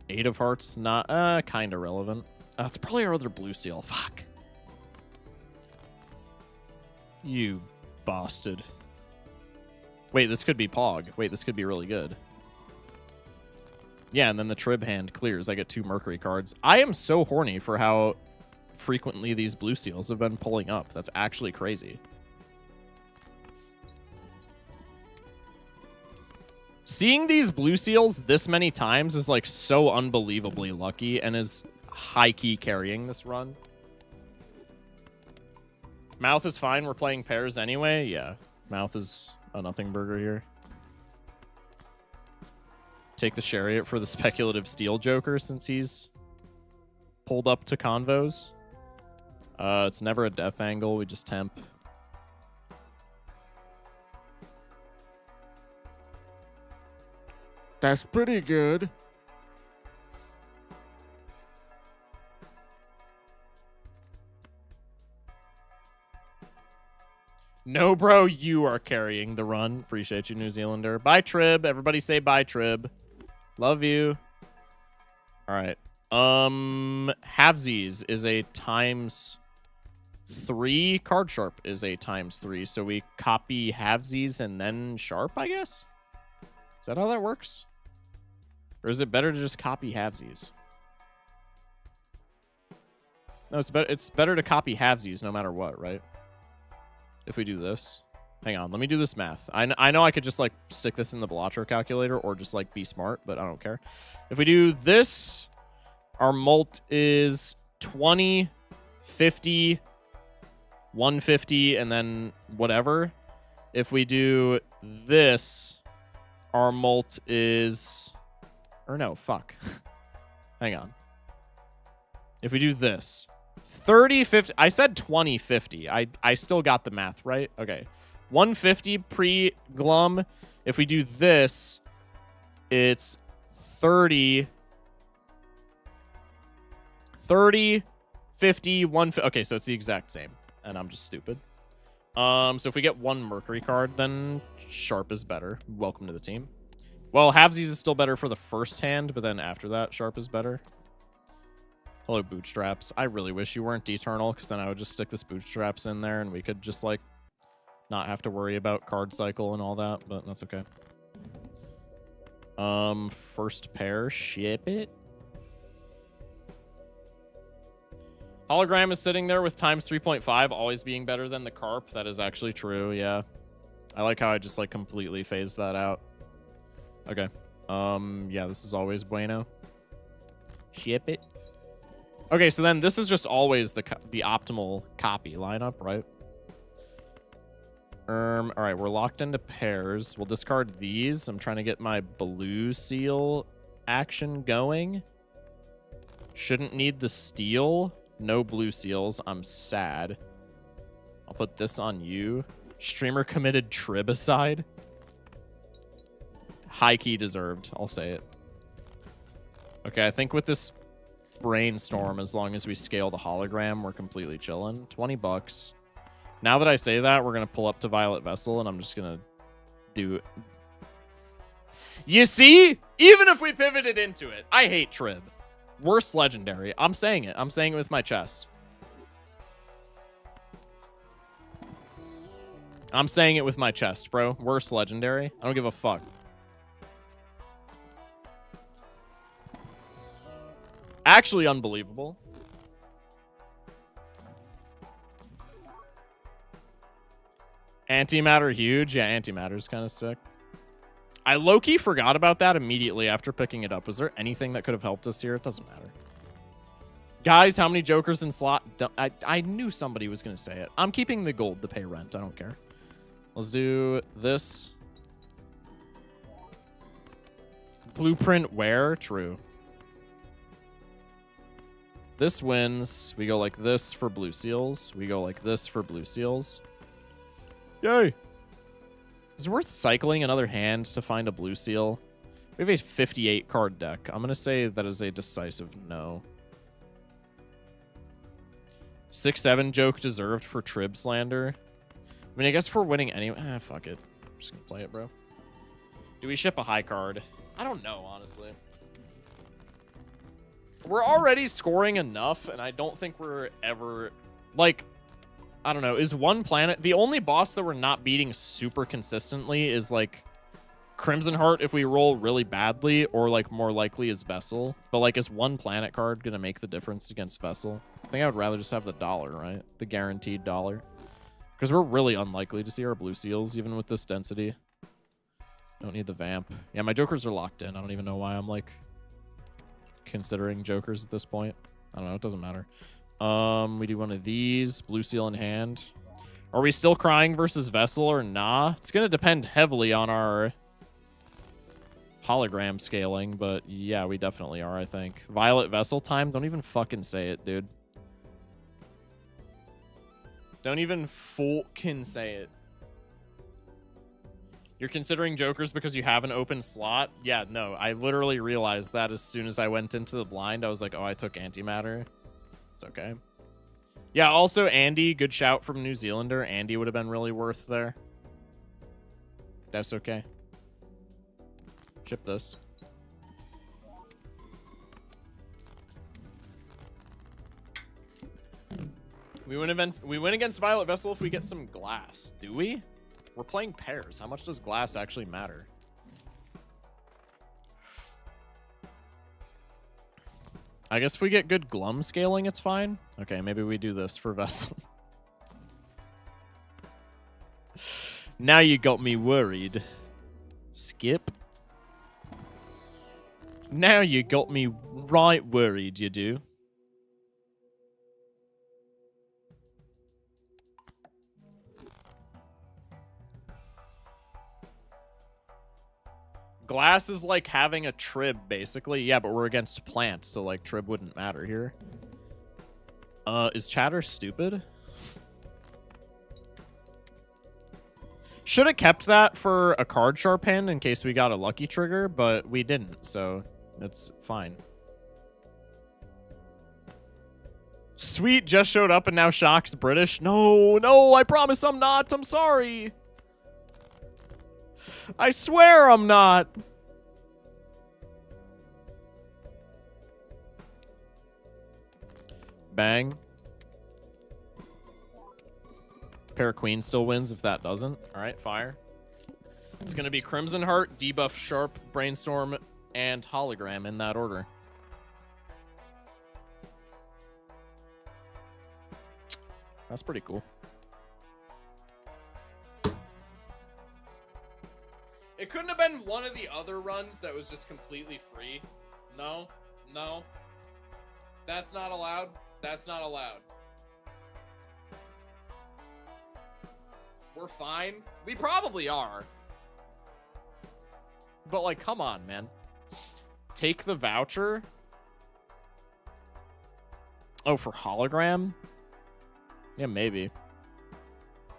8 of hearts, not kind of relevant. It's probably our other blue seal. Fuck. You bastard. Wait, this could be Pog. Wait, this could be really good. Yeah, and then the Trib hand clears. I get 2 Mercury cards. I am so horny for how frequently these blue seals have been pulling up. That's actually crazy. Seeing these blue seals this many times is like so unbelievably lucky and is high-key carrying this run. Mouth is fine. We're playing pairs anyway. Yeah. Mouth is a nothing burger here. Take the chariot for the speculative steel joker since he's pulled up to convos. It's never a death angle. We just temp. That's pretty good. No, bro, you are carrying the run. Appreciate you, New Zealander. Bye, Trib. Everybody say bye, Trib. Love you. All right. Halvesies is a ×3. Card sharp is a ×3. So we copy halvesies and then sharp, I guess? Is that how that works? Or is it better to just copy halvesies? No, it's better to copy halvesies no matter what, right? If we do this. Hang on, let me do this math. I know I could just, like, stick this in the Balatro calculator or just, like, be smart, but I don't care. If we do this, our mult is 20, 50, 150, and then whatever. If we do this, our mult is... Or no, fuck. Hang on. If we do this... 30, 50. I said 20, 50. I still got the math right. Okay. 150 pre-glum. If we do this, it's 30, 50, 150. Okay, so it's the exact same. And I'm just stupid. So if we get one Mercury card, then Sharp is better. Welcome to the team. Well, Halvesies is still better for the first hand, but then after that, Sharp is better. Hello, Bootstraps. I really wish you weren't Eternal, because then I would just stick this Bootstraps in there, and we could just, like, not have to worry about card cycle and all that, but that's okay. First pair, ship it. Hologram is sitting there with ×3.5 always being better than the Carp. That is actually true, yeah. I like how I just, like, completely phased that out. Okay. Yeah, this is always bueno. Ship it. Okay, so then this is just always the optimal copy lineup, right? All right, we're locked into pairs. We'll discard these. I'm trying to get my blue seal action going. Shouldn't need the steel. No blue seals. I'm sad. I'll put this on you. Streamer committed Trib aside. High key deserved. I'll say it. Okay, I think with this brainstorm, as long as we scale the hologram, we're completely chilling. 20 bucks. Now that I say that, we're going to pull up to Violet Vessel, and I'm just going to do it. You see? Even if we pivoted into it, I hate Trib. Worst legendary. I'm saying it. I'm saying it with my chest. I'm saying it with my chest, bro. Worst legendary. I don't give a fuck. Actually unbelievable. Antimatter huge. Yeah, antimatter's kind of sick. I low-key forgot about that immediately after picking it up. Was there anything that could have helped us here? It doesn't matter. Guys, how many jokers in slot? I knew somebody was going to say it. I'm keeping the gold to pay rent. I don't care. Let's do this. Blueprint where? True. This wins. We go like this for blue seals. We go like this for blue seals. Yay! Is it worth cycling another hand to find a blue seal? We have a 58 card deck. I'm going to say that is a decisive no. 6-7 joke deserved for Trib slander. I mean, I guess if we're winning anyway. Fuck it. I'm just going to play it, bro. Do we ship a high card? I don't know, honestly. We're already scoring enough, and I don't think we're ever... Like, I don't know. Is one planet... The only boss that we're not beating super consistently is, like, Crimson Heart if we roll really badly, or, like, more likely is Vessel. But, like, is one planet card going to make the difference against Vessel? I think I would rather just have the dollar, right? The guaranteed dollar. Because we're really unlikely to see our blue seals, even with this density. Don't need the vamp. Yeah, my jokers are locked in. I don't even know why I'm, like... considering jokers at this point. I don't know, it doesn't matter. We do one of these, blue seal in hand. Are we still crying versus Vessel or nah? It's going to depend heavily on our hologram scaling, but yeah, we definitely are, I think. Violet Vessel time? Don't even fucking say it, dude. Don't even fucking say it. You're considering Jokers because you have an open slot? Yeah, no, I literally realized that as soon as I went into the blind. I was like, oh, I took antimatter. It's okay. Yeah, also Andy, good shout from New Zealander. Andy would have been really worth there. That's okay. Ship this. We win against Violet Vessel if we get some glass. Do we? We're playing pairs. How much does glass actually matter? I guess if we get good glum scaling, it's fine. Okay, maybe we do this for Vessel. Now you got me worried. Skip. Now you got me right worried, you do. Glass is like having a trib, basically. Yeah, but we're against plants, so like trib wouldn't matter here. Is chatter stupid? Should have kept that for a card sharpen in case we got a lucky trigger, but we didn't, so it's fine. Sweet just showed up and now Shock's British. No, no, I promise I'm not. I'm sorry. I swear I'm not. Bang. Pair of Queen still wins if that doesn't. All right, fire. It's going to be Crimson Heart, Debuff, Sharp, Brainstorm, and Hologram in that order. That's pretty cool. It couldn't have been one of the other runs that was just completely free. No, no. That's not allowed. That's not allowed. We're fine. We probably are. But, like, come on, man. Take the voucher. Oh, for hologram? Yeah, maybe.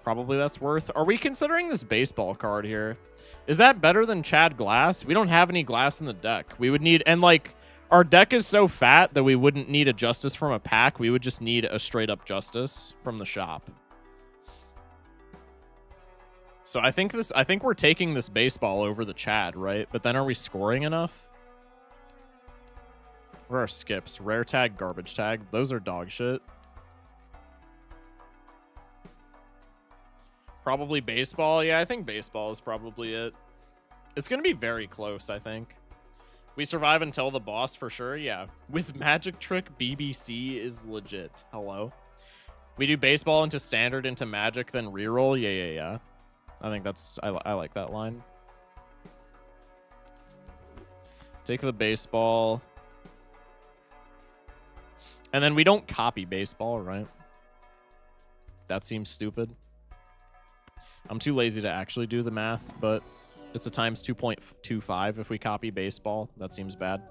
Probably that's worth. Are we considering this baseball card here? Is that better than Chad Glass? We don't have any glass in the deck. We would need, and like, our deck is so fat that we wouldn't need a Justice from a pack. We would just need a straight up Justice from the shop. So I think we're taking this baseball over the Chad, right? But then are we scoring enough? What are our skips? Rare tag, garbage tag. Those are dog shit. Probably baseball. Yeah, I think baseball is probably it. It's going to be very close, I think. We survive until the boss for sure. Yeah. With Magic Trick, BBC is legit. Hello. We do baseball into standard into magic, then reroll. Yeah. I think that's... I like that line. Take the baseball. And then we don't copy baseball, right? That seems stupid. I'm too lazy to actually do the math, but it's a times 2.25 if we copy baseball. That seems bad.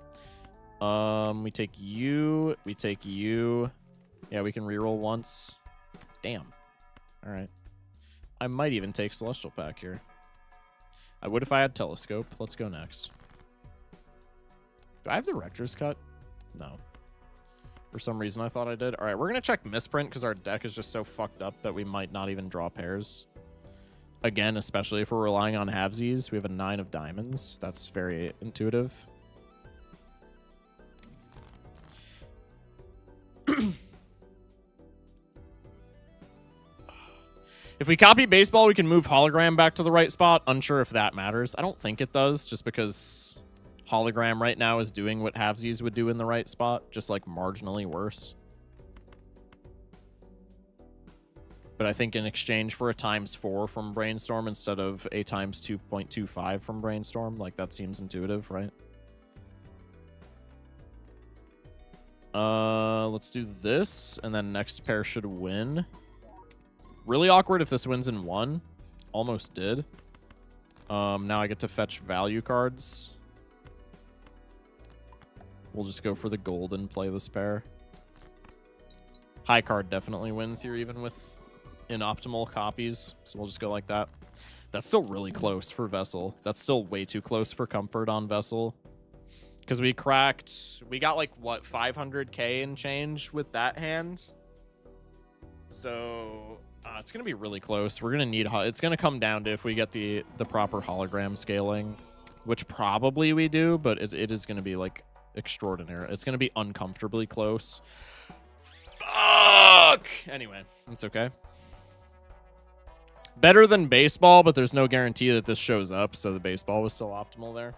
We take you. We take you. Yeah, we can reroll once. Damn. All right. I might even take Celestial Pack here. I would if I had Telescope. Let's go next. Do I have Director's Cut? No. For some reason, I thought I did. All right, we're going to check Misprint because our deck is just so fucked up that we might not even draw pairs. Again, especially if we're relying on halvesies. We have a 9 of diamonds. That's very intuitive. If we copy baseball, we can move hologram back to the right spot. Unsure if that matters. I don't think it does, just because hologram right now is doing what halvesies would do in the right spot, just like marginally worse. But I think in exchange for a ×4 from Brainstorm instead of a ×2.25 from Brainstorm, like that seems intuitive, right? Let's do this, and then next pair should win. Really awkward if this wins in 1. Almost did. Now I get to fetch value cards. We'll just go for the gold and play the spare. High card definitely wins here, even with inoptimal copies. So we'll just go like that. That's still really close for Vessel. That's still way too close for comfort on Vessel. Because we got like, what, 500k and change with that hand? So it's going to be really close. We're going to need, it's going to come down to if we get the proper hologram scaling, which probably we do, but it is going to be like extraordinary. It's going to be uncomfortably close. Fuck! Anyway, it's okay. Better than baseball, but there's no guarantee that this shows up, so the baseball was still optimal there.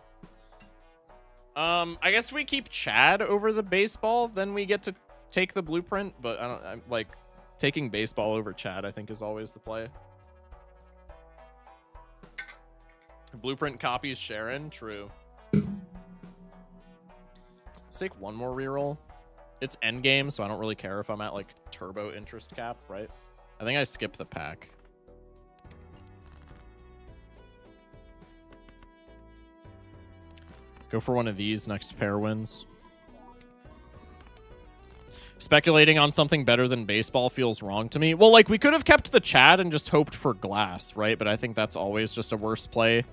I guess we keep Chad over the baseball, then we get to take the blueprint, but I'm like taking baseball over Chad, I think, is always the play. Blueprint copies Sharon, true. Let's take one more reroll. It's endgame, so I don't really care if I'm at like turbo interest cap, right? I think I skipped the pack. Go for one of these next pair wins. Speculating on something better than baseball feels wrong to me. Well, like, we could have kept the Chad and just hoped for glass, right? But I think that's always just a worse play.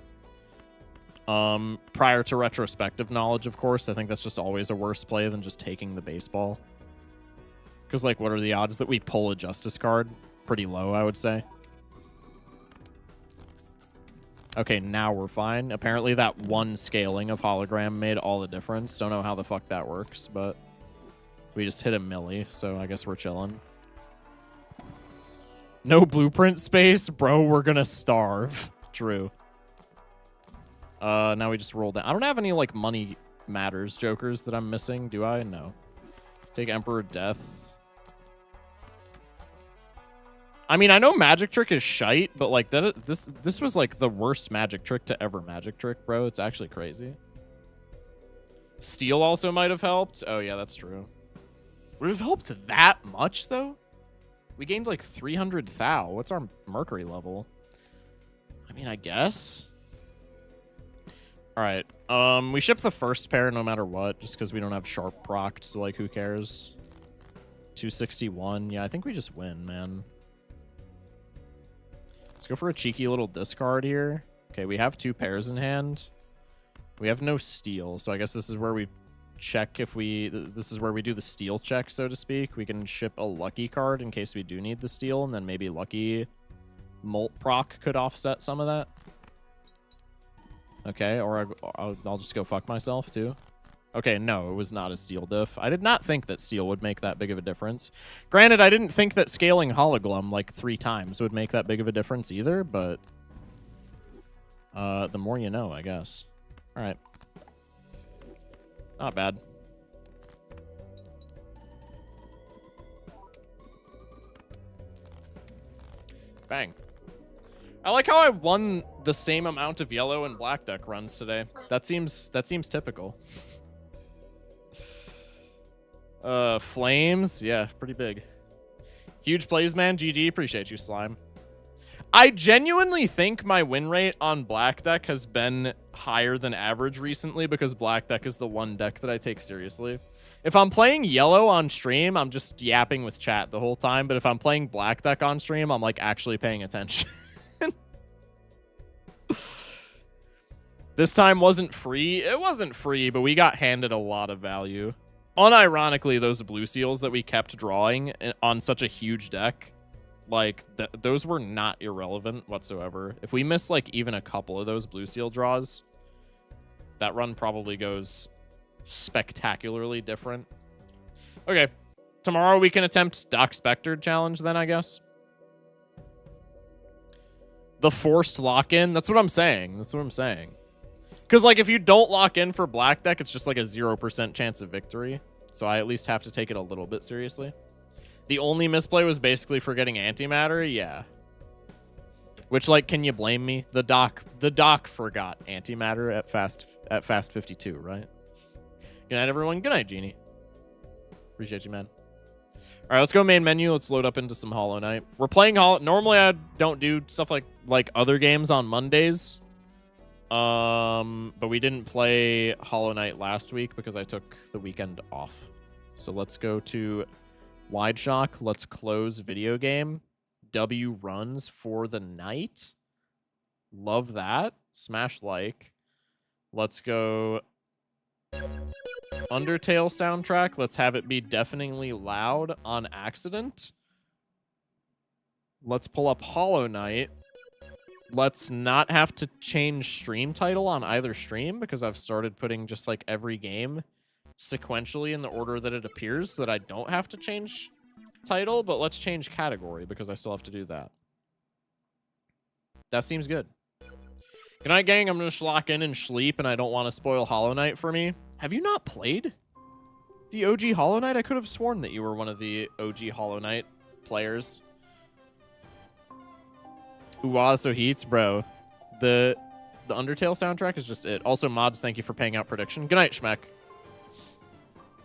Prior to retrospective knowledge, of course, I think that's just always a worse play than just taking the baseball. Because, like, what are the odds that we pull a Justice card? Pretty low, I would say. Okay, now we're fine. Apparently that one scaling of hologram made all the difference. Don't know how the fuck that works, but we just hit a milli, so I guess we're chilling. No blueprint space? Bro, we're gonna starve. True. Now we just roll down. I don't have any, like, money matters jokers that I'm missing, do I? No. Take Emperor Death. I mean, I know Magic Trick is shite, but like this was like the worst Magic Trick to ever Magic Trick, bro. It's actually crazy. Steel also might have helped. Oh yeah, that's true. Would it have helped that much though? We gained like 300 thou. What's our Mercury level? I mean, I guess. All right. We ship the first pair no matter what, just because we don't have sharp procced. So like, who cares? 261. Yeah, I think we just win, man. Let's go for a cheeky little discard here. Okay, we have 2 pairs in hand. We have no steal, so I guess this is where we check if we... This is where we do the steal check, so to speak. We can ship a lucky card in case we do need the steal, and then maybe lucky Molt proc could offset some of that. Okay, or I'll just go fuck myself, too. Okay, no, it was not a steal diff. I did not think that steal would make that big of a difference. Granted, I didn't think that scaling hologlum like 3 times would make that big of a difference either, but the more you know, I guess. All right. Not bad. Bang. I like how I won the same amount of yellow and black deck runs today. That seems typical. Flames, yeah, pretty big. Huge plays, man. GG, appreciate you, Slime. I genuinely think my win rate on black deck has been higher than average recently because black deck is the one deck that I take seriously. If I'm playing yellow on stream, I'm just yapping with chat the whole time, but if I'm playing black deck on stream, I'm like actually paying attention. This time wasn't free. It wasn't free, but we got handed a lot of value. Unironically, those blue seals that we kept drawing on such a huge deck, like, those were not irrelevant whatsoever. If we miss, like, even a couple of those blue seal draws, that run probably goes spectacularly different. Okay. Tomorrow we can attempt Doc Spectre challenge then, I guess. The forced lock-in. That's what I'm saying. That's what I'm saying. Because, like, if you don't lock in for black deck, it's just like a 0% chance of victory. So I at least have to take it a little bit seriously. The only misplay was basically for getting antimatter. Yeah. Which, like, can you blame me? The doc forgot antimatter at fast 52, right? Good night, everyone. Good night, Genie. Appreciate you, man. All right, let's go main menu. Let's load up into some Hollow Knight. We're playing Normally, I don't do stuff like other games on Mondays. But we didn't play Hollow Knight last week because I took the weekend off. So let's go to Wide Shock. Let's close video game. W runs for the night. Love that. Smash like. Let's go Undertale soundtrack. Let's have it be deafeningly loud on accident. Let's pull up Hollow Knight. Let's not have to change stream title on either stream because I've started putting just like every game sequentially in the order that it appears so that I don't have to change title, but let's change category because I still have to do that. That seems good. Good night, gang. I'm going to lock in and sleep, and I don't want to spoil Hollow Knight for me. Have you not played the OG Hollow Knight? I could have sworn that you were one of the OG Hollow Knight players. Ooh, so heats, bro. The Undertale soundtrack is just it. Also, mods, thank you for paying out prediction. Good night, Schmeck.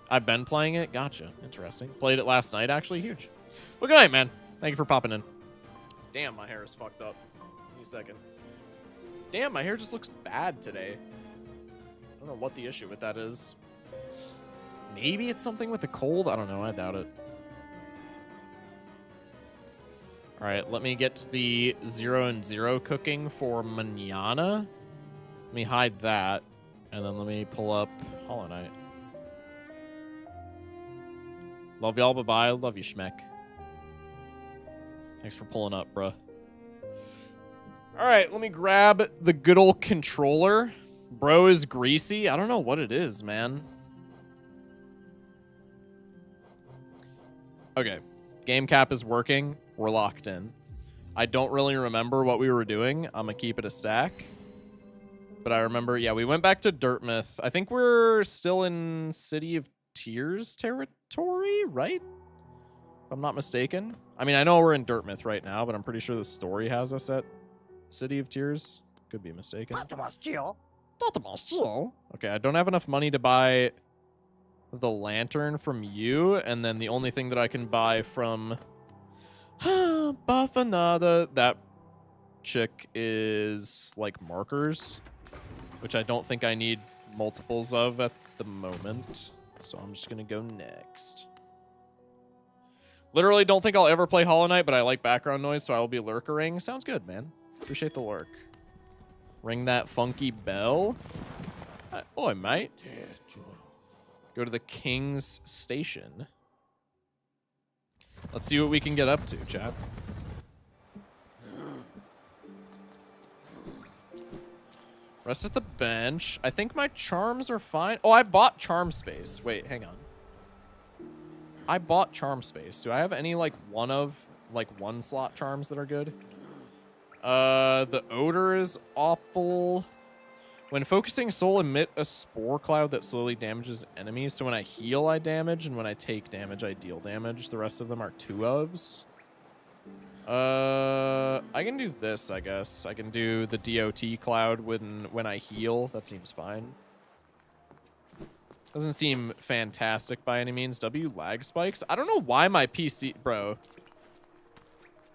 I've been playing it. Gotcha. Interesting. Played it last night, actually. Huge. Well, good night, man. Thank you for popping in. Damn, my hair is fucked up. Give me a second. Damn, my hair just looks bad today. I don't know what the issue with that is. Maybe it's something with the cold? I don't know. I doubt it. All right, let me get to the 0 and 0 cooking for mañana. Let me hide that, and then let me pull up Hollow Knight. Love y'all, bye-bye. Love you, Schmeck. Thanks for pulling up, bruh. All right, let me grab the good old controller. Bro is greasy. I don't know what it is, man. Okay, game cap is working. We're locked in. I don't really remember what we were doing. I'm going to keep it a stack. But I remember, yeah, we went back to Dirtmouth. I think we're still in City of Tears territory, right? If I'm not mistaken. I mean, I know we're in Dirtmouth right now, but I'm pretty sure the story has us at City of Tears. Could be mistaken. Okay, I don't have enough money to buy the lantern from you, and then the only thing that I can buy from Buffanada, that chick, is like markers, which I don't think I need multiples of at the moment. So I'm just gonna go next. Literally don't think I'll ever play Hollow Knight, but I like background noise, so I will be lurkering. Sounds good, man. Appreciate the lurk. Ring that funky bell. Oh, I might. Go to the King's Station. Let's see what we can get up to, chat. Rest at the bench. I think my charms are fine. Oh, I bought charm space. Wait, hang on. I bought charm space. Do I have any like one slot charms that are good? The odor is awful. When focusing soul, emit a spore cloud that slowly damages enemies. So when I heal, I damage, and when I take damage, I deal damage. The rest of them are 2-ofs. I can do this, I guess. I can do the DOT cloud when I heal. That seems fine. Doesn't seem fantastic by any means. W lag spikes. I don't know why my PC, bro.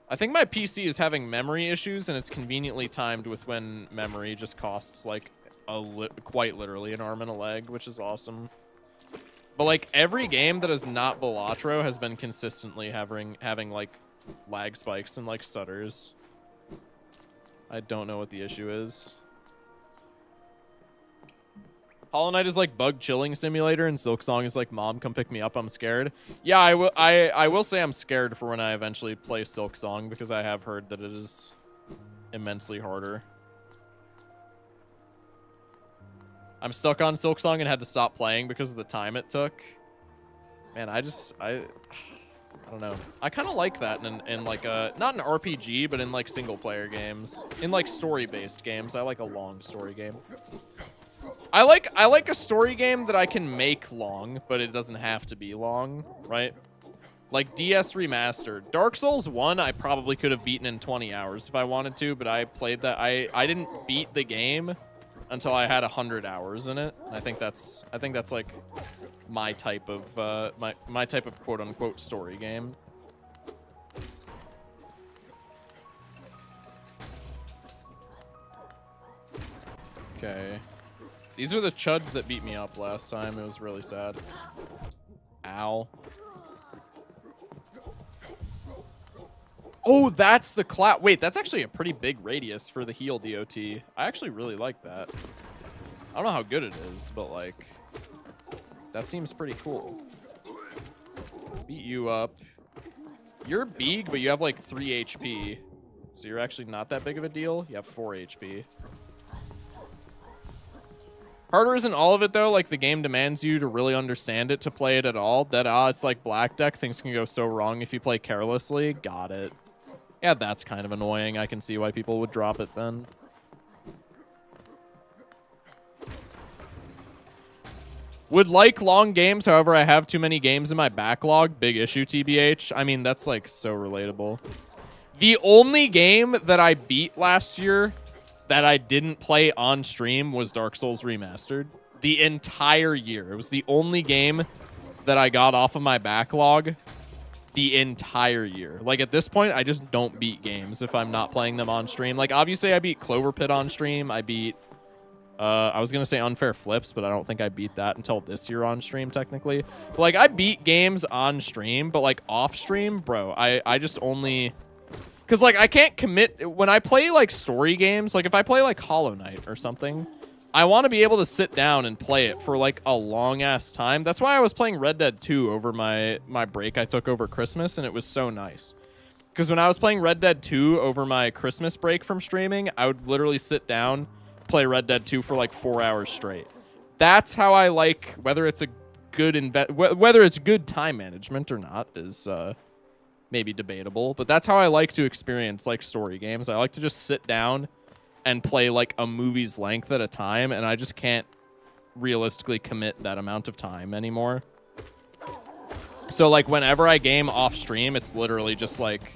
I think my PC is having memory issues, and it's conveniently timed with when memory just costs like quite literally an arm and a leg, which is awesome. But like every game that is not Balatro has been consistently having like lag spikes and like stutters. I don't know what the issue is. Hollow Knight is like bug chilling simulator, and Silksong is like, Mom, come pick me up, I'm scared. Yeah, I will say I'm scared for when I eventually play Silksong, because I have heard that it is immensely harder. I'm stuck on Silksong and had to stop playing because of the time it took. Man, I don't know. I kind of like that in like a, not an RPG, but in like single player games. In like story-based games, I like a long story game. I like a story game that I can make long, but it doesn't have to be long, right? Like DS Remastered. Dark Souls 1, I probably could have beaten in 20 hours if I wanted to, but I played that. I didn't beat the game until I had 100 hours in it. I think that's like my type of my type of quote unquote story game. Okay. These are the chuds that beat me up last time. It was really sad. Ow. Oh, that's the cloud. Wait, that's actually a pretty big radius for the heal DOT. I actually really like that. I don't know how good it is, but like, that seems pretty cool. Beat you up. You're big, but you have like 3 HP. So you're actually not that big of a deal. You have 4 HP. Harder isn't all of it, though. Like, the game demands you to really understand it to play it at all. That, it's like black deck. Things can go so wrong if you play carelessly. Got it. Yeah, that's kind of annoying. I can see why people would drop it then. Would like long games, however, I have too many games in my backlog. Big issue, TBH. I mean, that's, like, so relatable. The only game that I beat last year that I didn't play on stream was Dark Souls Remastered. The entire year. It was the only game that I got off of my backlog the entire year. Like, at this point, I just don't beat games if I'm not playing them on stream. Like, obviously, I beat Clover Pit on stream. I beat... I was going to say Unfair Flips, but I don't think I beat that until this year on stream, technically. But, like, I beat games on stream, but, like, off stream, bro, I just only... Because, like, I can't commit... When I play, like, story games, like, if I play, like, Hollow Knight or something, I want to be able to sit down and play it for, like, a long-ass time. That's why I was playing Red Dead 2 over my break I took over Christmas, and it was so nice. Because when I was playing Red Dead 2 over my Christmas break from streaming, I would literally sit down, play Red Dead 2 for, like, 4 hours straight. That's how I like... Whether it's a good... Whether it's good time management or not is... maybe debatable, but that's how I like to experience like story games. I like to just sit down and play like a movie's length at a time, and I just can't realistically commit that amount of time anymore. So like whenever I game off stream, it's literally just like,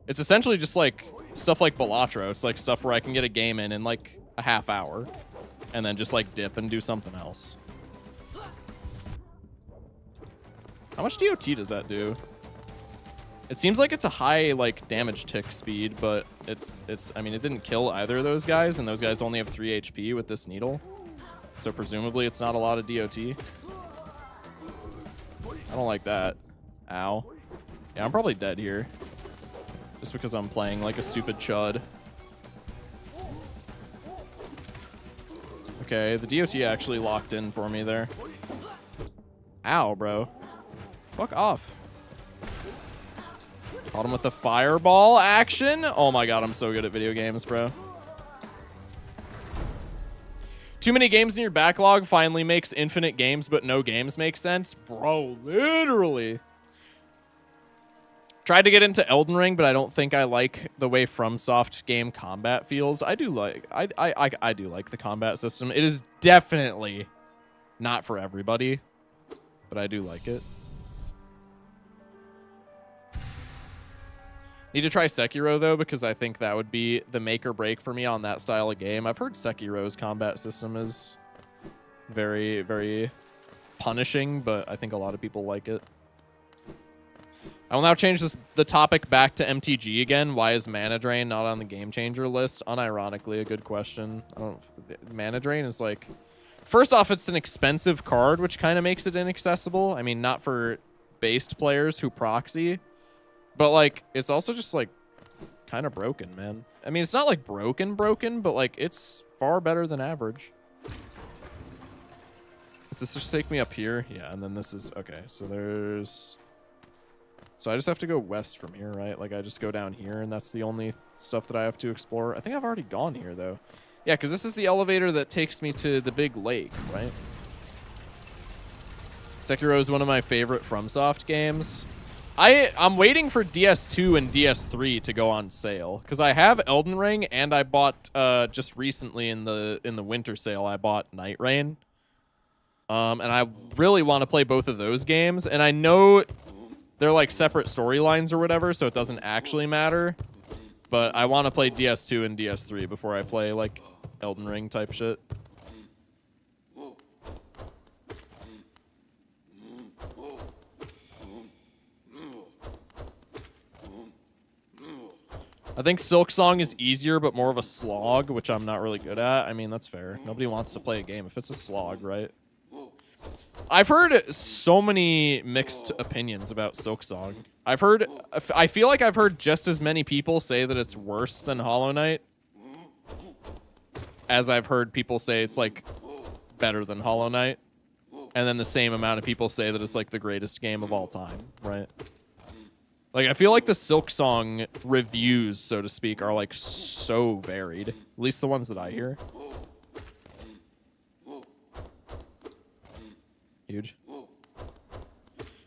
it's essentially just like stuff like Balatro. It's like stuff where I can get a game in like a half hour and then just like dip and do something else. How much DOT does that do? It seems like it's a high, like, damage tick speed, but I mean, it didn't kill either of those guys, and those guys only have 3 HP with this needle. So presumably it's not a lot of DOT. I don't like that. Ow. Yeah, I'm probably dead here. Just because I'm playing like a stupid chud. Okay, the DOT actually locked in for me there. Ow, bro. Fuck off. Caught him with the fireball action. Oh my god, I'm so good at video games, bro. Too many games in your backlog finally makes infinite games, but no games make sense. Bro, literally. Tried to get into Elden Ring, but I don't think I like the way FromSoft game combat feels. I do like I do like the combat system. It is definitely not for everybody, but I do like it. Need to try Sekiro, though, because I think that would be the make or break for me on that style of game. I've heard Sekiro's combat system is very, very punishing, but I think a lot of people like it. I will now change the topic back to MTG again. Why is Mana Drain not on the Game Changer list? Unironically, a good question. Mana Drain is like... First off, it's an expensive card, which kind of makes it inaccessible. I mean, not for based players who proxy. But, like, it's also just, like, kind of broken, man. I mean, it's not, like, broken, but, like, it's far better than average. Does this just take me up here? Yeah, and then this is... Okay, so there's... So I just have to go west from here, right? Like, I just go down here, and that's the only stuff that I have to explore. I think I've already gone here, though. Yeah, because this is the elevator that takes me to the big lake, right? Sekiro is one of my favorite FromSoft games. I'm waiting for DS2 and DS3 to go on sale because I have Elden Ring and I bought just recently in the winter sale I bought Night Rain. And I really want to play both of those games, and I know they're like separate storylines or whatever, so it doesn't actually matter. But I want to play DS2 and DS3 before I play like Elden Ring type shit. I think Silk Song is easier, but more of a slog, which I'm not really good at. I mean, that's fair. Nobody wants to play a game if it's a slog, right? I've heard so many mixed opinions about Silk Song. I feel like I've heard just as many people say that it's worse than Hollow Knight as I've heard people say it's, like, better than Hollow Knight. And then the same amount of people say that it's, like, the greatest game of all time, right? Like, I feel like the Silk Song reviews, so to speak, are, like, so varied. At least the ones that I hear. Huge.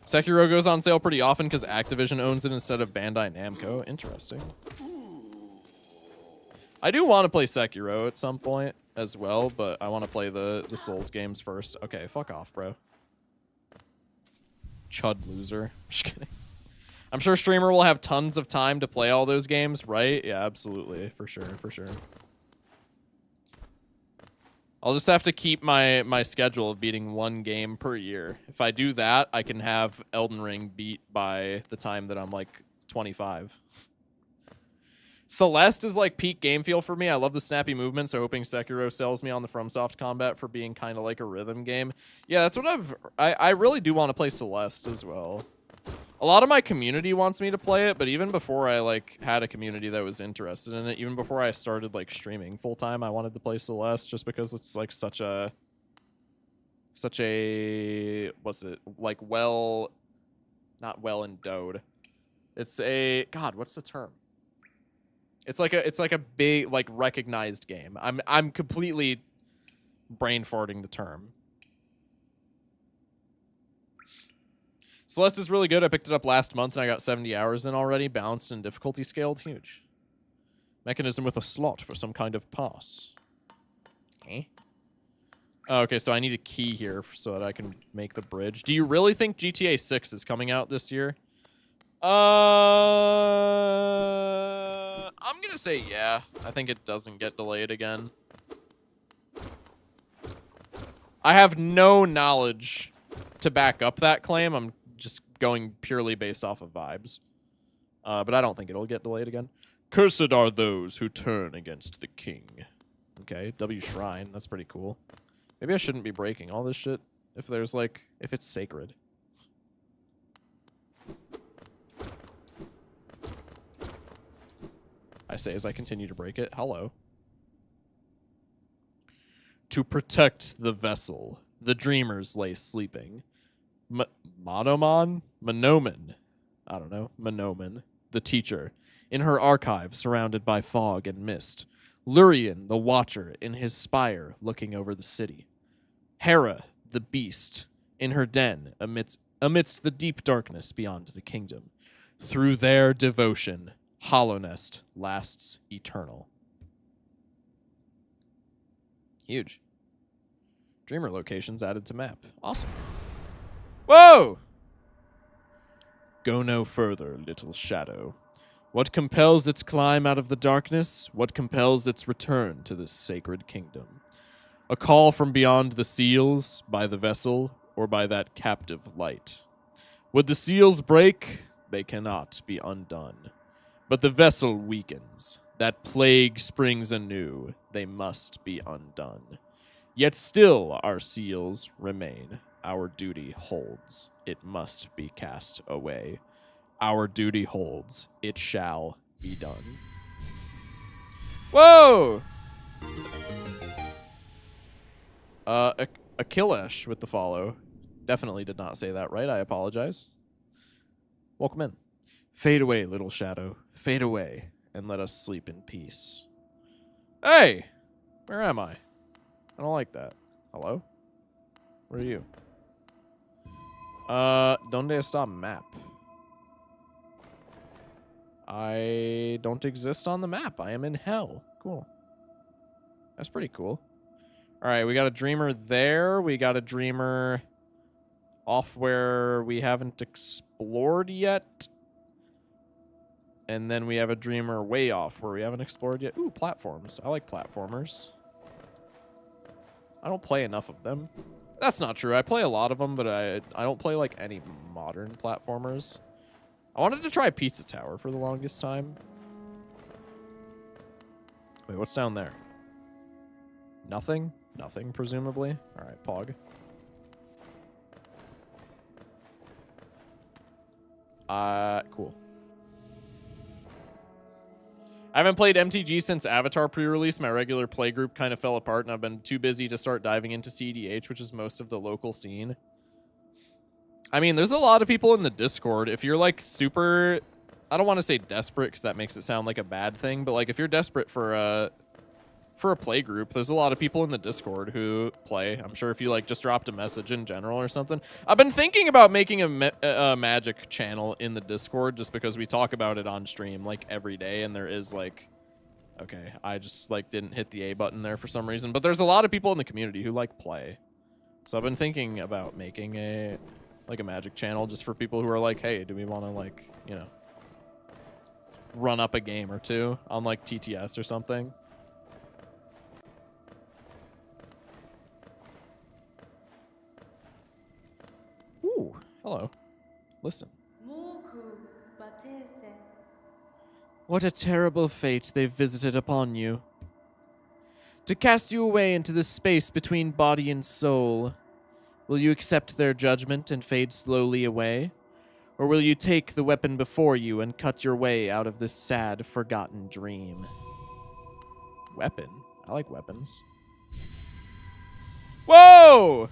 Sekiro goes on sale pretty often because Activision owns it instead of Bandai Namco. Interesting. I do want to play Sekiro at some point as well, but I want to play the Souls games first. Okay, fuck off, bro. Chud loser. Just kidding. I'm sure Streamer will have tons of time to play all those games, right? Yeah, absolutely. For sure, for sure. I'll just have to keep my schedule of beating one game per year. If I do that, I can have Elden Ring beat by the time that I'm, like, 25. Celeste is, like, peak game feel for me. I love the snappy movement, so hoping Sekiro sells me on the FromSoft combat for being kind of like a rhythm game. Yeah, that's what I really do want to play Celeste as well. A lot of my community wants me to play it, but even before I, like, had a community that was interested in it, even before I started, like, streaming full-time, I wanted to play Celeste just because it's, like, such a, what's it, like, not well endowed. It's a, God, what's the term? It's like a big, like, recognized game. I'm completely brain farting the term. Celeste is really good. I picked it up last month and I got 70 hours in already. Balanced and difficulty scaled. Huge. Mechanism with a slot for some kind of pass. Eh? Oh, okay, so I need a key here so that I can make the bridge. Do you really think GTA 6 is coming out this year? I'm gonna say yeah. I think it doesn't get delayed again. I have no knowledge to back up that claim. I'm just going purely based off of vibes. But I don't think it'll get delayed again. Cursed are those who turn against the king. Okay, W Shrine. That's pretty cool. Maybe I shouldn't be breaking all this shit if there's, like, if it's sacred. I say as I continue to break it. Hello. To protect the vessel, the dreamers lay sleeping. Manoman? Manoman. I don't know. Manoman, the teacher, in her archive surrounded by fog and mist. Lurien, the watcher, in his spire looking over the city. Hera, the beast, in her den amidst the deep darkness beyond the kingdom. Through their devotion, Hollownest lasts eternal. Huge. Dreamer locations added to map. Awesome. Whoa! Go no further, little shadow. What compels its climb out of the darkness? What compels its return to this sacred kingdom? A call from beyond the seals, by the vessel, or by that captive light. Would the seals break? They cannot be undone. But the vessel weakens. That plague springs anew. They must be undone. Yet still our seals remain. Our duty holds. It must be cast away. Our duty holds. It shall be done. Whoa! Akilesh with the follow. Definitely did not say that right. I apologize. Welcome in. Fade away, little shadow. Fade away, and let us sleep in peace. Hey! Where am I? I don't like that. Hello? Where are you? Donde está map? I don't exist on the map. I am in hell. Cool. That's pretty cool. All right, we got a dreamer there. We got a dreamer off where we haven't explored yet. And then we have a dreamer way off where we haven't explored yet. Ooh, platforms. I like platformers. I don't play enough of them. That's not true. I play a lot of them, but I don't play, like, any modern platformers. I wanted to try Pizza Tower for the longest time. Wait, what's down there? Nothing? Nothing, presumably. All right, Pog. Cool. I haven't played MTG since Avatar pre-release. My regular play group kind of fell apart, and I've been too busy to start diving into CDH, which is most of the local scene. I mean, there's a lot of people in the Discord. If you're, like, super... I don't want to say desperate, because that makes it sound like a bad thing, but, like, if you're desperate for a play group, there's a lot of people in the Discord who play. I'm sure if you, like, just dropped a message in general or something. I've been thinking about making a Magic channel in the Discord just because we talk about it on stream, like, every day, and there is, like... Okay, I just, like, didn't hit the A button there for some reason, but there's a lot of people in the community who, like, play. So I've been thinking about making a Magic channel just for people who are like, hey, do we want to, like, you know, run up a game or two on, like, TTS or something? Ooh, hello. Listen. What a terrible fate they've visited upon you. To cast you away into the space between body and soul. Will you accept their judgment and fade slowly away? Or will you take the weapon before you and cut your way out of this sad, forgotten dream? Weapon? I like weapons. Whoa!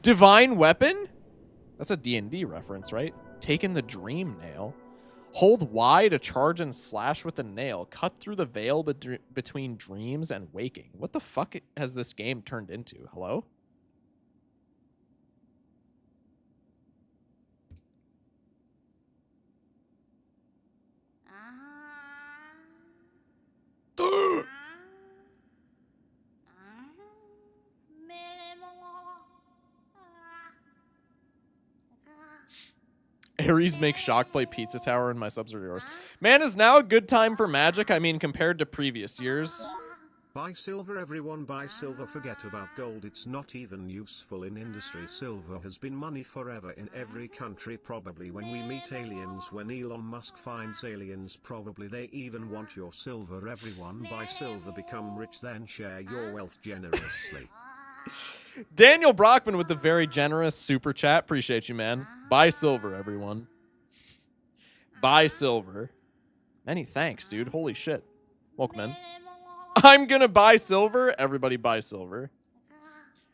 Divine weapon? That's a D&D reference, right? Taking the dream nail. Hold Y to charge and slash with the nail. Cut through the veil between dreams and waking. What the fuck has this game turned into? Hello? Ares makes shock play Pizza Tower in my subs are yours. Man, is now a good time for Magic? I mean, compared to previous years. Buy silver, everyone, buy silver. Forget about gold, it's not even useful in industry. Silver has been money forever in every country. Probably when we meet aliens, when Elon Musk finds aliens, probably they even want your silver. Everyone buy silver, become rich, then share your wealth generously. Daniel Brockman with the very generous super chat. Appreciate you, man. Buy silver, everyone. Buy silver. Many thanks, dude. Holy shit. Welcome in. I'm gonna buy silver. Everybody buy silver.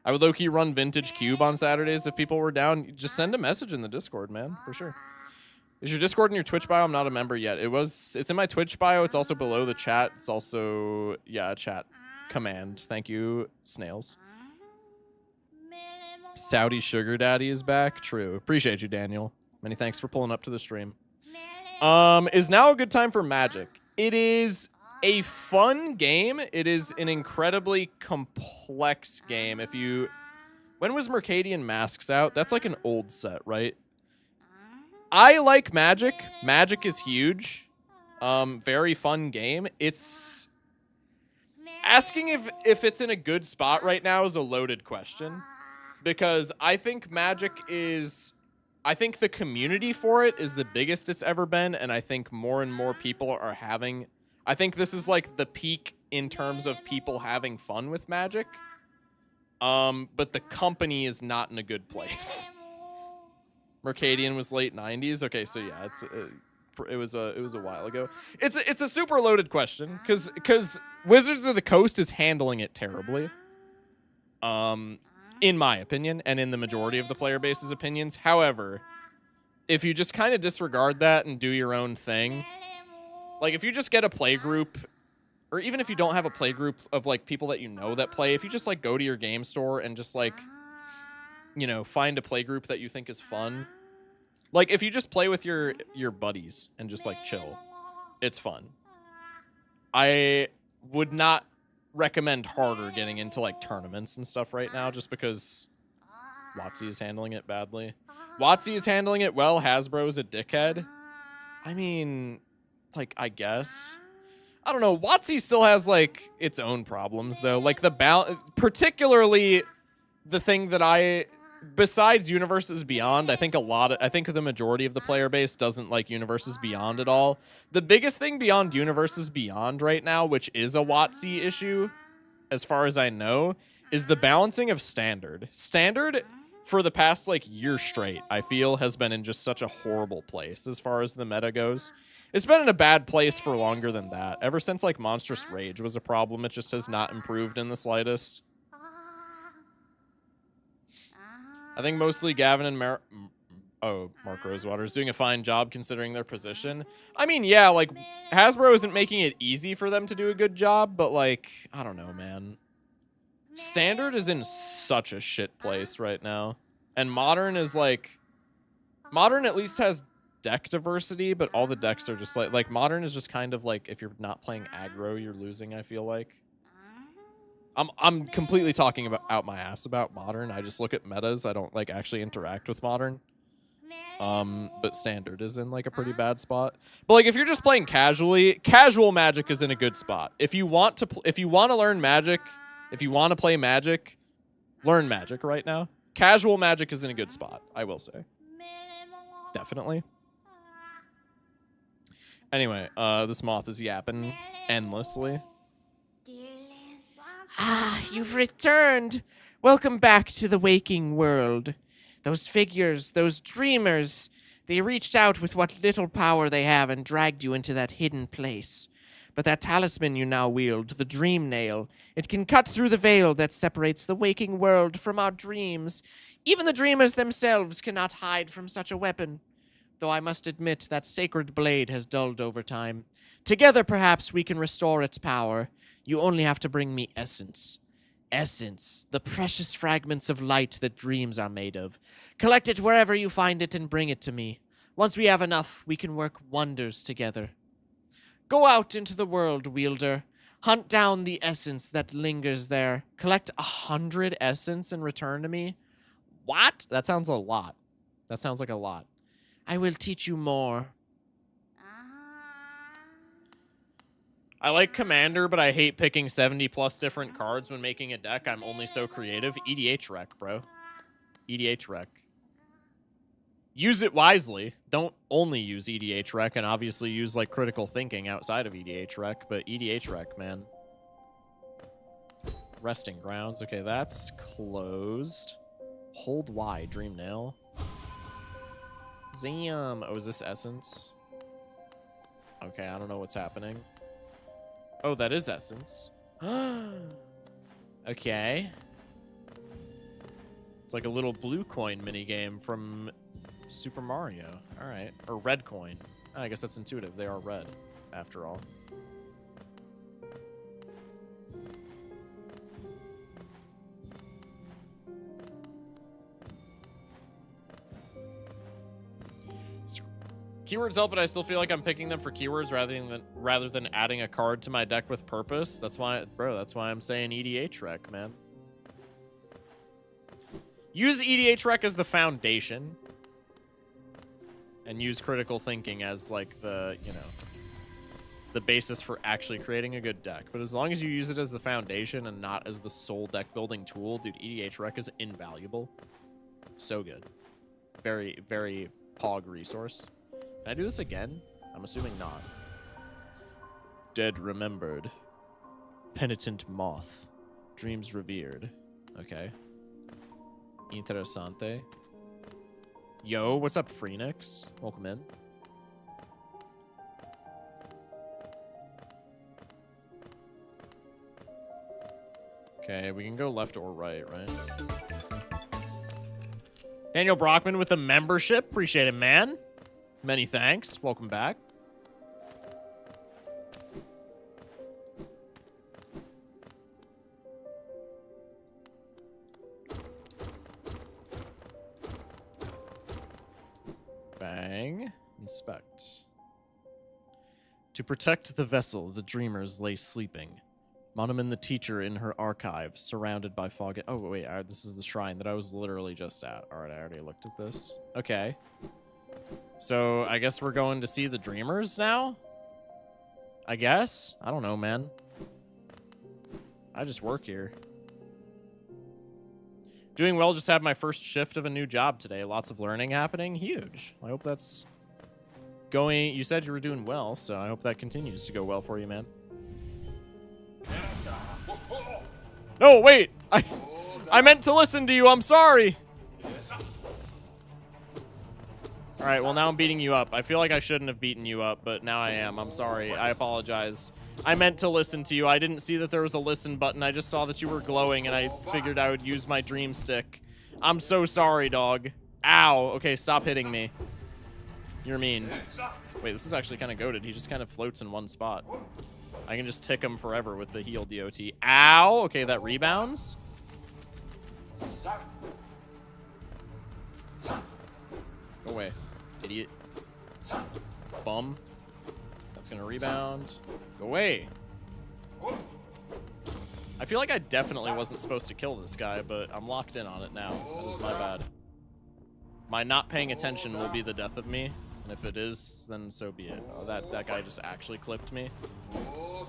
I would low-key run Vintage Cube on Saturdays if people were down. Just send a message in the Discord, man, for sure. Is your Discord in your Twitch bio? I'm not a member yet. It's in my Twitch bio. It's also below the chat. It's also, yeah, a chat command. Thank you, Snails. Saudi Sugar Daddy is back. True. Appreciate you, Daniel. Many thanks for pulling up to the stream. Is now a good time for Magic? It is a fun game. It is an incredibly complex game. When was Mercadian Masks out? That's like an old set, right? I like Magic. Magic is huge. Very fun game. It's asking if it's in a good spot right now is a loaded question. Because I think I think the community for it is the biggest it's ever been, and I think more and more people are having... I think this is like the peak in terms of people having fun with Magic. But the company is not in a good place. Mercadian was late 90s. Okay, so yeah, it was a while ago. It's a super loaded question because Wizards of the Coast is handling it terribly. In my opinion, and in the majority of the player base's opinions. However, if you just kind of disregard that and do your own thing, like if you just get a play group, or even if you don't have a play group of like people that you know that play, if you just like go to your game store and just like, you know, find a play group that you think is fun. Like if you just play with your buddies and just like chill, it's fun. I would not recommend harder getting into like tournaments and stuff right now just because WotC is handling it badly. WotC is handling it well. Hasbro's a dickhead. I mean, like, I guess. I don't know. WotC still has like its own problems though. Like particularly the thing that I besides Universes Beyond, I think the majority of the player base doesn't like Universes Beyond at all. The biggest thing beyond Universes Beyond right now, which is a WotC issue, as far as I know, is the balancing of Standard. Standard, for the past, like, year straight, I feel, has been in just such a horrible place as far as the meta goes. It's been in a bad place for longer than that. Ever since, like, Monstrous Rage was a problem, it just has not improved in the slightest. I think mostly Gavin and Mark Rosewater is doing a fine job considering their position. I mean, yeah, like, Hasbro isn't making it easy for them to do a good job, but, like, I don't know, man. Standard is in such a shit place right now. And Modern is, like... Modern at least has deck diversity, but all the decks are just, like... Modern is just kind of, like, if you're not playing aggro, you're losing, I feel like. I'm completely talking out my ass about Modern. I just look at metas. I don't, like, actually interact with Modern. But Standard is in, like, a pretty bad spot. But, like, if you're just playing casually, casual Magic is in a good spot. If you want to learn Magic, if you want to play Magic, learn Magic right now. Casual Magic is in a good spot, I will say. Definitely. Anyway, this moth is yapping endlessly. Ah, you've returned. Welcome back to the waking world. Those figures, those dreamers, they reached out with what little power they have and dragged you into that hidden place. But that talisman you now wield, the Dream Nail, it can cut through the veil that separates the waking world from our dreams. Even the dreamers themselves cannot hide from such a weapon. Though I must admit that sacred blade has dulled over time. Together, perhaps, we can restore its power. You only have to bring me essence. Essence, the precious fragments of light that dreams are made of. Collect it wherever you find it and bring it to me. Once we have enough, we can work wonders together. Go out into the world, wielder. Hunt down the essence that lingers there. Collect 100 essence and return to me. What? That sounds a lot. That sounds like a lot. I will teach you more. I like Commander, but I hate picking 70 plus different cards when making a deck. I'm only so creative. EDH rec, bro. EDH rec. Use it wisely. Don't only use EDH rec, and obviously use, like, critical thinking outside of EDH rec, but EDH rec, man. Resting Grounds. Okay, that's closed. Hold Y, Dream Nail. Zam. Oh, is this Essence? Okay, I don't know what's happening. Oh, that is Essence. Okay. It's like a little blue coin minigame from Super Mario. All right. Or red coin. I guess that's intuitive. They are red, after all. Keywords help, but I still feel like I'm picking them for keywords rather than adding a card to my deck with purpose. That's why, bro, that's why I'm saying EDH rec, man. Use EDH rec as the foundation. And use critical thinking as, like, the, you know, the basis for actually creating a good deck. But as long as you use it as the foundation and not as the sole deck building tool, dude, EDH rec is invaluable. So good. Very, very pog resource. Can I do this again? I'm assuming not. Dead remembered. Penitent moth. Dreams revered. Okay. Interessante. Yo, what's up, Phoenix? Welcome in. Okay, we can go left or right? Daniel Brockman with the membership. Appreciate it, man. Many thanks. Welcome back. Bang. Inspect. To protect the vessel, the dreamers lay sleeping. Monoman the teacher in her archive, surrounded by fog. Oh, wait, this is the shrine that I was literally just at. All right, I already looked at this. Okay. So, I guess we're going to see the dreamers now? I guess? I don't know, man. I just work here. Doing well, just had my first shift of a new job today. Lots of learning happening. Huge. I hope that's going... You said you were doing well, so I hope that continues to go well for you, man. No, wait! I meant to listen to you. I'm sorry. All right, well, now I'm beating you up. I feel like I shouldn't have beaten you up, but now I am. I'm sorry. I apologize. I meant to listen to you. I didn't see that there was a listen button. I just saw that you were glowing, and I figured I would use my dream stick. I'm so sorry, dog. Ow. Okay, stop hitting me. You're mean. Wait, this is actually kind of goated. He just kind of floats in one spot. I can just tick him forever with the heal DOT. Ow. Okay, that rebounds. Go away, idiot. Bum. That's gonna rebound. Go away. I feel like I definitely wasn't supposed to kill this guy, but I'm locked in on it now. That is my bad. My not paying attention will be the death of me, and if it is, then so be it. Oh, that guy just actually clipped me. Ooh.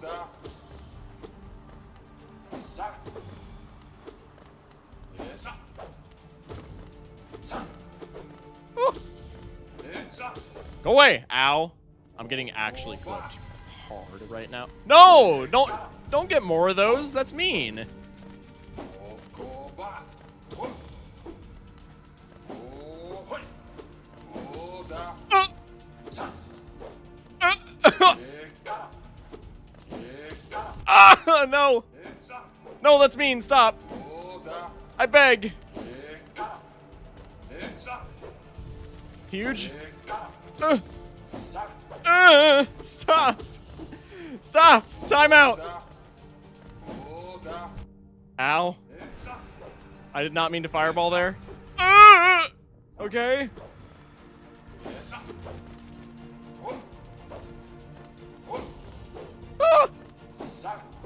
Go away! Ow. I'm getting actually clipped hard right now. No! Don't get more of those. That's mean. No! No, that's mean. Stop. I beg. Huge. Stop. Stop. Time out. Ow. I did not mean to fireball there. Okay.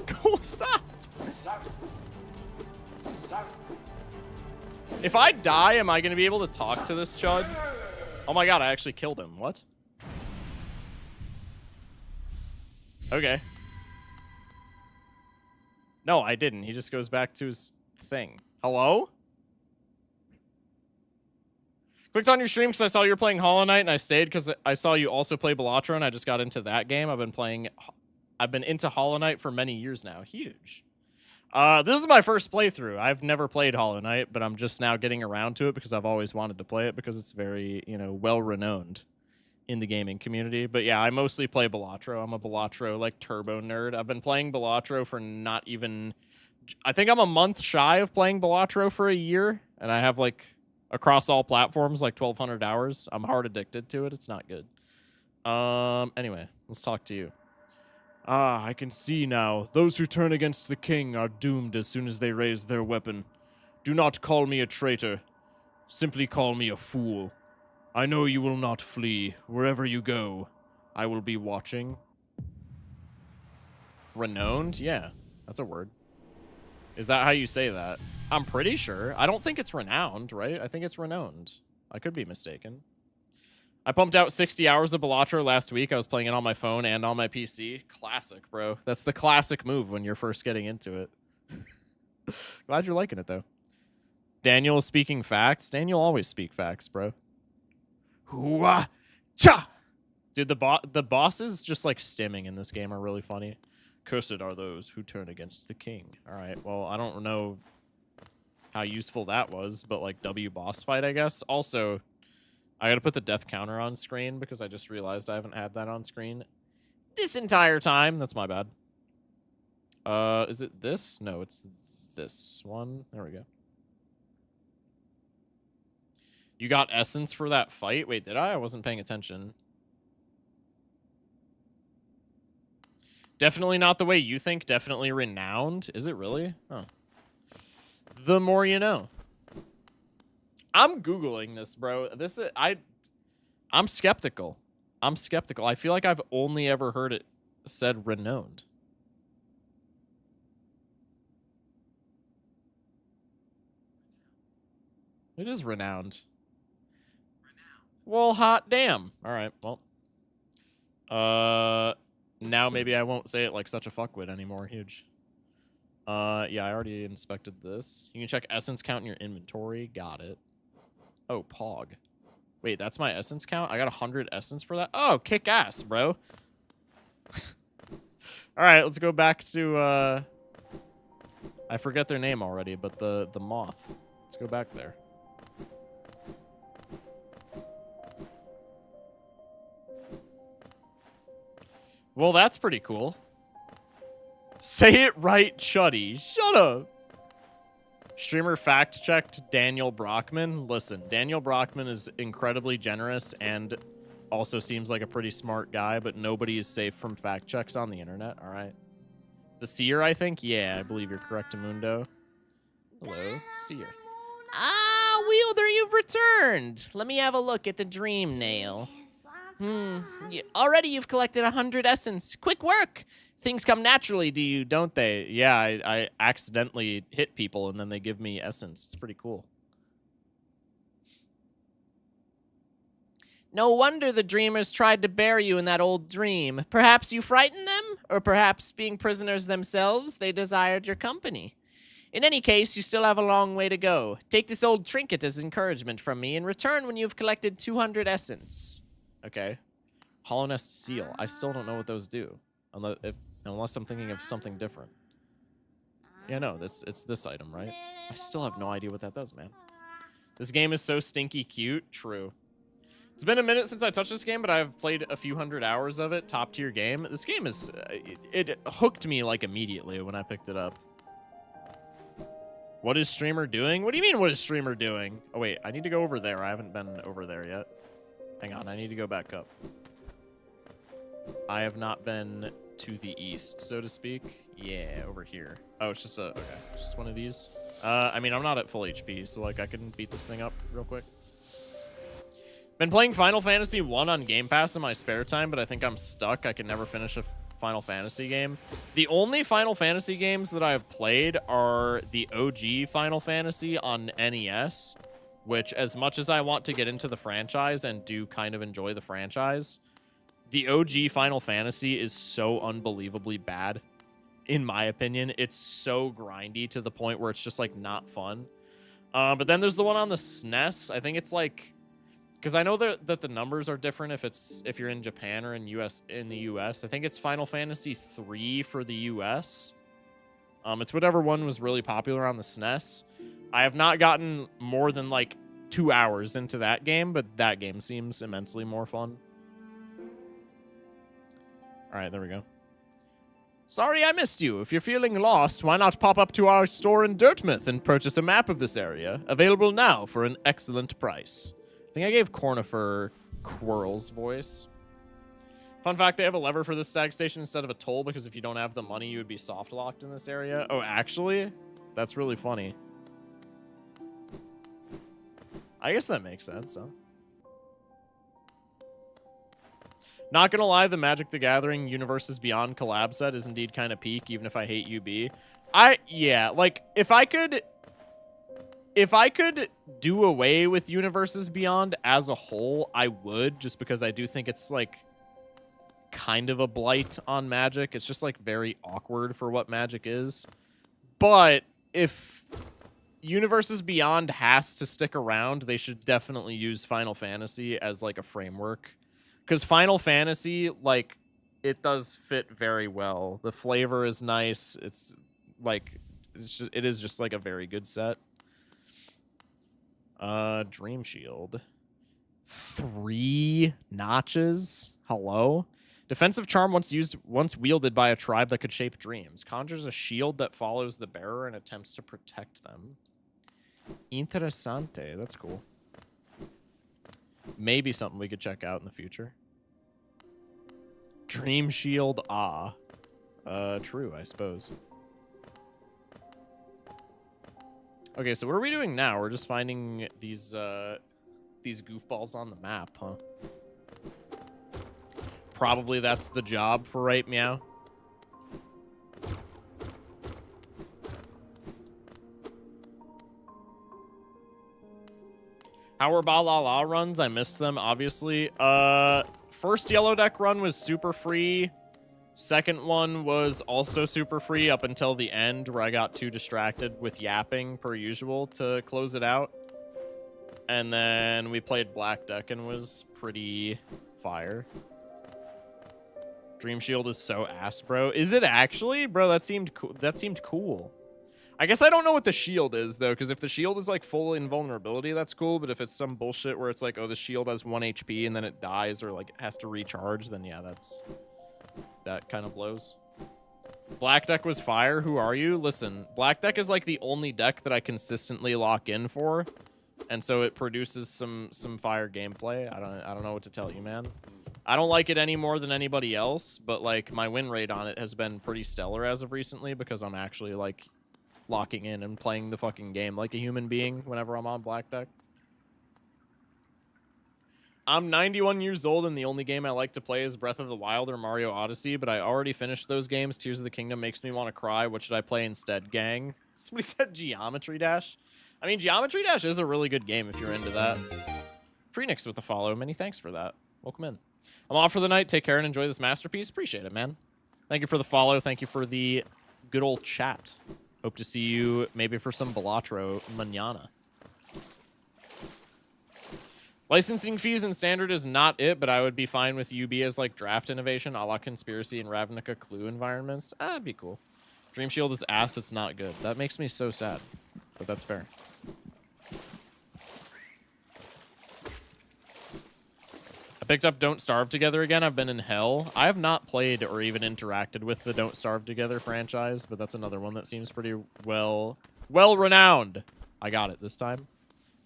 Go, stop. If I die, am I going to be able to talk to this chud? Oh my god, I actually killed him. What? Okay. No, I didn't. He just goes back to his thing. Hello? Clicked on your stream because I saw you were playing Hollow Knight and I stayed because I saw you also play Balatro and I just got into that game. I've been into Hollow Knight for many years now. Huge. This is my first playthrough. I've never played Hollow Knight, but I'm just now getting around to it because I've always wanted to play it because it's very, well-renowned in the gaming community. But yeah, I mostly play Balatro. I'm a Balatro, turbo nerd. I've been playing Balatro for not even... I think I'm a month shy of playing Balatro for a year, and I have, across all platforms, 1,200 hours. I'm hard addicted to it. It's not good. Anyway, let's talk to you. Ah, I can see now. Those who turn against the king are doomed as soon as they raise their weapon. Do not call me a traitor. Simply call me a fool. I know you will not flee. Wherever you go, I will be watching. Renowned? Yeah, that's a word. Is that how you say that? I'm pretty sure. I don't think it's renowned, right? I think it's renowned. I could be mistaken. I pumped out 60 hours of Balatro last week. I was playing it on my phone and on my PC. Classic, bro. That's the classic move when you're first getting into it. Glad you're liking it, though. Daniel is speaking facts. Daniel always speak facts, bro. Hooah! Cha! Dude, the bosses just, stimming in this game are really funny. Cursed are those who turn against the king. All right, well, I don't know how useful that was, but, W boss fight, I guess. Also... I gotta put the death counter on screen because I just realized I haven't had that on screen this entire time. That's my bad. Is it this? No, it's this one. There we go. You got essence for that fight? Wait, did I? I wasn't paying attention. Definitely not the way you think. Definitely renowned. Is it really? Oh. The more you know. I'm Googling this, bro. I'm skeptical. I'm skeptical. I feel like I've only ever heard it said renowned. It is renowned. Well, hot damn. All right, well. Now maybe I won't say it like such a fuckwit anymore. Huge. Yeah, I already inspected this. You can check essence count in your inventory. Got it. Oh, Pog. Wait, that's my essence count? I got 100 essence for that? Oh, kick ass, bro. All right, let's go back to, I forget their name already, but the moth. Let's go back there. Well, that's pretty cool. Say it right, Chuddy. Shut up. Streamer fact-checked Daniel Brockman. Listen, Daniel Brockman is incredibly generous and also seems like a pretty smart guy, but nobody is safe from fact-checks on the internet, all right? The Seer, I think? Yeah, I believe you're correct, Amundo. Hello, Seer. Ah, Wielder, you've returned. Let me have a look at the dream nail. Already you've collected 100 essence. Quick work. Things come naturally to you, don't they? Yeah, I accidentally hit people and then they give me essence. It's pretty cool. No wonder the dreamers tried to bury you in that old dream. Perhaps you frightened them? Or perhaps, being prisoners themselves, they desired your company. In any case, you still have a long way to go. Take this old trinket as encouragement from me and return when you've collected 200 essence. Okay. Hollow Nest Seal. I still don't know what those do. Unless I'm thinking of something different. Yeah, no, it's this item, right? I still have no idea what that does, man. This game is so stinky cute. True. It's been a minute since I touched this game, but I've played a few hundred hours of it. Top tier game. This game is... it hooked me, like, immediately when I picked it up. What is Streamer doing? What do you mean, what is Streamer doing? Oh, wait. I need to go over there. I haven't been over there yet. Hang on. I need to go back up. I have not been to the east, so to speak. Yeah, over here. Oh, it's just a... Okay. Just one of these. I mean, I'm not at full HP, so, like, I can beat this thing up real quick. Been playing Final Fantasy 1 on Game Pass in my spare time, but I think I'm stuck. I can never finish a Final Fantasy game. The only Final Fantasy games that I've played are the OG Final Fantasy on NES, which, as much as I want to get into the franchise and do kind of enjoy the franchise, the OG Final Fantasy is so unbelievably bad, in my opinion. It's so grindy to the point where it's just, like, not fun. But then there's the one on the SNES. I think it's, like... Because I know that the numbers are different if you're in Japan or in the US. I think it's Final Fantasy 3 for the US. It's whatever one was really popular on the SNES. I have not gotten more than like 2 hours into that game, but that game seems immensely more fun. All right, there we go. Sorry I missed you. If you're feeling lost, why not pop up to our store in Dirtmouth and purchase a map of this area, available now for an excellent price. I think I gave Cornifer Quirrell's voice. Fun fact, they have a lever for this stag station instead of a toll, because if you don't have the money, you would be soft locked in this area. Oh, actually? That's really funny. I guess that makes sense, huh? Not gonna lie, the Magic the Gathering Universes Beyond collab set is indeed kind of peak, even if I hate UB. Yeah, like, if I could do away with Universes Beyond as a whole, I would, just because I do think it's, like, kind of a blight on Magic. It's just, like, very awkward for what Magic is. But if Universes Beyond has to stick around, they should definitely use Final Fantasy as, like, a framework. Because Final Fantasy, like, it does fit very well. The flavor is nice. It's, like, it is just, like, a very good set. Dream Shield. 3 notches? Hello? Defensive Charm once wielded by a tribe that could shape dreams. Conjures a shield that follows the bearer and attempts to protect them. Interessante. That's cool. Maybe something we could check out in the future. Dream Shield, true, I suppose. Okay, so what are we doing now? We're just finding these goofballs on the map, huh? Probably that's the job for Right Meow. How were Balala runs? I missed them, obviously. First Yellow Deck run was super free. Second one was also super free up until the end, where I got too distracted with yapping per usual to close it out. And then we played Black Deck and was pretty fire. Dream Shield is so ass, bro. Is it actually? Bro, that seemed cool. I guess I don't know what the shield is, though, because if the shield is, like, full invulnerability, that's cool. But if it's some bullshit where it's like, oh, the shield has 1 HP and then it dies or, like, has to recharge, then, yeah, that kind of blows. Black Deck was fire. Who are you? Listen, Black Deck is, like, the only deck that I consistently lock in for. And so it produces some fire gameplay. I don't know what to tell you, man. I don't like it any more than anybody else, but, like, my win rate on it has been pretty stellar as of recently because I'm actually, like, locking in and playing the fucking game like a human being whenever I'm on Black Deck. I'm 91 years old and the only game I like to play is Breath of the Wild or Mario Odyssey, but I already finished those games. Tears of the Kingdom makes me want to cry. What should I play instead, gang? Somebody said Geometry Dash. I mean, Geometry Dash is a really good game if you're into that. Phoenix with the follow. Many thanks for that. Welcome in. I'm off for the night. Take care and enjoy this masterpiece. Appreciate it, man. Thank you for the follow. Thank you for the good old chat. Hope to see you maybe for some Balatro mañana. Licensing fees in standard is not it, but I would be fine with UB as like draft innovation, a la Conspiracy and Ravnica Clue environments. That'd be cool. Dream Shield is ass, it's not good. That makes me so sad, but that's fair. I picked up Don't Starve Together again. I've been in hell. I have not played or even interacted with the Don't Starve Together franchise, but that's another one that seems pretty well-renowned. I got it this time.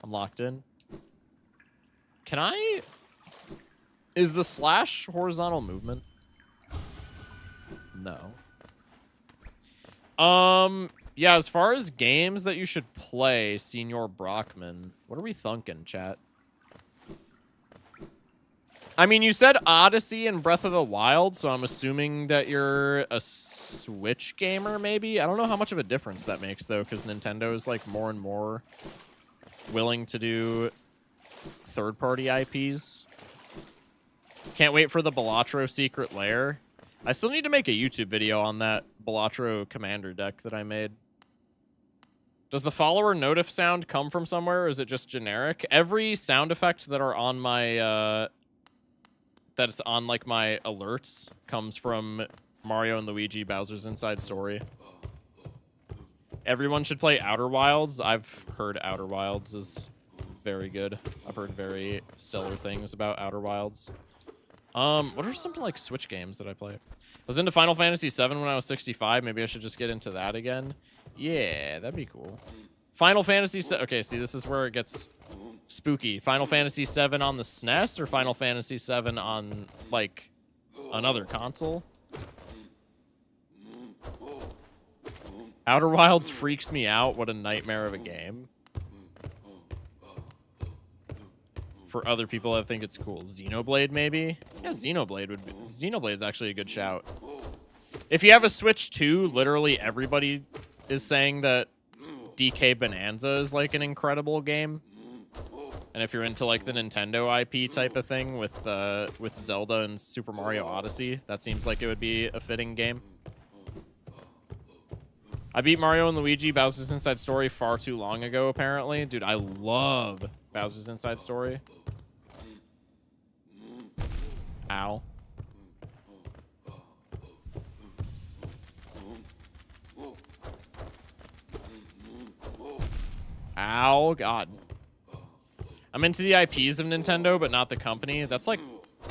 I'm locked in. Can I... Is the slash horizontal movement? No. Yeah, as far as games that you should play, Senior Brockman, what are we thunking, chat? I mean, you said Odyssey and Breath of the Wild, so I'm assuming that you're a Switch gamer, maybe? I don't know how much of a difference that makes, though, because Nintendo is, like, more and more willing to do third-party IPs. Can't wait for the Balatro Secret Lair. I still need to make a YouTube video on that Balatro Commander deck that I made. Does the follower notif sound come from somewhere, or is it just generic? Every sound effect that are on my, that's on, like, my alerts comes from Mario and Luigi Bowser's Inside Story. Everyone should play Outer Wilds. I've heard Outer Wilds is very good. I've heard very stellar things about Outer Wilds. What are some, like, Switch games that I play? I was into Final Fantasy VII when I was 65. Maybe I should just get into that again. Yeah, that'd be cool. Final Fantasy VII. Okay, see, this is where it gets spooky. Final Fantasy VII on the SNES or Final Fantasy VII on, like, another console? Outer Wilds freaks me out. What a nightmare of a game. For other people, I think it's cool. Xenoblade, maybe? Yeah, Xenoblade's actually a good shout. If you have a Switch 2, literally everybody is saying that DK Bonanza is, like, an incredible game. And if you're into, like, the Nintendo IP type of thing with Zelda and Super Mario Odyssey, that seems like it would be a fitting game. I beat Mario and Luigi Bowser's Inside Story far too long ago, apparently. Dude, I love Bowser's Inside Story. Ow. Ow, God. I'm into the IPs of Nintendo, but not the company. That's like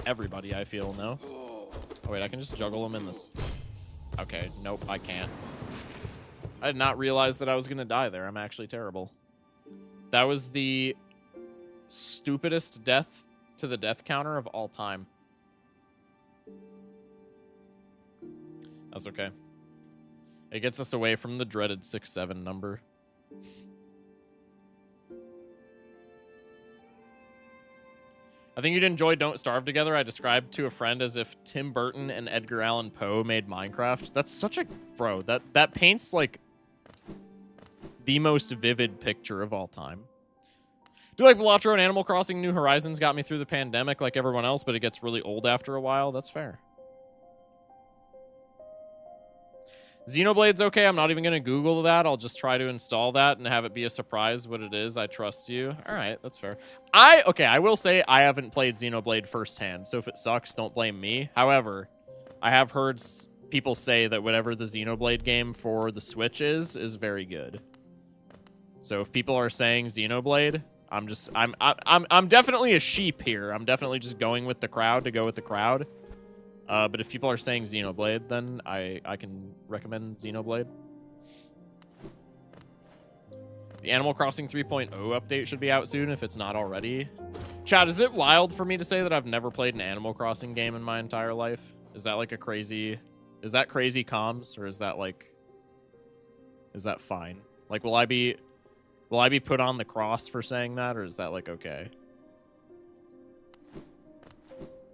everybody, I feel, no? Oh, wait, I can just juggle them in this. Okay, nope, I can't. I did not realize that I was going to die there. I'm actually terrible. That was the stupidest death to the death counter of all time. That's okay. It gets us away from the dreaded 6-7 number. I think you'd enjoy Don't Starve Together. I described to a friend as if Tim Burton and Edgar Allan Poe made Minecraft. That's such a... Bro, that paints, like, the most vivid picture of all time. Do like Balatro and Animal Crossing New Horizons got me through the pandemic like everyone else, but it gets really old after a while. That's fair. Xenoblade's okay. I'm not even going to Google that. I'll just try to install that and have it be a surprise what it is. I trust you. All right, that's fair. Okay, I will say I haven't played Xenoblade firsthand, so if it sucks, don't blame me. However, I have heard people say that whatever the Xenoblade game for the Switch is very good. So if people are saying Xenoblade, I'm definitely a sheep here. I'm definitely just going with the crowd to go with the crowd. But if people are saying Xenoblade, then I can recommend Xenoblade. The Animal Crossing 3.0 update should be out soon if it's not already. Chad, is it wild for me to say that I've never played an Animal Crossing game in my entire life? Is that like a crazy... Is that crazy comms, or is that like... Is that fine? Like, will I be put on the cross for saying that, or is that like okay?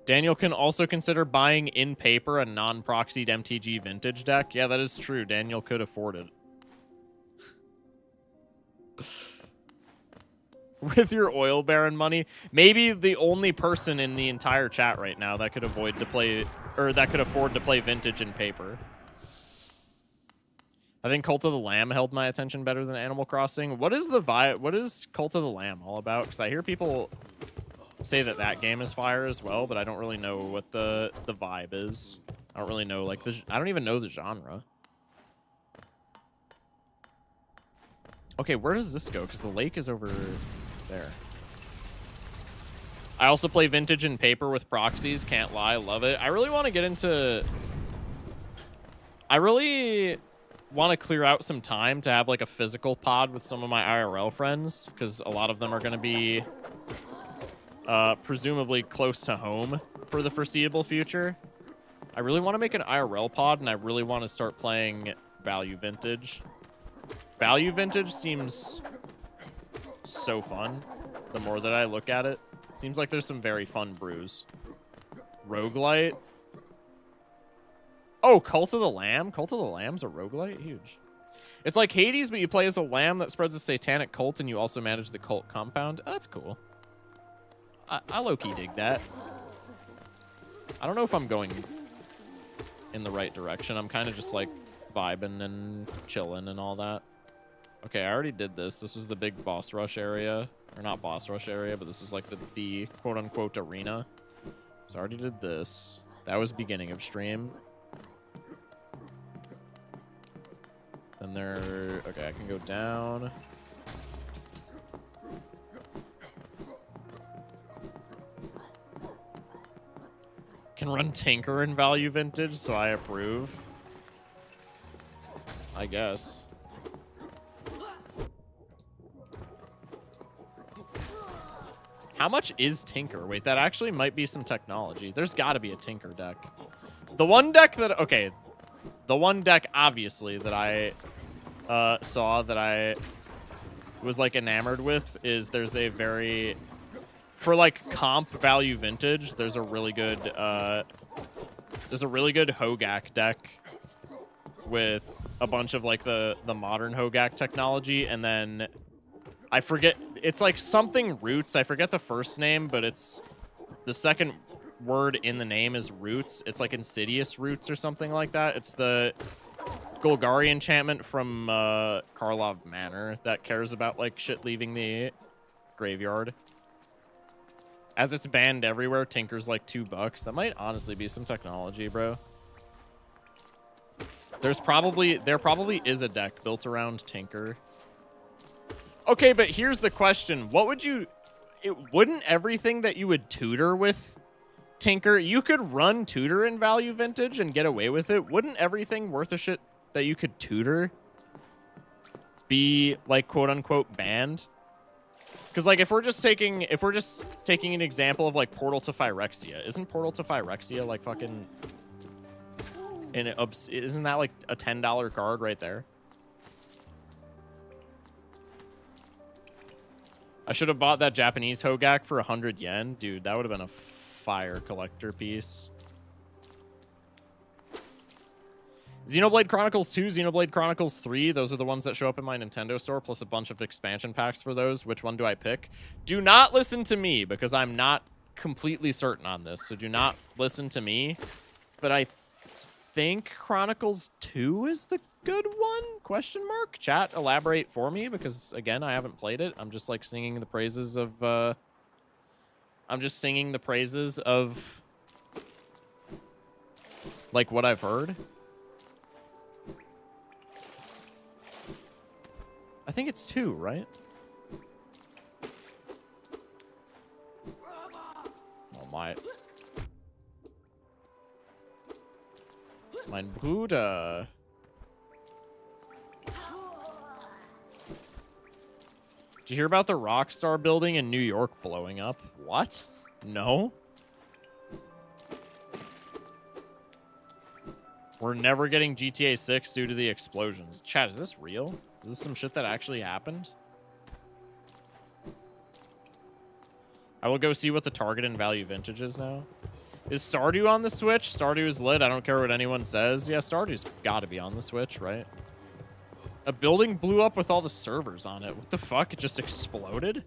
Daniel can also consider buying in paper a non-proxied MTG vintage deck. Yeah, that is true. Daniel could afford it. With your oil baron money, maybe the only person in the entire chat right now that could afford to play vintage in paper. I think Cult of the Lamb held my attention better than Animal Crossing. What is the vibe? What is Cult of the Lamb all about? Because I hear people say that game is fire as well, but I don't really know what the vibe is. I don't really know, like, I don't even know the genre. Okay, where does this go? Because the lake is over there. I also play vintage and paper with proxies. Can't lie, love it. I really want to get into... I really want to clear out some time to have, like, a physical pod with some of my IRL friends, because a lot of them are going to be... presumably close to home for the foreseeable future. I really want to make an IRL pod, and I really want to start playing Value Vintage. Value Vintage seems so fun the more that I look at it. It seems like there's some very fun brews. Roguelite. Oh, Cult of the Lamb? Cult of the Lamb's a roguelite? Huge. It's like Hades, but you play as a lamb that spreads a satanic cult, and you also manage the cult compound. Oh, that's cool. I low-key dig that. I don't know if I'm going in the right direction. I'm kind of just, like, vibing and chilling and all that. Okay, I already did this. This was the big boss rush area. Or not boss rush area, but this was, like, the quote-unquote arena. So I already did this. That was beginning of stream. Then there... Okay, I can go down... Can run Tinker in Value Vintage, so I approve. I guess. How much is Tinker? Wait, that actually might be some technology. There's got to be a Tinker deck. The one deck that... Okay. The one deck, obviously, that I saw that I was, like, enamored with is there's a very... For, like, comp Value Vintage, there's a really good Hogak deck with a bunch of, like, the modern Hogak technology, and then I forget, it's like something roots. I forget the first name, but it's the second word in the name is roots. It's like Insidious Roots or something like that. It's the Golgari enchantment from Karlov Manor that cares about, like, shit leaving the graveyard. As it's banned everywhere, Tinker's like $2. That might honestly be some technology, bro. There probably is a deck built around Tinker. Okay, but here's the question. What would you... wouldn't everything that you would tutor with Tinker... You could run tutor in Value Vintage and get away with it. Wouldn't everything worth a shit that you could tutor be, like, quote-unquote banned? Because, like, if we're just taking an example of, like, Portal to Phyrexia, isn't Portal to Phyrexia, like, fucking... isn't that, like, a $10 card right there? I should have bought that Japanese Hogak for 100 yen. Dude, that would have been a fire collector piece. Xenoblade Chronicles 2, Xenoblade Chronicles 3, those are the ones that show up in my Nintendo store, plus a bunch of expansion packs for those. Which one do I pick? Do not listen to me, because I'm not completely certain on this, so do not listen to me. But I think Chronicles 2 is the good one? Question mark? Chat, elaborate for me, because again, I haven't played it. I'm just like singing the praises of like what I've heard. I think it's 2, right? Oh my. Mein Bruder. Did you hear about the Rockstar building in New York blowing up? What? No? We're never getting GTA 6 due to the explosions. Chat, is this real? Is this some shit that actually happened? I will go see what the target and value vintage is now. Is Stardew on the Switch? Stardew is lit. I don't care what anyone says. Yeah, Stardew's got to be on the Switch, right? A building blew up with all the servers on it. What the fuck? It just exploded?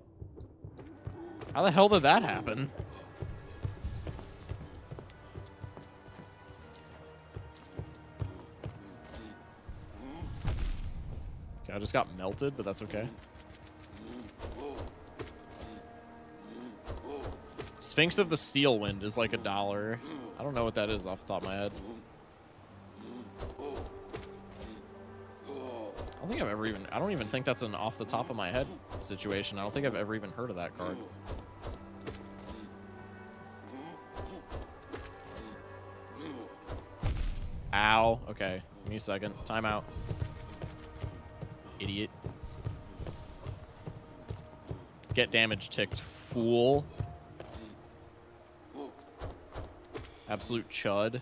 How the hell did that happen? Okay, I just got melted, but that's okay. Sphinx of the Steel Wind is like $1. I don't know what that is off the top of my head. I don't even think that's an off the top of my head situation. I don't think I've ever even heard of that card. Ow. Okay. Give me a second. Timeout. Idiot. Get damage ticked. Fool. Absolute chud.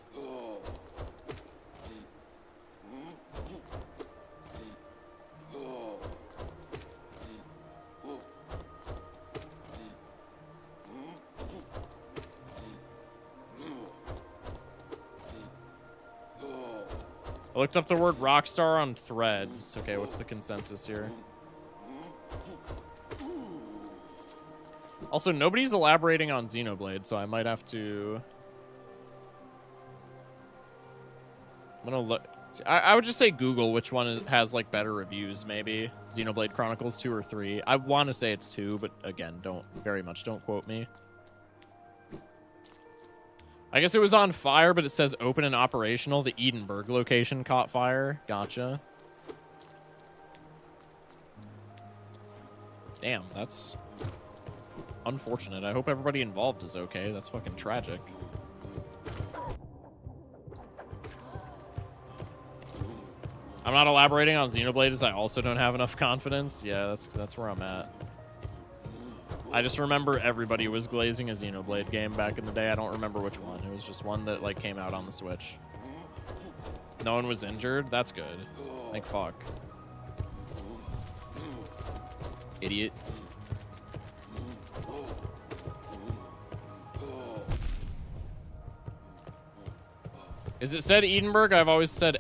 I looked up the word Rockstar on Threads. Okay, what's the consensus here? Also, nobody's elaborating on Xenoblade, so I might have to... I'm gonna look... I would just say Google which one has, like, better reviews, maybe. Xenoblade Chronicles 2 or 3. I want to say it's 2, but again, don't quote me. I guess it was on fire, but it says open and operational. The Edinburgh location caught fire. Gotcha. Damn, that's unfortunate. I hope everybody involved is okay. That's fucking tragic. I'm not elaborating on Xenoblade as I also don't have enough confidence. Yeah, that's where I'm at. I just remember everybody was glazing a Xenoblade game back in the day. I don't remember which one. It was just one that like came out on the Switch. No one was injured? That's good. Thank fuck. Idiot. Is it said Edinburgh? I've always said...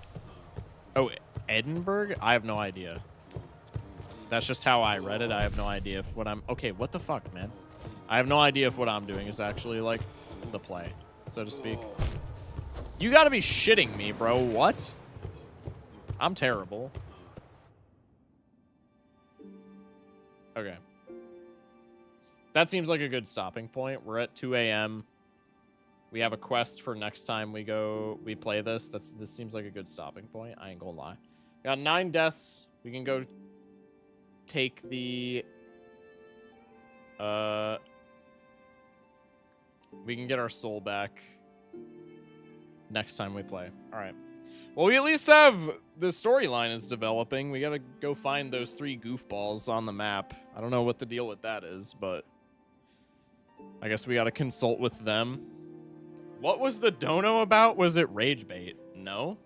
Oh, Edinburgh? I have no idea. That's just how I read it. I have no idea if what I'm... Okay, what the fuck, man? I have no idea if what I'm doing is actually, like, the play, so to speak. You gotta be shitting me, bro. What? I'm terrible. Okay. That seems like a good stopping point. We're at 2 a.m. We have a quest for next time we play this. This seems like a good stopping point. I ain't gonna lie. Got 9 deaths. We can go take the we can get our soul back next time we play. All right. Well, we at least have the storyline is developing. We gotta go find those 3 goofballs on the map. I don't know what the deal with that is, but I guess we gotta consult with them. What was the dono about? Was it rage bait? No.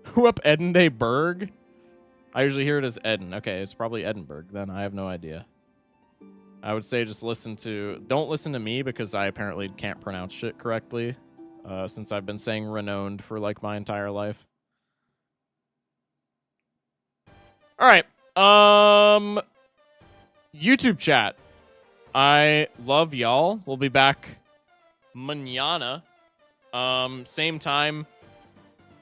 Who up Edinburgh? I usually hear it as Eden. Okay, it's probably Edinburgh then. I have no idea. I would say just don't listen to me because I apparently can't pronounce shit correctly since I've been saying renowned for like my entire life. All right. YouTube chat. I love y'all. We'll be back mañana Same time.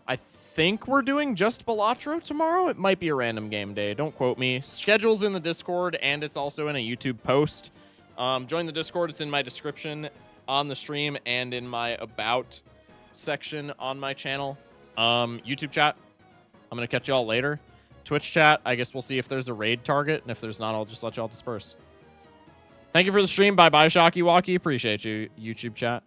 I think we're doing just Balatro tomorrow. It might be a random game day. Don't quote me. Schedule's in the Discord, and it's also in a YouTube post. Join the Discord. It's in my description on the stream and in my About section on my channel. YouTube chat, I'm going to catch y'all later. Twitch chat, I guess we'll see if there's a raid target, and if there's not, I'll just let y'all disperse. Thank you for the stream. Bye-bye, Shocky Walkie. Appreciate you, YouTube chat.